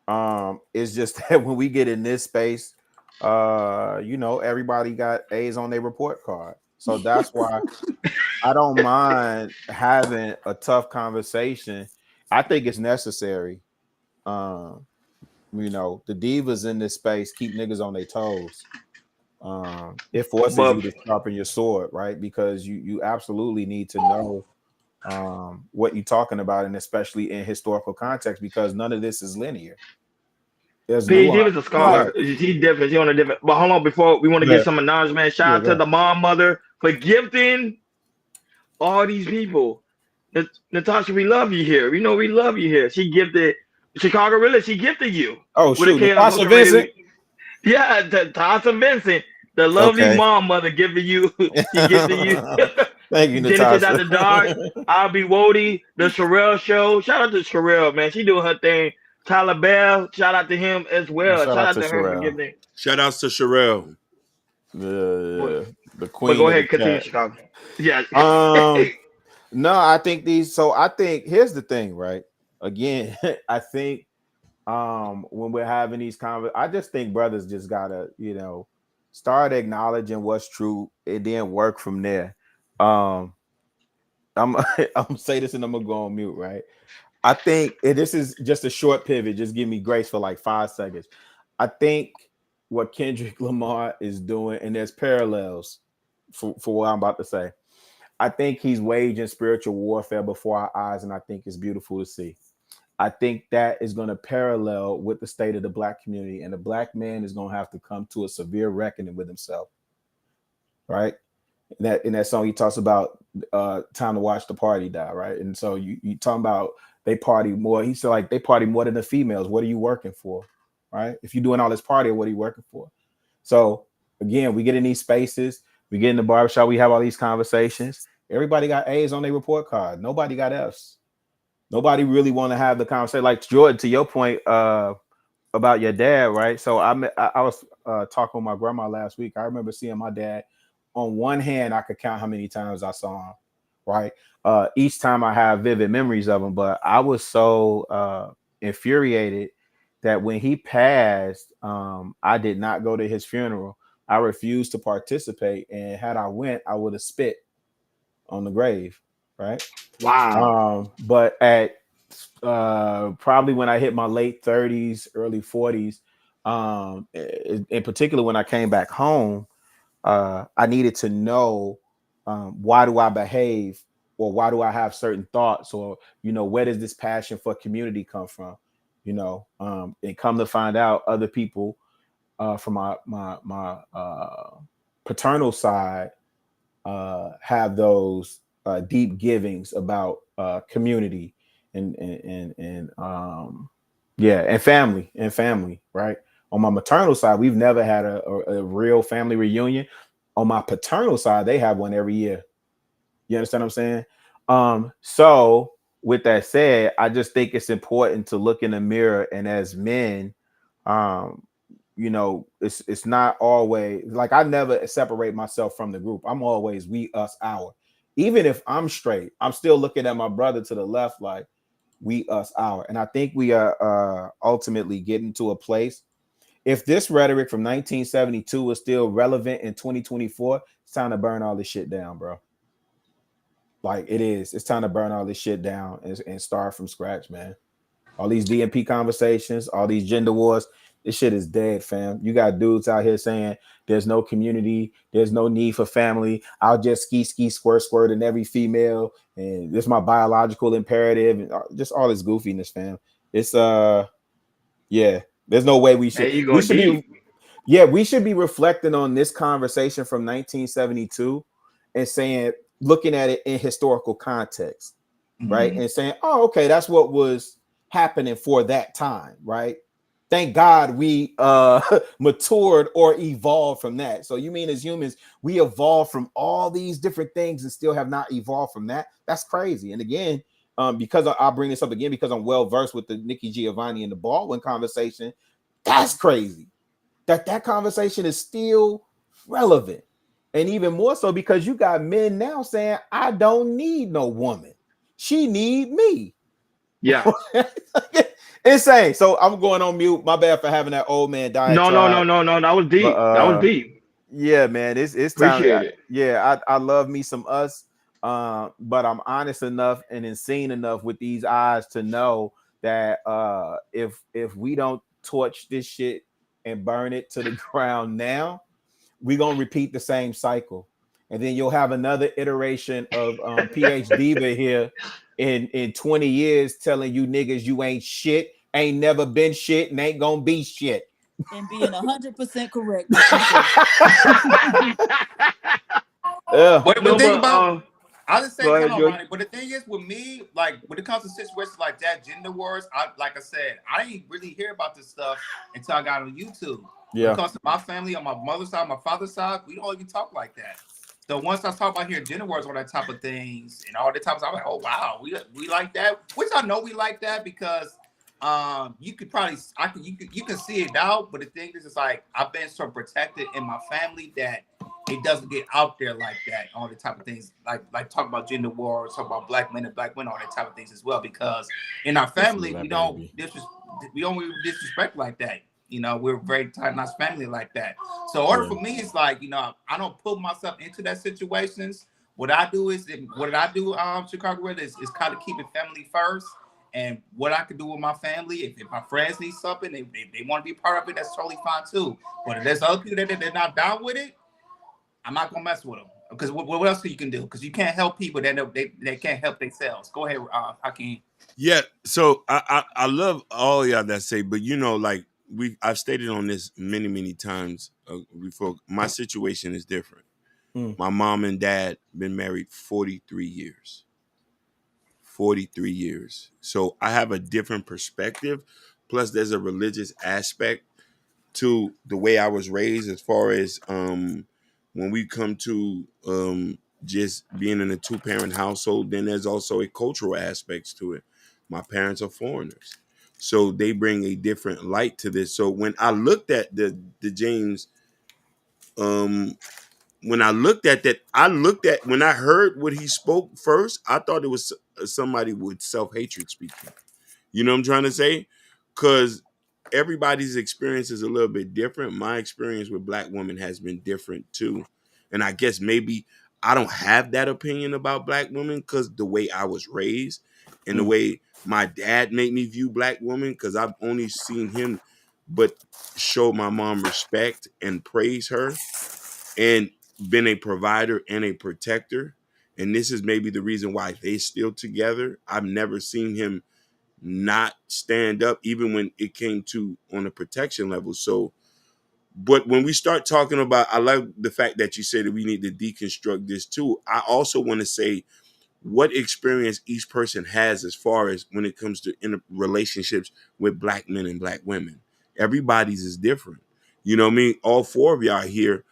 Speaker 17: It's just that when we get in this space, everybody got A's on their report card. So that's why I don't mind having a tough conversation. I think it's necessary. The divas in this space keep niggas on their toes. It forces you to sharpen your sword, right? Because you absolutely need to know what you're talking about, and especially in historical context, because none of this is linear.
Speaker 1: He was a scholar. He's different. He's on a different. But hold on, before we want to get some acknowledgement. Shout out to the mom, mother for gifting all these people. Natasha, we love you here. We know we love you here. She gifted Chicago Really. She gifted you.
Speaker 17: Oh, shoot. Natasha Vincent.
Speaker 1: Yeah, Natasha Vincent, the lovely mom, mother giving you. She gifted you.
Speaker 17: Thank you, Natasha.
Speaker 1: Genesis After Dark, I'll Be Wody, the Sherelle Show. Shout out to Sherelle, man. She doing her thing. Tyler Bell, shout out to him as well. Shout out to her for giving.
Speaker 2: Shout outs to Sherelle.
Speaker 17: The queen.
Speaker 1: But go ahead, continue, Chicago. Yeah.
Speaker 17: No, I think here's the thing, right? Again, I think when we're having these conversations, I just think brothers just gotta, start acknowledging what's true and then work from there. I'm gonna say this and I'm gonna go on mute, right? I think this is just a short pivot. Just give me grace for like 5 seconds. I think what Kendrick Lamar is doing, and there's parallels for what I'm about to say. I think he's waging spiritual warfare before our eyes, and I think it's beautiful to see. I think that is going to parallel with the state of the black community, and the black man is going to have to come to a severe reckoning with himself. Right. In that song, he talks about time to watch the party die. Right. And so you talking about they party more. He said like they party more than the females. What are you working for? Right. If you're doing all this party, what are you working for? So again, we get in these spaces, we get in the barbershop, we have all these conversations. Everybody got A's on their report card. Nobody got F's. Nobody really want to have the conversation. Like Jordan, to your point about your dad, right? So I was talking with my grandma last week. I remember seeing my dad. On one hand, I could count how many times I saw him, right? Each time I have vivid memories of him, but I was so infuriated that when he passed, I did not go to his funeral. I refused to participate, and had I went, I would have spit on the grave, right?
Speaker 1: Wow.
Speaker 17: But at probably when I hit my late 30s, early 40s, in particular when I came back home, I needed to know why do I behave, or why do I have certain thoughts, or where does this passion for community come from? And come to find out, other people from my paternal side have those deep givings about community and family, right? On my maternal side, we've never had a real family reunion. On my paternal side, they have one every year. You understand what I'm saying? So with that said, I just think it's important to look in the mirror, and as men, it's not always like I never separate myself from the group. I'm always we, us, our. Even if I'm straight, I'm still looking at my brother to the left like we, us, our. And I think we are ultimately getting to a place. If this rhetoric from 1972 is still relevant in 2024, it's time to burn all this shit down, bro. Like it is. It's time to burn all this shit down and start from scratch, man. All these DMP conversations, all these gender wars, this shit is dead, fam. You got dudes out here saying there's no community, there's no need for family. I'll just ski, squirt in every female, and this is my biological imperative, and just all this goofiness, fam. It's there's no way we should. We should be reflecting on this conversation from 1972 and saying, looking at it in historical context, right? And saying, oh, okay, that's what was happening for that time, right? Thank God we matured or evolved from that. So you mean as humans, we evolved from all these different things and still have not evolved from that? That's crazy. And again, because I'll bring this up again, because I'm well versed with the Nikki Giovanni and the Baldwin conversation, that's crazy. That conversation is still relevant. And even more so because you got men now saying, I don't need no woman. She need me.
Speaker 1: Yeah.
Speaker 17: Insane. So I'm going on mute. My bad for having that old man die.
Speaker 1: No. That was deep. That was deep.
Speaker 17: Yeah, man. It's time.
Speaker 1: Appreciate it.
Speaker 17: Yeah, I love me some us. But I'm honest enough and insane enough with these eyes to know that if we don't torch this shit and burn it to the ground now, we're gonna repeat the same cycle. And then you'll have another iteration of PH Diva here in 20 years telling you niggas you ain't shit, ain't never been shit, and ain't gonna be shit.
Speaker 14: And being 100% correct.
Speaker 3: But the thing about, I just say, come on, Ronnie. But the thing is, with me, like when it comes to situations like that, gender wars, like I said, I didn't really hear about this stuff until I got on YouTube.
Speaker 17: Yeah.
Speaker 3: Because of my family, on my mother's side, my father's side, we don't even talk like that. So once I talk about hearing gender wars, all that type of things, and all the times I'm like, oh wow, we like that. Which I know we like that because you could probably you can see it now, but the thing is, it's like I've been so protected in my family that it doesn't get out there like that. All the type of things like talk about gender wars, talk about black men and black women, all that type of things as well. Because in our family, we don't really disrespect like that. You know, we're very tight, nice family like that. So in order for me, it's like, you know, I don't put myself into that situations. What I do is, Chicago Red is kind of keeping family first. And what I can do with my family, if my friends need something, they want to be part of it, that's totally fine too. But if there's other people that they're not down with it, I'm not gonna mess with them. Because what else you can do? Because you can't help people that they can't help themselves. Go ahead, Hakeem.
Speaker 2: Yeah, so I love all y'all that say, but you know, like I've stated on this many times before. My situation is different. My mom and dad been married 43 years. 43 years. So I have a different perspective. Plus, there's a religious aspect to the way I was raised, as far as when we come to just being in a 2-parent household. Then there's also a cultural aspects to it. My parents are foreigners, so they bring a different light to this. So when I looked at the James, when I looked at that, when I heard what he spoke first, I thought it was somebody with self-hatred speaking. You know what I'm trying to say? Because everybody's experience is a little bit different. My experience with black women has been different too. And I guess maybe I don't have that opinion about black women because the way I was raised and the way my dad made me view black women, because I've only seen him but show my mom respect and praise her and been a provider and a protector. And this is maybe the reason why they still together. I've never seen him not stand up, even when it came to on a protection level. So, but when we start talking about, I like the fact that you say that we need to deconstruct this too. I also want to say what experience each person has as far as when it comes to relationships with black men and black women. Everybody's is different. You know what I mean? All 4 of y'all here,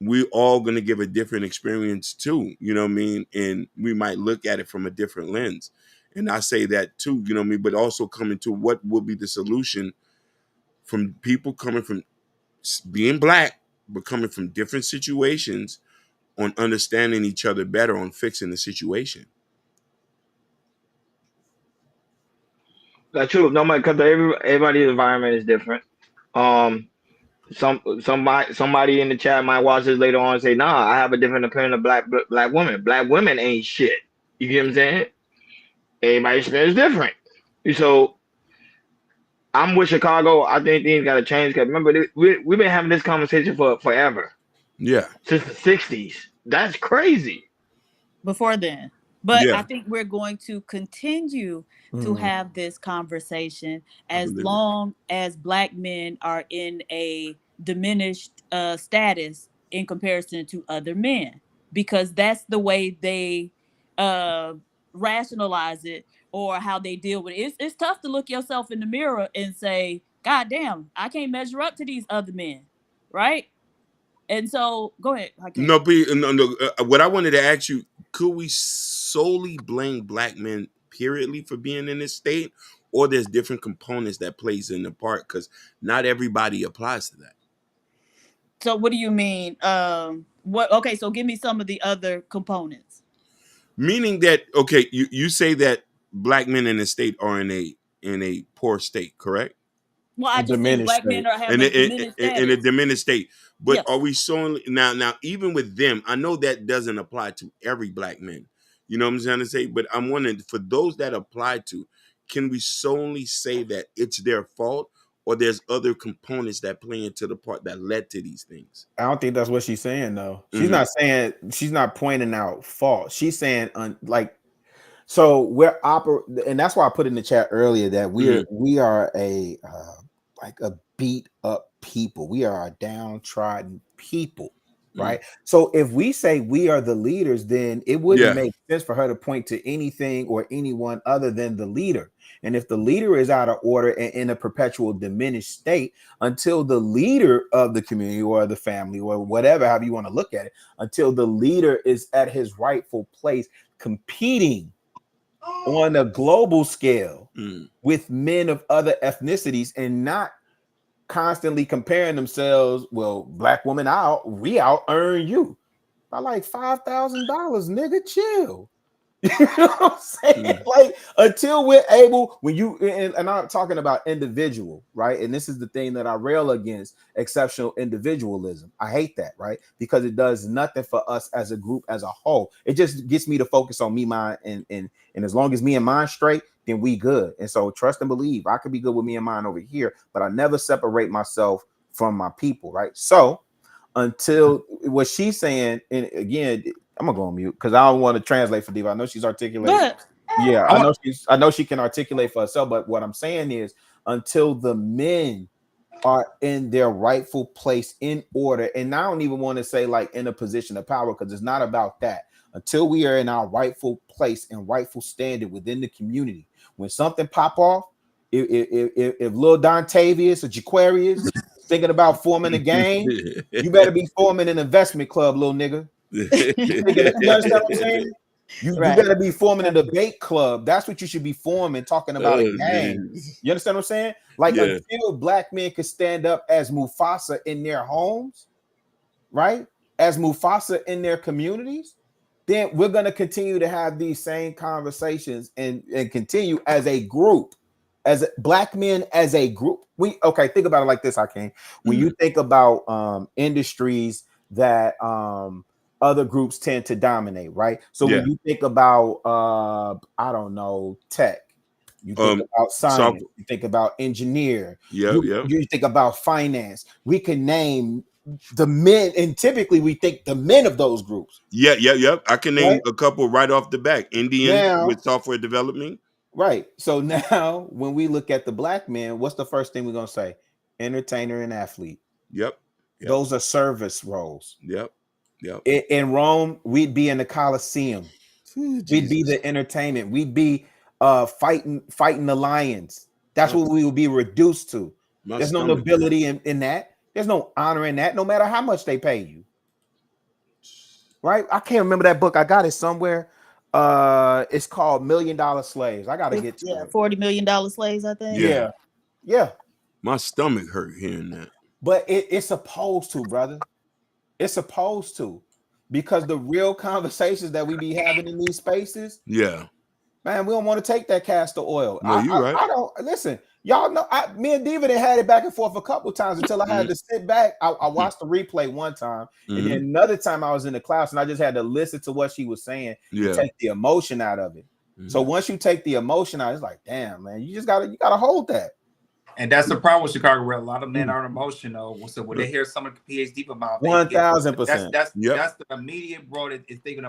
Speaker 2: we all going to give a different experience too. You know what I mean? And we might look at it from a different lens. And I say that too, you know what I mean? But also coming to what would be the solution from people coming from being black, but coming from different situations on understanding each other better, on fixing the situation.
Speaker 1: That's true. No, because everybody's environment is different. Somebody in the chat might watch this later on and say, "Nah, I have a different opinion of black women. Black women ain't shit." You get what I'm saying? Everybody's experience is different. So I'm with Chicago. I think things got to change. Because remember, we've been having this conversation for forever.
Speaker 2: Yeah.
Speaker 1: Since the 60s. That's crazy.
Speaker 14: Before then. But I think we're going to continue to have this conversation as long as black men are in a diminished status in comparison to other men, because that's the way they rationalize it or how they deal with it. It's tough to look yourself in the mirror and say, God damn, I can't measure up to these other men, right? And so, go ahead.
Speaker 2: No, what I wanted to ask you, could we solely blame black men, periodly, for being in this state? Or there's different components that plays in the part? Because not everybody applies to that.
Speaker 14: So what do you mean? Okay, so give me some of the other components.
Speaker 2: Meaning that, okay, you say that black men in the state are in a poor state, correct?
Speaker 14: Well, I just think black men are having a diminished status.
Speaker 2: In a diminished state. But are we showing now, even with them, I know that doesn't apply to every black man. You know what I'm trying to say? But I'm wondering, for those that apply to, can we solely say that it's their fault, or there's other components that play into the part that led to these things?
Speaker 17: I don't think that's what she's saying, though. She's not saying, she's not pointing out fault. She's saying, so we're and that's why I put in the chat earlier that we are a beat up people. We are a downtrodden people, right? So if we say we are the leaders, then it wouldn't make sense for her to point to anything or anyone other than the leader. And if the leader is out of order and in a perpetual diminished state, until the leader of the community or the family or whatever, however you want to look at it, until the leader is at his rightful place competing on a global scale with men of other ethnicities and not constantly comparing themselves, well, black woman, we out earn you by like $5,000, nigga, chill. You know what I'm saying? Like, until we're able, when you and I'm talking about individual, right? And this is the thing that I rail against, exceptional individualism. I hate that, right? Because it does nothing for us as a group, as a whole. It just gets me to focus on me, mine, and as long as me and mine straight, then we good. And so trust and believe. I could be good with me and mine over here, but I never separate myself from my people, right? So until what she's saying, and again, I'm gonna go on mute because I don't want to translate for Diva. I know she's articulating.
Speaker 14: But
Speaker 17: Yeah, I know she can articulate for herself. But what I'm saying is, until the men are in their rightful place in order, and I don't even want to say like in a position of power because it's not about that. Until we are in our rightful place and rightful standard within the community, when something pop off, if Lil Dontavius or Jaquarius thinking about forming a gang, you better be forming an investment club, little nigga. You understand what I'm saying? You better be forming a debate club. That's what you should be forming, talking about a gang. You understand what I'm saying? Like until black men could stand up as Mufasa in their homes, right? As Mufasa in their communities, then we're going to continue to have these same conversations and continue as a group, as black men as a group. Think about it like this, Hakeem. When you think about industries that other groups tend to dominate, right? So when you think about I don't know, tech, you think about science, you think about engineer, you think about finance. We can name the men, and typically we think the men of those groups.
Speaker 2: I can name a couple right off the back. Indians with software development.
Speaker 17: Right. So now when we look at the black men, what's the first thing we're gonna say? Entertainer and athlete.
Speaker 2: Yep.
Speaker 17: Those are service roles.
Speaker 2: Yep.
Speaker 17: In Rome, we'd be in the Colosseum. We'd be the entertainment. We'd be fighting the lions. That's what we would be reduced to. There's no nobility in that. There's no honor in that, no matter how much they pay you. Right? I can't remember that book. I got it somewhere. It's called $1 Million Slaves. I gotta get to it.
Speaker 14: $40 million slaves, I think.
Speaker 17: Yeah.
Speaker 2: My stomach hurt hearing that.
Speaker 17: But it's supposed to, brother. It's supposed to, because the real conversations that we be having in these spaces, man, we don't want to take that castor oil.
Speaker 2: No, you're right.
Speaker 17: I don't listen. Y'all know, me and Diva had it back and forth a couple of times until I had to sit back. I watched the replay one time, and then another time I was in the class and I just had to listen to what she was saying to take the emotion out of it. So once you take the emotion out, it's like, damn, man, you gotta hold that.
Speaker 3: And that's the problem with Chicago, where a lot of men aren't emotional. So when they hear some of the PhD about
Speaker 17: 1000%,
Speaker 3: that's the immediate bro that is thinking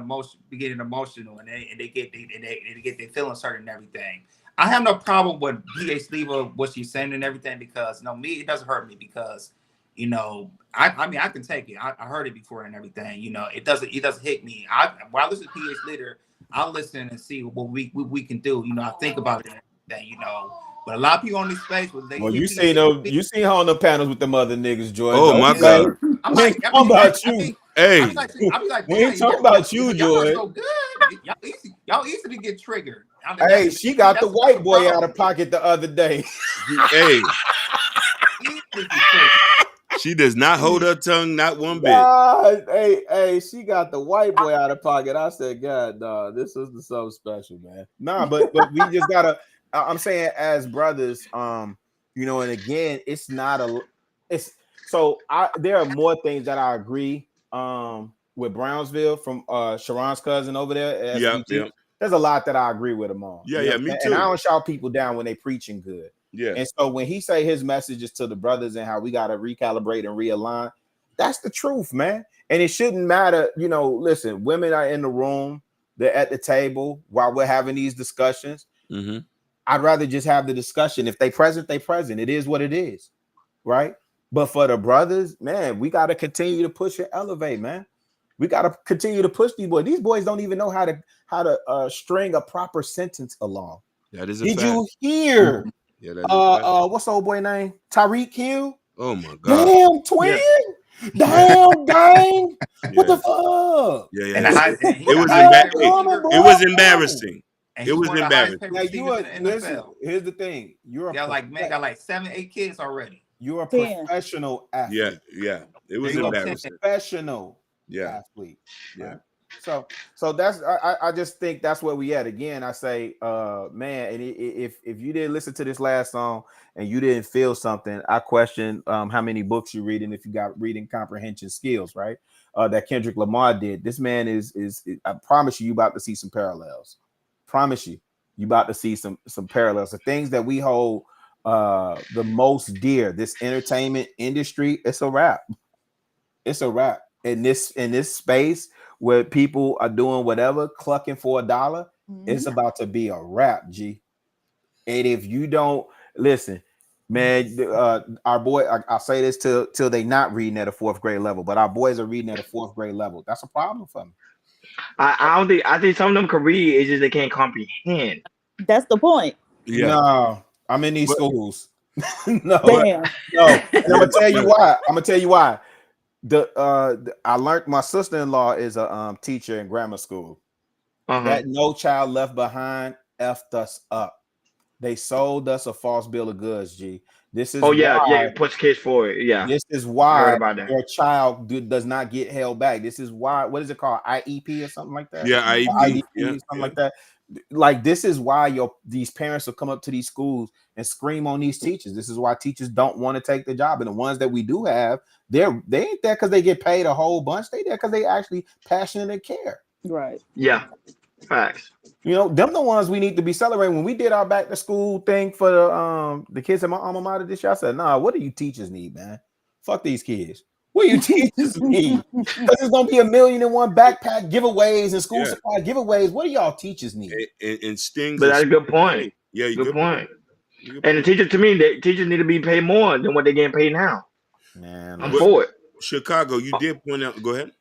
Speaker 3: getting emotional, and they get their feelings hurt and everything. I have no problem with PhD what she's saying and everything, because me, it doesn't hurt me, because I mean I can take it. I heard it before and everything. It doesn't hit me. When I listen to PhD Leader, I'll listen and see what we can do. I think about it and everything. But a lot of people on this space,
Speaker 17: you see her on the panels with them other niggas, Jordan.
Speaker 2: Oh my God!
Speaker 17: I'm talking about you.
Speaker 2: Hey,
Speaker 17: we ain't talking about you, Jordan.
Speaker 3: So good. Y'all easy to get triggered.
Speaker 17: Hey, she got the white boy out of pocket the other day.
Speaker 2: Hey, she does not hold her tongue, not one bit.
Speaker 17: Hey, she got the white boy out of pocket. I said, God, no, this is so special, man. Nah, but we just gotta. I'm saying as brothers, and again, it's not there are more things that I agree with Brownsville from Sharon's cousin over there.
Speaker 2: Yeah.
Speaker 17: There's a lot that I agree with him on.
Speaker 2: Yeah, me too.
Speaker 17: And I don't shout people down when they preaching good.
Speaker 2: Yeah.
Speaker 17: And so when he say his messages to the brothers and how we got to recalibrate and realign, that's the truth, man. And it shouldn't matter. Listen, women are in the room, they're at the table while we're having these discussions.
Speaker 2: Mm-hmm.
Speaker 17: I'd rather just have the discussion. If they present, they present. It is what it is, right? But for the brothers, man, we got to continue to push and elevate, man. We got to continue to push these boys. These boys don't even know how to string a proper sentence along.
Speaker 2: That is a
Speaker 17: Did
Speaker 2: fact.
Speaker 17: you hear?
Speaker 2: Yeah, that is
Speaker 17: what's the old boy name? Tyreek Hill.
Speaker 2: Oh my God!
Speaker 17: Damn twin. Yeah. Damn gang. What the fuck?
Speaker 2: Yeah. It was embarrassing. It was embarrassing.
Speaker 17: Listen, here's the thing.
Speaker 3: Got like 7, 8 kids already.
Speaker 17: You're a professional athlete.
Speaker 2: Yeah. It was embarrassing.
Speaker 17: Professional athlete.
Speaker 2: Yeah.
Speaker 17: Right? So that's I just think that's where we at. Again, I say, man, and if you didn't listen to this last song and you didn't feel something, I question how many books you're reading, if you got reading comprehension skills, right? That Kendrick Lamar did. This man is I promise you about to see some parallels. Promise you about to see some parallels. The things that we hold the most dear, this entertainment industry, it's a wrap. It's a wrap. In this space, where people are doing whatever, clucking for $1, it's about to be a wrap, G. And if you don't listen, man, our boy, I'll say this till they not reading at a 4th grade level, but our boys are reading at a 4th grade level. That's a problem for me.
Speaker 1: I think some of them can read, it's just they can't comprehend.
Speaker 14: That's the point.
Speaker 2: Yeah.
Speaker 17: No, I'm in these schools. no,
Speaker 14: Damn.
Speaker 17: no. And I'm gonna tell you why. I learned my sister-in-law is a teacher in grammar school. That No Child Left Behind effed us up. They sold us a false bill of goods, G. This is
Speaker 1: why, push kids forward. Yeah.
Speaker 17: This is why your child does not get held back. This is why, what is it called? IEP or something like that?
Speaker 2: Yeah, IEP.
Speaker 17: Something like that. Like, this is why these parents will come up to these schools and scream on these teachers. This is why teachers don't want to take the job. And the ones that we do have, they ain't there because they get paid a whole bunch. They there because they actually passionate and care.
Speaker 14: Right.
Speaker 1: Yeah. Facts.
Speaker 17: You know, them the ones we need to be celebrating. When we did our back to school thing for the kids at my alma mater this year, I said, nah, what do you teachers need, man? Fuck these kids. What do you teachers need? Because there's gonna be 1,000,001 backpack giveaways and school supply giveaways. What do y'all teachers need?
Speaker 2: And stings.
Speaker 1: But that's a good point.
Speaker 2: Yeah,
Speaker 1: good point. And the teacher, to me, teachers need to be paid more than what they're getting paid now.
Speaker 17: Man,
Speaker 1: I'm for it.
Speaker 2: Chicago, you did point out. Go ahead.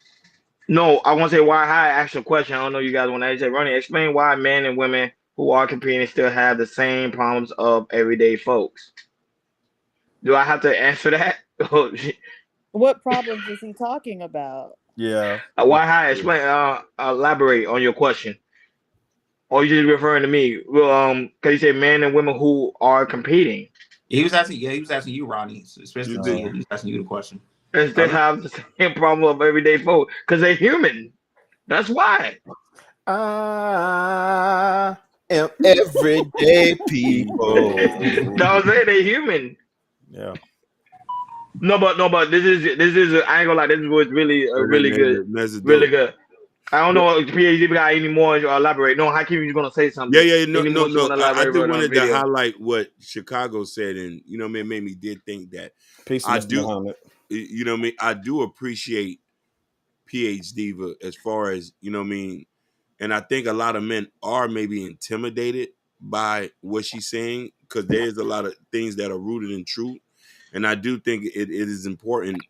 Speaker 1: No, I want to say why I asked a question. I don't know you guys want to say, Ronnie, explain why men and women who are competing still have the same problems of everyday folks. Do I have to answer that?
Speaker 14: What problems is he talking about?
Speaker 17: Yeah.
Speaker 1: Why I explain? Elaborate on your question. Or you just referring to me? Well, because you say men and women who are competing.
Speaker 3: He was asking you, Ronnie. Especially he was asking you the question.
Speaker 1: And they have the same problem of everyday folk because they're human. That's why.
Speaker 17: I am everyday people.
Speaker 1: Don't say they're human.
Speaker 17: Yeah.
Speaker 1: No, but this is I ain't gonna lie. This was really good. Really good. I don't know if PhD got any more to elaborate. No, Hakeem, you're gonna say something.
Speaker 2: Yeah. No. I just wanted to highlight what Chicago said, and it made me think that I do. I do appreciate PH Diva as far as and I think a lot of men are maybe intimidated by what she's saying because there's a lot of things that are rooted in truth, and I do think it is important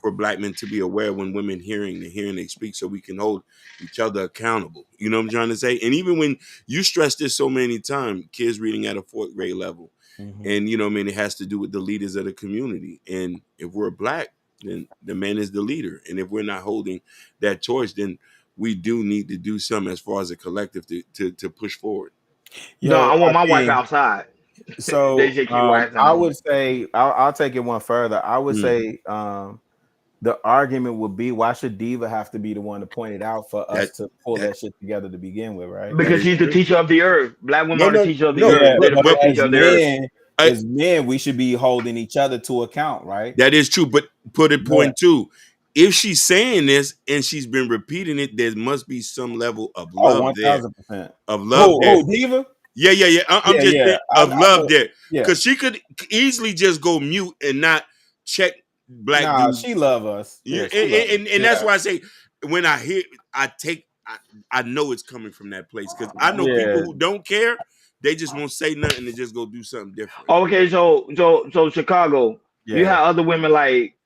Speaker 2: for Black men to be aware when women hearing they speak, so we can hold each other accountable. You know what I'm trying to say? And even when you stress this so many times, kids reading at a 4th grade level. And it has to do with the leaders of the community. And if we're Black, then the man is the leader. And if we're not holding that torch, then we do need to do something as far as a collective to push forward.
Speaker 1: I want my wife outside.
Speaker 17: So I would say I'll take it one further. I would say the argument would be, why should Diva have to be the one to point it out for us to pull that shit together to begin with, right?
Speaker 1: Because she's the teacher of the earth. Black women are the teacher of the earth.
Speaker 17: As men, we should be holding each other to account, right?
Speaker 2: That is true. But put it point two. If she's saying this and she's been repeating it, there must be some level of love there.
Speaker 17: 1,000%.
Speaker 2: Of love there.
Speaker 17: Diva?
Speaker 2: Yeah. I'm just saying of love there. Because she could easily just go mute and not check Black dudes.
Speaker 17: She love us.
Speaker 2: Yeah, and that's why I say when I hear, I know it's coming from that place because I know people who don't care. They just won't say nothing and just go do something different.
Speaker 1: Okay, so Chicago, you have other women like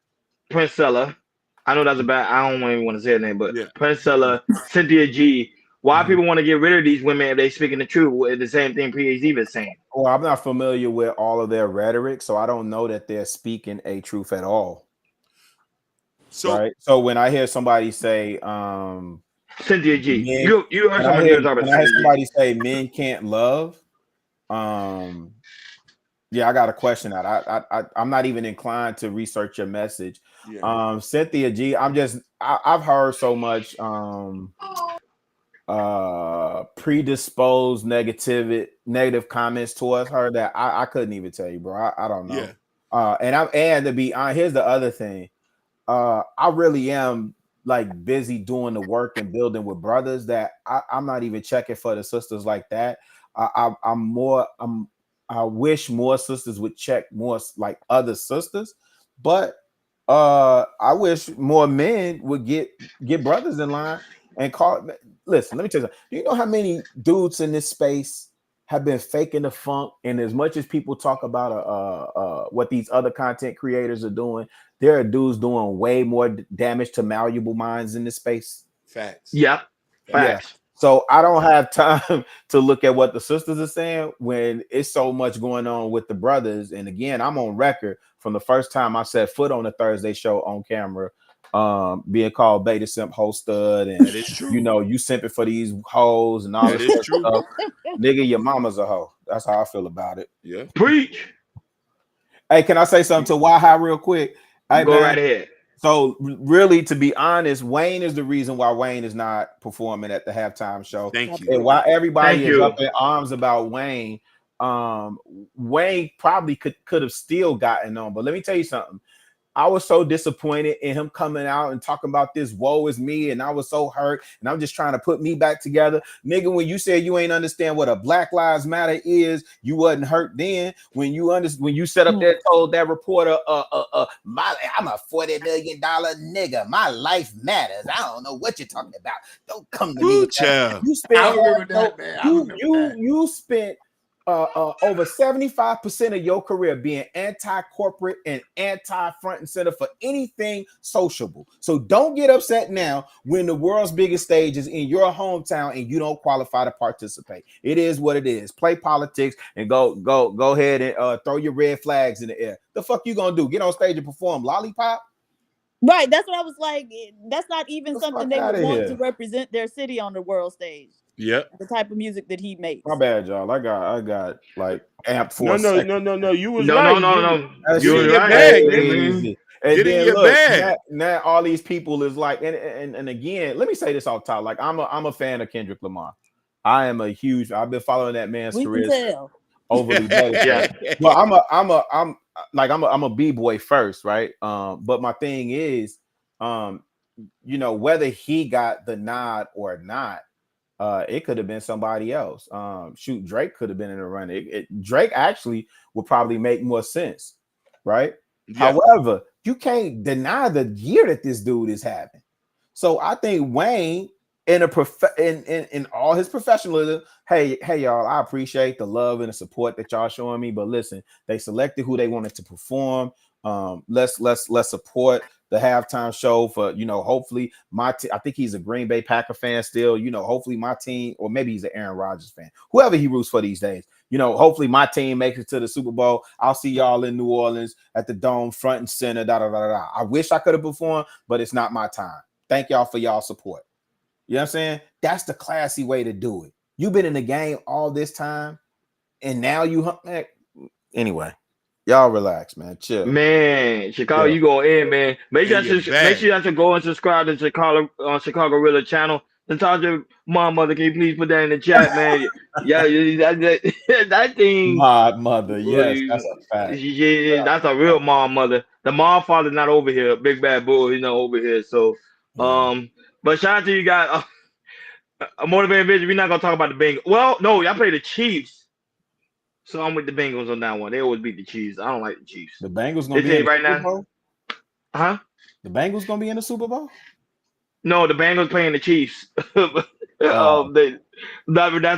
Speaker 1: Princella. I know that's I don't even want to say her name, but Princella, Cynthia G. Why people want to get rid of these women if they speaking the truth? The same thing PhD is saying.
Speaker 17: Well, I'm not familiar with all of their rhetoric, so I don't know that they're speaking a truth at all. So when I hear somebody say,
Speaker 1: Cynthia G, you heard
Speaker 17: somebody say men can't love. I got to question that. I'm not even inclined to research your message. Cynthia G, I've heard so much predisposed negative comments towards her that I couldn't even tell you, bro. I don't know. And to be honest, here's the other thing. I really am like busy doing the work and building with brothers that I'm not even checking for the sisters like that. I wish more sisters would check more like other sisters, but I wish more men would get brothers in line and call. Listen, let me tell you something. Do you know how many dudes in this space have been faking the funk? And as much as people talk about what these other content creators are doing, there are dudes doing way more damage to malleable minds in this space.
Speaker 2: Facts.
Speaker 1: Yep. Facts.
Speaker 17: Yeah. So I don't have time to look at what the sisters are saying when it's so much going on with the brothers. And again, I'm on record from the first time I set foot on the Thursday show on camera, being called beta simp, hoe stud, and you know, you simping for these hoes and all this stuff. Nigga, your mama's a hoe. That's how I feel about it.
Speaker 2: Yeah.
Speaker 1: Preach.
Speaker 17: Hey, can I say something to Waha real quick? Hey,
Speaker 1: Go
Speaker 17: man.
Speaker 1: right ahead.
Speaker 17: So really, to be honest, Wayne is the reason why Wayne is not performing at the halftime show.
Speaker 2: Thank you.
Speaker 17: And why everybody
Speaker 1: Thank
Speaker 17: is
Speaker 1: you.
Speaker 17: up in arms about Wayne. Wayne probably could have still gotten on, but let me tell you something. I was so disappointed in him coming out and talking about this woe is me, and I was so hurt, and I'm just trying to put me back together. Nigga, when you said you ain't understand what a Black Lives Matter is, you wasn't hurt then. When you set up there, told that reporter, I'm a $40 million nigga. My life matters. I don't know what you're talking about. Don't come to me.
Speaker 2: Child.
Speaker 17: You spent
Speaker 3: I remember that, man. I remember that.
Speaker 17: You spent over 75% of your career being anti-corporate and anti-front and center for anything sociable. So don't get upset now when the world's biggest stage is in your hometown and you don't qualify to participate. It is what it is. Play politics and go ahead and throw your red flags in the air. The fuck you gonna do? Get on stage and perform Lollipop?
Speaker 14: Right. That's what I was like. That's not even something they would want
Speaker 17: here.
Speaker 14: to represent their city on the world stage.
Speaker 2: Yep.
Speaker 14: The type of music that he makes.
Speaker 17: My bad, y'all. I got like amped for
Speaker 2: No. You was right.
Speaker 1: No.
Speaker 17: That
Speaker 2: You
Speaker 17: shit
Speaker 2: in your
Speaker 17: is
Speaker 2: bag,
Speaker 17: crazy. And
Speaker 2: Get in
Speaker 17: then
Speaker 2: your
Speaker 17: look,
Speaker 2: bag.
Speaker 17: now all these people is like, and again, let me say this off top. Like, I'm a fan of Kendrick Lamar. I've been following that man's
Speaker 14: We
Speaker 17: career.
Speaker 14: can tell.
Speaker 17: Overly dedicated. But I'm a b-boy first, right? But my thing is, you know, whether he got the nod or not, it could have been somebody else. Drake could have been in the run. Drake actually would probably make more sense, right?
Speaker 2: Yeah.
Speaker 17: However, you can't deny the year that this dude is having. So I think Wayne, in all his professionalism, hey y'all, I appreciate the love and the support that y'all showing me. But listen, they selected who they wanted to perform. Let's support the halftime show for, you know, hopefully I think he's a Green Bay Packer fan still, you know, hopefully my team, or maybe he's an Aaron Rodgers fan, whoever he roots for these days, you know, hopefully my team makes it to the Super Bowl. I'll see y'all in New Orleans at the Dome, front and center, I wish I could have performed, but it's not my time. Thank y'all for y'all support. You know what I'm saying? That's the classy way to do it. You've been in the game all this time, and now anyway. Y'all relax, man. Chill.
Speaker 1: Man, Chicago, you go in, man. Make sure you have to go and subscribe to Chicago Rilla channel. Natasha, mother, can you please put that in the chat, man? that thing.
Speaker 17: Mother, yes, that's a fact.
Speaker 1: Yeah, that's a real mother. The father's not over here. Big Bad Bull, he's not over here. So, but shout out to you guys. A motivating vision. We're not gonna talk about the Bengals. Well, no, y'all play the Chiefs. So I'm with the Bengals on that one. They always beat the Chiefs. I don't like the Chiefs.
Speaker 17: The Bengals gonna be in the Super Bowl?
Speaker 1: Huh?
Speaker 17: The Bengals gonna be in the Super Bowl?
Speaker 1: No, the Bengals playing the Chiefs. That's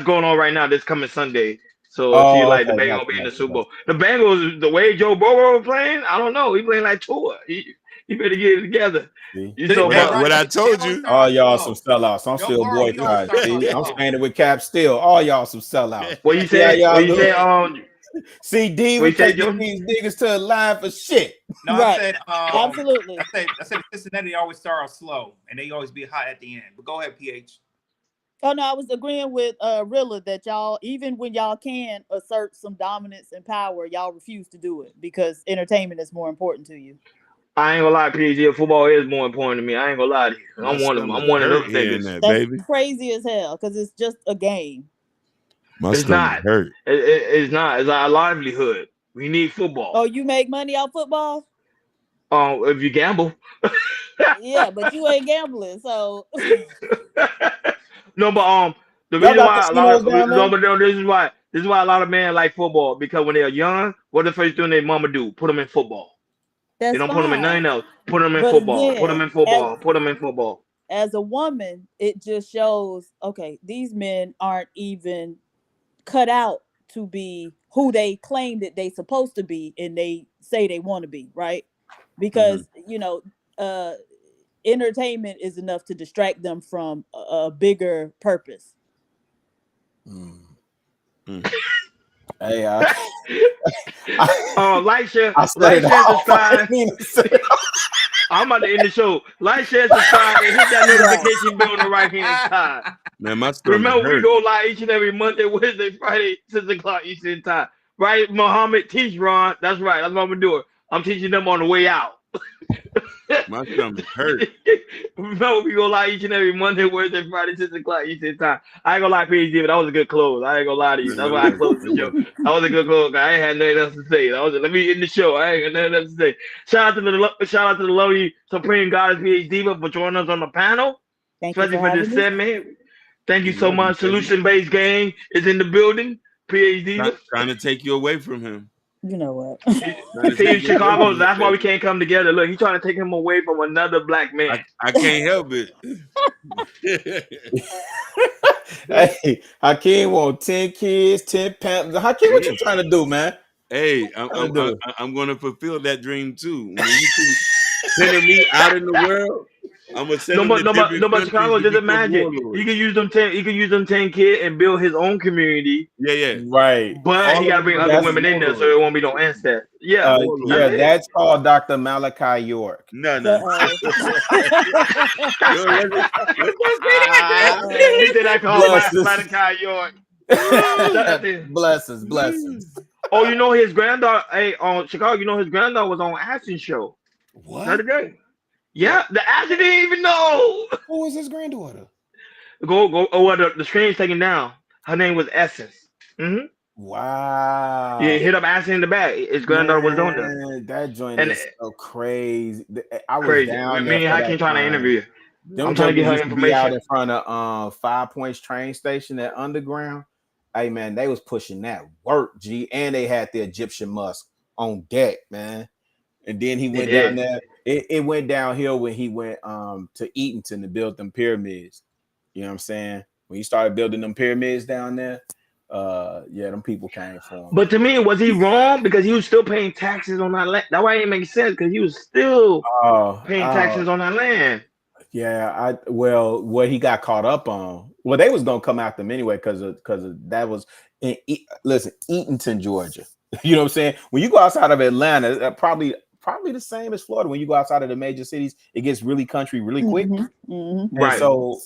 Speaker 1: going on right now. This coming Sunday. So the Bengals be in the Super Bowl. The Bengals, the way Joe Burrow playing, I don't know. He playing like Tua. He better get it together.
Speaker 2: What I told you.
Speaker 17: All y'all some sellouts. I'm still boycotting. I'm standing with Cap still. All y'all some sellouts.
Speaker 1: What you say?
Speaker 17: See, D, we taking these niggas to a line for shit.
Speaker 3: No,
Speaker 14: Right.
Speaker 3: I said
Speaker 14: Absolutely.
Speaker 3: I said Cincinnati always start off slow and they always be hot at the end. But go ahead, PH.
Speaker 14: Oh no, I was agreeing with Rilla that y'all, even when y'all can assert some dominance and power, y'all refuse to do it because entertainment is more important to you.
Speaker 1: I ain't gonna lie, PG. Football is more important to me. I ain't gonna lie to you. I'm one of those niggas.
Speaker 14: That's crazy as hell because it's just a game.
Speaker 1: It's not. It's not. It's our livelihood. We need football.
Speaker 14: Oh, you make money off football?
Speaker 1: If you gamble.
Speaker 14: Yeah, but you ain't gambling, so.
Speaker 1: No, but the reason why this is why a lot of men like football, because when they're young, what the first thing their mama do? Put them in football.
Speaker 14: That's
Speaker 1: They don't put them in
Speaker 14: fine.
Speaker 1: nothing else. Put them in
Speaker 14: But
Speaker 1: football. Put them
Speaker 14: again,
Speaker 1: in football. Put them in football.
Speaker 14: as a woman, it just shows, okay, these men aren't even cut out to be who they claim that they supposed to be and they say they want to be, right? Because you know, entertainment is enough to distract them from a bigger purpose.
Speaker 17: Hey,
Speaker 1: like, share,
Speaker 17: I said
Speaker 1: like,
Speaker 17: it
Speaker 1: share,
Speaker 17: all.
Speaker 1: subscribe. I'm about to end the show. Like, share, subscribe, and hit that notification bell on the right hand side.
Speaker 2: Man, my stomach
Speaker 1: Remember, we
Speaker 2: hurt.
Speaker 1: go live each and every Monday, Wednesday, Friday, 6 o'clock Eastern time. Right, Muhammad? Teach Ron. That's right. That's what I'm gonna do. I'm teaching them on the way out.
Speaker 2: My stomach hurt.
Speaker 1: Remember, we go live each and every Monday, Wednesday, Friday, 6 o'clock Eastern time. I ain't gonna lie, PhD, but that was a good close. I ain't gonna lie to you. That's why I closed the show. That was a good close. I ain't had nothing else to say. Let me end the show. I ain't got nothing else to say. Shout out to the lovely Supreme Goddess PhD for joining us on the panel, especially for this segment. Thank you so much. Solution-based game is in the building. PhD
Speaker 2: trying to take you away from him.
Speaker 14: You know what?
Speaker 1: See, in Chicago, that's why we can't come together. Look, he's trying to take him away from another black man.
Speaker 2: I can't help it.
Speaker 17: Hey, Hakeem want 10 kids, 10 pounds. Hakeem, what you trying to do, man?
Speaker 2: Hey, I'm going to fulfill that dream too. When you see sending me out in the world, I'm gonna send him to different
Speaker 1: but Chicago, just imagine he could use them 10. He could use them 10 kids and build his own community.
Speaker 2: Yeah,
Speaker 17: right.
Speaker 1: But he got to bring other women in there, so it won't be no incest. Yeah,
Speaker 17: that's called Dr. Malachi York.
Speaker 2: No.
Speaker 1: He said I call Malachi York.
Speaker 17: Blessings.
Speaker 1: Oh, you know his granddaughter. Hey, on Chicago, you know his granddaughter was on Ashton show.
Speaker 17: What?
Speaker 1: The other day. Yeah, the Ashton didn't even know.
Speaker 17: Who is his granddaughter?
Speaker 1: Go. Oh, the screen's taken down. Her name was Essence.
Speaker 17: Wow.
Speaker 1: Yeah, hit up Ashton in the back. His granddaughter was on there.
Speaker 17: That joint is so crazy. I was
Speaker 1: crazy.
Speaker 17: down
Speaker 1: Me and Hakeem trying to interview you.
Speaker 17: I'm trying to get her information. Out in front of 5 Points train station at Underground. Hey man, they was pushing that work, G, and they had the Egyptian Musk on deck, man. And then he went down there. It went downhill when he went to Eatonton to build them pyramids. You know what I'm saying? When he started building them pyramids down there, them people came for him.
Speaker 1: But to me, was he wrong? Because he was still paying taxes on that land. That why it didn't make sense, because he was still paying taxes on that land.
Speaker 17: Yeah, what he got caught up on. Well, they was gonna come after him anyway because that was in Eatonton, Georgia. You know what I'm saying? When you go outside of Atlanta, probably the same as Florida. When you go outside of the major cities, it gets really country really quick. Right. So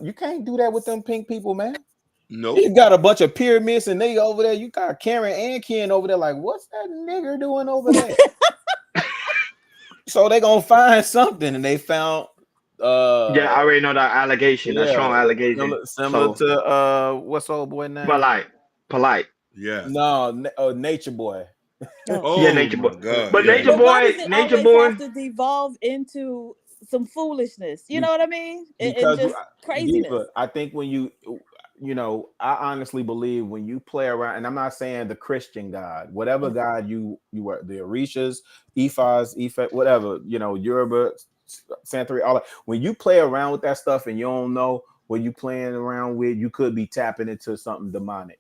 Speaker 17: you can't do that with them pink people, man.
Speaker 2: No.
Speaker 17: You got a bunch of pyramids and they over there. You got Karen and Ken over there. Like, what's that nigger doing over there? So they gonna find something, and they found.
Speaker 1: I already know that allegation. That strong allegation.
Speaker 17: Similar to what's old boy name?
Speaker 1: Polite.
Speaker 2: Yeah.
Speaker 17: No, Nature Boy.
Speaker 1: Nature Boy.
Speaker 2: God.
Speaker 1: But Nature Boy
Speaker 14: have to devolve into some foolishness. You know what I mean? And just craziness.
Speaker 17: Diva, I think when you I honestly believe when you play around, and I'm not saying the Christian God, whatever God you were, the Orishas, Ephas, whatever, Yoruba, Santeria, all that. When you play around with that stuff and you don't know what you playing around with, you could be tapping into something demonic,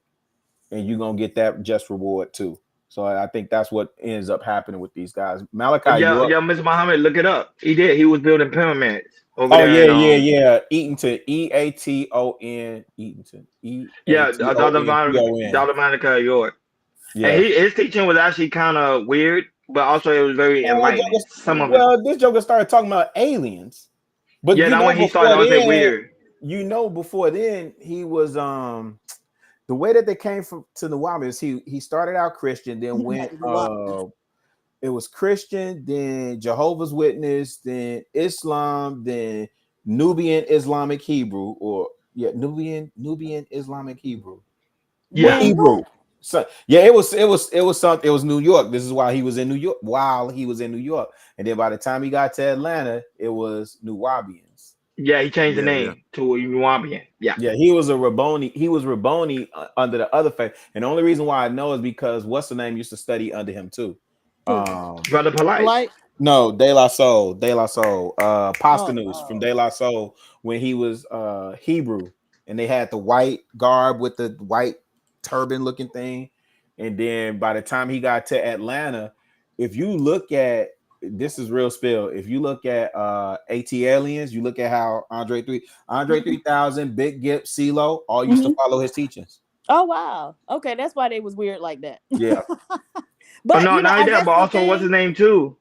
Speaker 17: and you're gonna get that just reward too. So I think that's what ends up happening with these guys. Malachi,
Speaker 1: Mr. Muhammad, look it up. He did. He was building pyramids.
Speaker 17: Yeah. Eatonton, Eaton, Eatonton.
Speaker 1: Dr. Malachi York.
Speaker 17: Yeah,
Speaker 1: and his teaching was actually kind of weird, but also it was very enlightening.
Speaker 17: This joker started talking about aliens, but
Speaker 1: that when he started, I was weird.
Speaker 17: Before then he was the way that they came to the Nuwaubians. He started out Christian, then went it was Christian, then Jehovah's Witness, then Islam, then Nubian Islamic Hebrew, Nubian Islamic Hebrew.
Speaker 1: Yeah,
Speaker 17: Hebrew. So it was something. It was New York. This is why he was in New York. And then by the time he got to Atlanta, it was Nuwaubians.
Speaker 1: Yeah, he changed the name to a Nuwaubian. Yeah,
Speaker 17: he was a Rabboni. He was Rabboni under the other faith. And the only reason why I know is because what's the name used to study under him too.
Speaker 1: Brother Polite.
Speaker 17: No, De La Soul. Posthumous from De La Soul when he was Hebrew, and they had the white garb with the white turban looking thing. And then by the time he got to Atlanta, if you look at this is real spill. If you look at AT Aliens, you look at how Andre 3000, Big Gip, CeeLo all used to follow his teachings.
Speaker 14: Oh wow. Okay, that's why they was weird like that.
Speaker 17: Yeah.
Speaker 14: But
Speaker 1: but also what's his name too?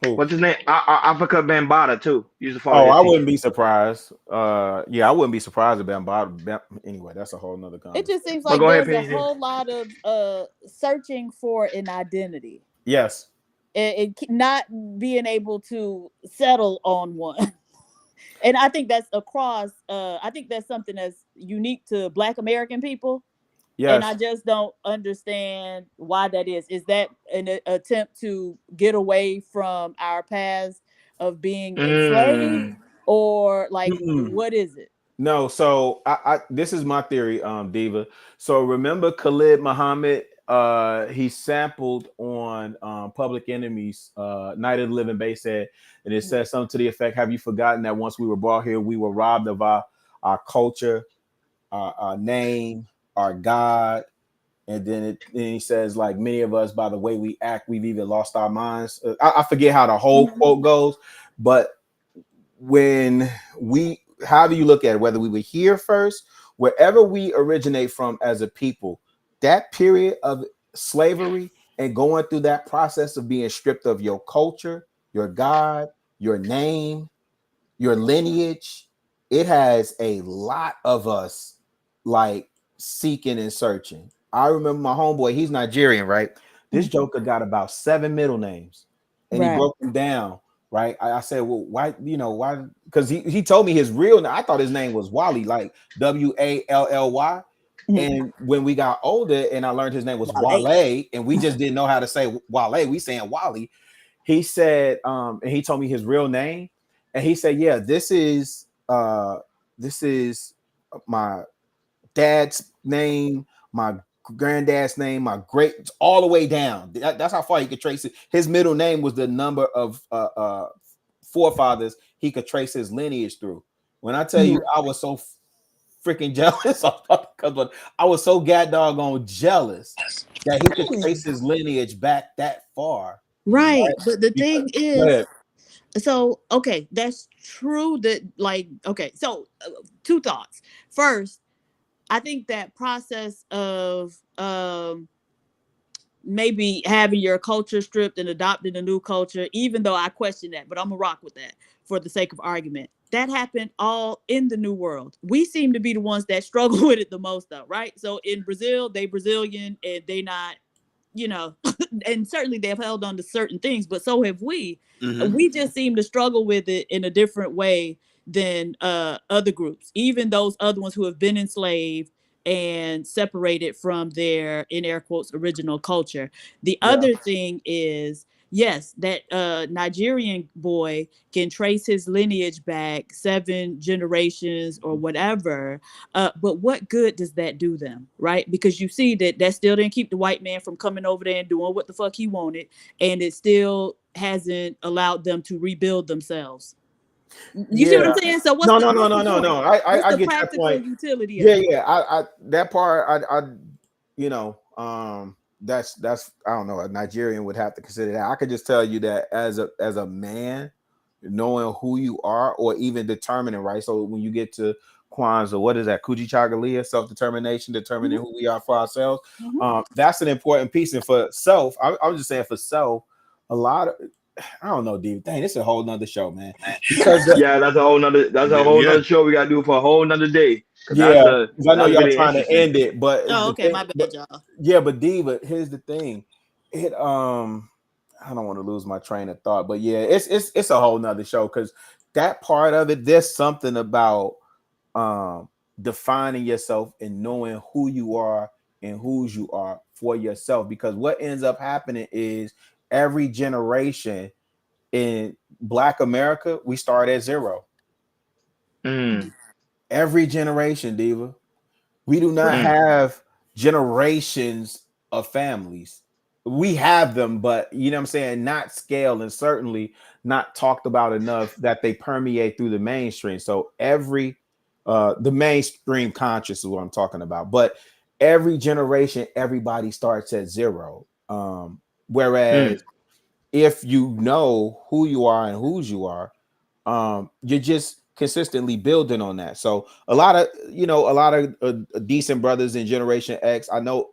Speaker 1: Who? What's his name? Africa Bambaataa too. Used to follow.
Speaker 17: I wouldn't be surprised. I wouldn't be surprised if Bambaataa. Anyway, that's a whole nother conversation.
Speaker 14: It just seems like there's a whole lot of searching for an identity.
Speaker 17: Yes.
Speaker 14: And not being able to settle on one. And I think that's across. I think that's something that's unique to Black American people. Yes. And I just don't understand why that is. Is that an attempt to get away from our past of being enslaved, or like what is it?
Speaker 17: No, so I this is my theory, Diva. So remember Khalid Muhammad, he sampled on Public Enemy's Night of the Living Bass Head, and it says something to the effect, have you forgotten that once we were brought here, we were robbed of our culture, our name, our God, and then he says, like, many of us, by the way we act, we've even lost our minds. I forget how the whole quote goes, but however you look at it, whether we were here first, wherever we originate from as a people, that period of slavery and going through that process of being stripped of your culture, your God, your name, your lineage, it has a lot of us like seeking and searching. I remember my homeboy, he's Nigerian, right? This joker got about 7 middle names, and he broke them down, right? I said, well, why, why? Because he told me his real name. I thought his name was Wally, like Wally. And when we got older and I learned his name was Wale, and we just didn't know how to say Wale, we saying Wally. He said, and he told me his real name, and he said, yeah, this is my dad's name, my granddad's name, my great, all the way down. That's how far he could trace it. His middle name was the number of forefathers he could trace his lineage through. When I tell you, I was so freaking jealous, I was so god doggone jealous that he could trace his lineage back that far.
Speaker 14: Right. But the thing is, so okay, that's true. That so 2 thoughts. First, I think that process of maybe having your culture stripped and adopting a new culture, even though I question that, but I'm gonna rock with that for the sake of argument. That happened all in the New World. We seem to be the ones that struggle with it the most, though, right? So in Brazil, they Brazilian and they not, and certainly they've held on to certain things, but so have we. We just seem to struggle with it in a different way than other groups, even those other ones who have been enslaved and separated from their, in air quotes, original culture. The other thing is, yes, that Nigerian boy can trace his lineage back 7 generations or whatever, but what good does that do them, right? Because you see that still didn't keep the white man from coming over there and doing what the fuck he wanted, and it still hasn't allowed them to rebuild themselves. You see what I'm saying? So what's
Speaker 17: no. I get that point.
Speaker 14: Utility
Speaker 17: I that part that's I don't know, a Nigerian would have to consider that. I could just tell you that as a man, knowing who you are, or even determining, right? So when you get to Kwanzaa, what is that? Kujichagulia, self-determination, determining who we are for ourselves. That's an important piece. And for self, I was just saying, for self, a lot of, I don't know, dude. Dang, this is a whole nother show, man. Because
Speaker 1: that's a whole nother show we gotta do for a whole nother day.
Speaker 17: Yeah, I know y'all trying to end it, but
Speaker 14: my bad, y'all.
Speaker 17: Yeah, but Diva, here's the thing. I don't want to lose my train of thought, but yeah, it's a whole nother show, because that part of it, there's something about defining yourself and knowing who you are and whose you are for yourself. Because what ends up happening is every generation in Black America, we start at 0. Every generation, Diva. We do not have generations of families. we have them, but you know what I'm saying, not scale and certainly not talked about enough that they permeate through the mainstream. So every the mainstream conscious is what I'm talking about. But every generation, everybody starts at zero. Whereas if you know who you are and whose you are, you're just consistently building on that. So a lot of decent brothers in Generation X. I know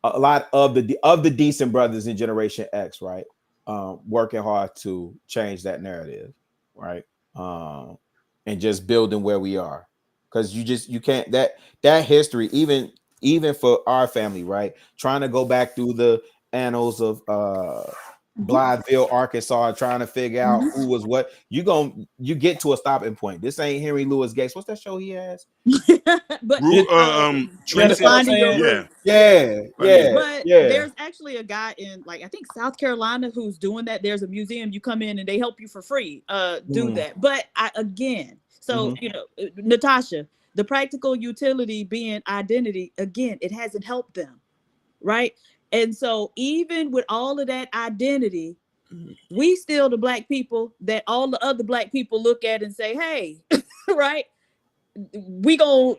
Speaker 17: a lot of the decent brothers in Generation X, right? Working hard to change that narrative, right? And just building where we are, because you can't that history, even for our family, right? Trying to go back through the annals of Blytheville, Arkansas, trying to figure out who was what. You get to a stopping point. This ain't Henry Louis Gates. What's that show he has?
Speaker 14: But there's actually a guy in, like, I think South Carolina who's doing that. There's a museum, you come in and they help you for free do that. But Natasha, the practical utility being identity, again, it hasn't helped them, right? And so even with all of that identity, we still the Black people that all the other Black people look at and say, hey, right, we gonna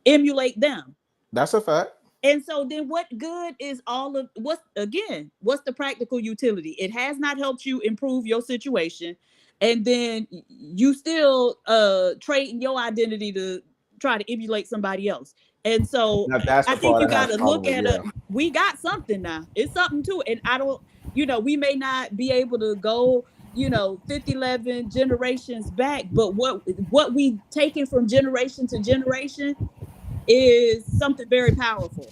Speaker 14: emulate them.
Speaker 17: That's a fact.
Speaker 14: And so then what good is what's the practical utility? It has not helped you improve your situation. And then you still trading your identity to try to emulate somebody else. And so I think you got to look at we got something now. It's something too. And I don't, we may not be able to go, 50, 11 generations back, but what we taken from generation to generation is something very powerful.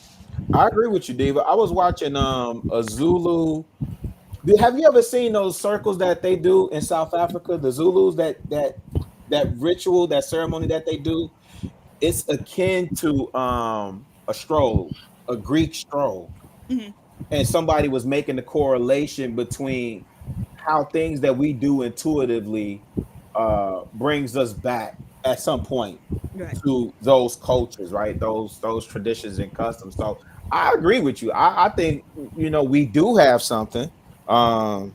Speaker 17: I agree with you, Diva. I was watching a Zulu. Have you ever seen those circles that they do in South Africa? The Zulus, that ritual, that ceremony that they do, it's akin to a stroll, a Greek stroll. Mm-hmm. And somebody was making the correlation between how things that we do intuitively brings us back at some point to those cultures, right? Those traditions and customs. So I agree with you. I think, we do have something. I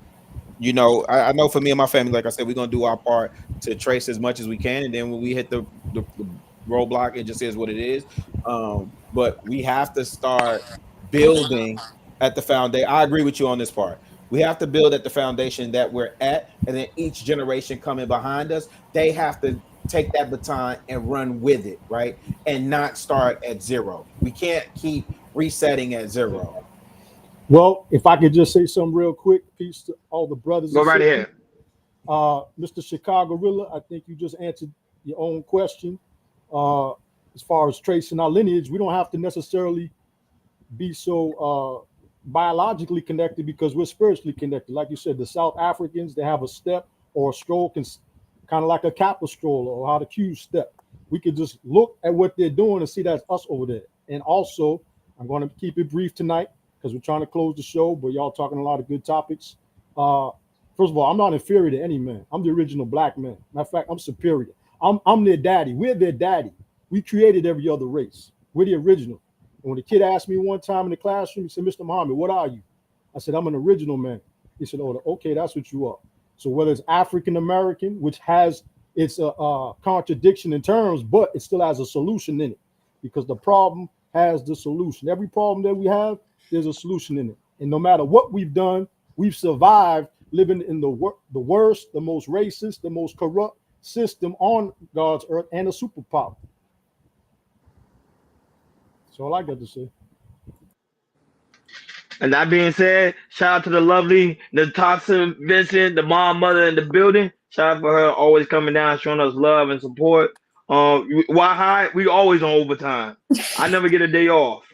Speaker 17: know for me and my family, like I said, we're going to do our part to trace as much as we can. And then when we hit the roadblock, it just is what it is. But we have to start building at the foundation. I agree with you on this part. We have to build at the foundation that we're at, and then each generation coming behind us, they have to take that baton and run with it, right? And not start at zero. We can't keep resetting at zero.
Speaker 18: Well, if I could just say something real quick, peace to all the brothers.
Speaker 1: Go right ahead.
Speaker 18: Mr. Chicago Gorilla, I think you just answered your own question. As far as tracing our lineage, we don't have to necessarily be so biologically connected, because we're spiritually connected. Like you said, the South Africans, they have a step or a stroll, kind of like a Kappa stroll or how the Q step. We could just look at what they're doing and see that's us over there. And also, I'm going to keep it brief tonight because we're trying to close the show, but y'all talking a lot of good topics. First of all, I'm not inferior to any man. I'm the original Black man. Matter of fact, I'm superior. I'm their daddy. We're their daddy. We created every other race. We're the original. And when the kid asked me one time in the classroom, he said, Mr. Muhammad, what are you? I said, I'm an original man. He said, oh, okay, that's what you are. So whether it's African American, which has its contradiction in terms, but it still has a solution in it, because the problem has the solution. Every problem that we have, there's a solution in it. And no matter what we've done, we've survived living in the worst, the most racist, the most corrupt system on God's earth, and a superpower. That's all I got to say.
Speaker 1: And that being said, shout out to the lovely Natasha Vincent, the mom, mother in the building. Shout out for her always coming down, showing us love and support. Why high? We always on overtime. I never get a day off.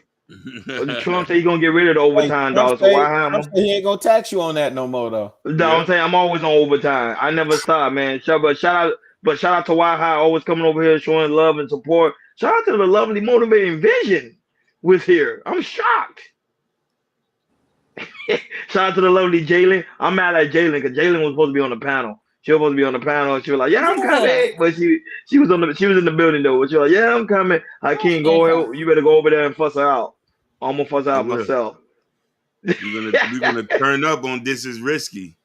Speaker 1: Trump said he's gonna get rid of the overtime dollars. So why high?
Speaker 17: He ain't gonna tax you on that no more though.
Speaker 1: No, I'm saying I'm always on overtime. I never stop, man. Shout out to Why High, always coming over here showing love and support. Shout out to the lovely motivating Vision with here. I'm shocked. Shout out to the lovely Jalen. I'm mad at Jalen because Jalen was supposed to be on the panel. She was supposed to be on the panel. And she was like, "Yeah, I'm coming," but she was in the building though. But she was like, "Yeah, I'm coming." I can't go. You better go over there and fuss her out. I'm gonna fuss her out myself.
Speaker 2: We're gonna turn up on This Is Risky.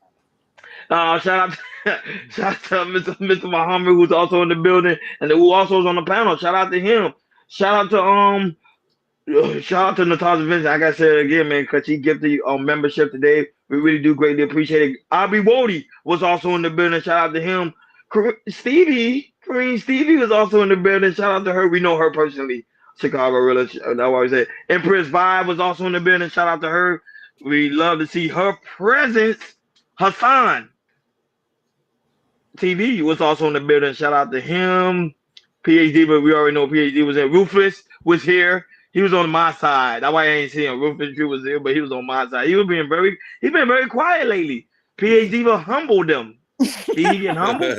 Speaker 1: Shout out to Mr. Muhammad, who's also in the building and who also is on the panel. Shout out to him. Shout out to Natasha Vincent. Like I said again, man, because she gifted membership today. We really do greatly appreciate it. Abi Wody was also in the building. Shout out to him. Kareem Stevie was also in the building. Shout out to her. We know her personally. Chicago Gorilla. That's what I said. Empress Vibe was also in the building. Shout out to her. We love to see her presence. Hassan TV was also in the building. Shout out to him. PhD, but we already know PhD was there. Rufus was here. He was on my side. That's why I ain't seen him. Rufus was there, but he was on my side. He's been very quiet lately. PhD will humbled him. He getting humbled.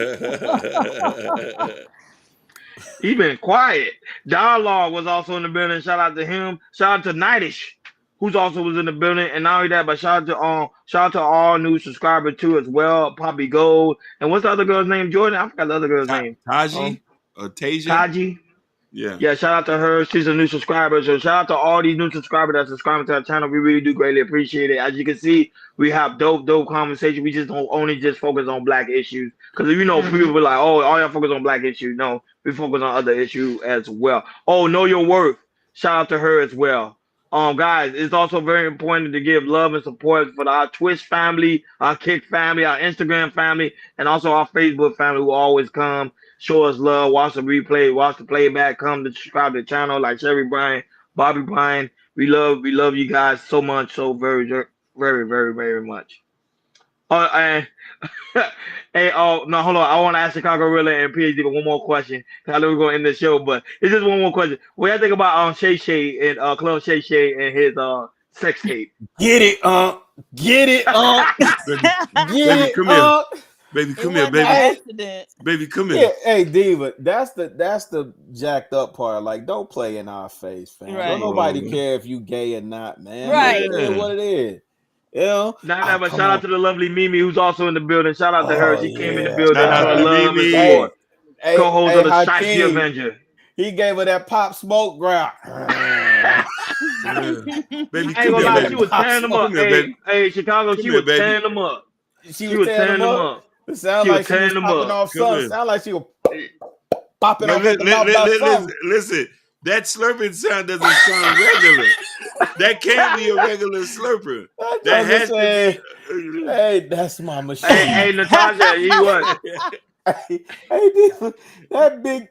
Speaker 1: He been quiet. Dialogue was also in the building. Shout out to him. Shout out to Nightish, who's also was in the building. And not only that, but shout out to all new subscribers too as well. Poppy Gold. And what's the other girl's name? Jordan? I forgot the other girl's name.
Speaker 2: Taji or Tasia?
Speaker 1: Taji.
Speaker 2: Yeah,
Speaker 1: shout out to her. She's a new subscriber. So shout out to all these new subscribers that subscribe to our channel. We really do greatly appreciate it. As you can see, we have dope conversation. We just don't only just focus on black issues. Because people were like, oh, all y'all focus on black issues. No, we focus on other issues as well. Oh, Know Your Worth. Shout out to her as well. Guys, it's also very important to give love and support for our Twitch family, our Kick family, our Instagram family, and also our Facebook family who always come. Show us love, watch the replay, watch the playback, come to subscribe to the channel like Sherry Bryan, Bobby Bryan. We love you guys so much, so very, very, very, very much. No, hold on. I want to ask Chicago Gorilla and PhD one more question. I know we're going to end the show, but it's just one more question. What do you think about Shay Shay and Club Shay Shay and his sex tape?
Speaker 17: Get it, get it,
Speaker 2: Baby, come here. Baby, come here, baby. Baby, come here.
Speaker 17: Yeah, hey, Diva, that's the jacked up part. Like, don't play in our face, fam.
Speaker 14: Right.
Speaker 17: Don't nobody care if you gay or not, man.
Speaker 14: Right.
Speaker 17: It is what it is. You know?
Speaker 1: But shout out to the lovely Mimi who's also in the building. Shout out to her. She came in the building.
Speaker 2: Shout out to
Speaker 1: love
Speaker 2: Mimi.
Speaker 1: and support.
Speaker 17: Hey,
Speaker 1: Co-host of the
Speaker 17: Hakeem,
Speaker 1: Shiesty Avenger.
Speaker 17: He gave her that pop smoke ground.
Speaker 2: Baby,
Speaker 1: I ain't gonna lie, she was tearing them up. Hey, Chicago, she was tearing them up.
Speaker 17: She was tearing them up. It sounded like she was popping off something. Sound like she was popping off.
Speaker 2: Listen, that slurping sound doesn't sound regular. That can't be a regular slurper. That has to be.
Speaker 17: Hey, that's my machine.
Speaker 1: Hey, Natasha, you what?
Speaker 17: Hey, that big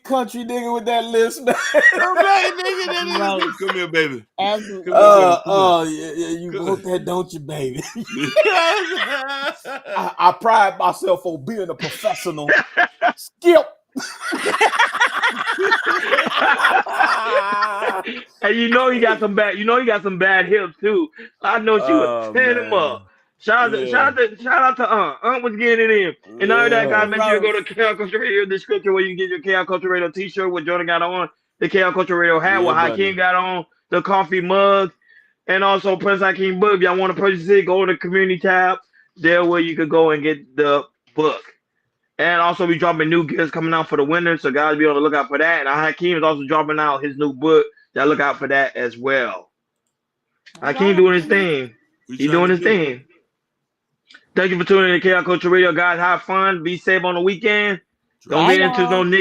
Speaker 17: country nigga with that list, man.
Speaker 2: Come here, baby.
Speaker 17: Yeah, you want that, don't you, baby? I pride myself on being a professional. Skip.
Speaker 1: And you know he got some bad hips too. I know she was tearing him up. Shout out to Aunt was getting it in. And all that, guys, make sure you go to KL Culture Radio description where you can get your KL Culture Radio t-shirt with Jordan got on, the KL Culture Radio hat with Hakeem got on, the coffee mug, and also Prince Hakeem book. If y'all want to purchase it, go to the community tab. There where you could go and get the book. And also we dropping new gifts coming out for the winter, so guys be on the lookout for that. And Hakeem is also dropping out his new book. Y'all look out for that as well. Hakeem doing his thing. He's doing his thing. Thank you for tuning in to KL Culture Radio, guys. Have fun. Be safe on the weekend. Don't get into no nigga.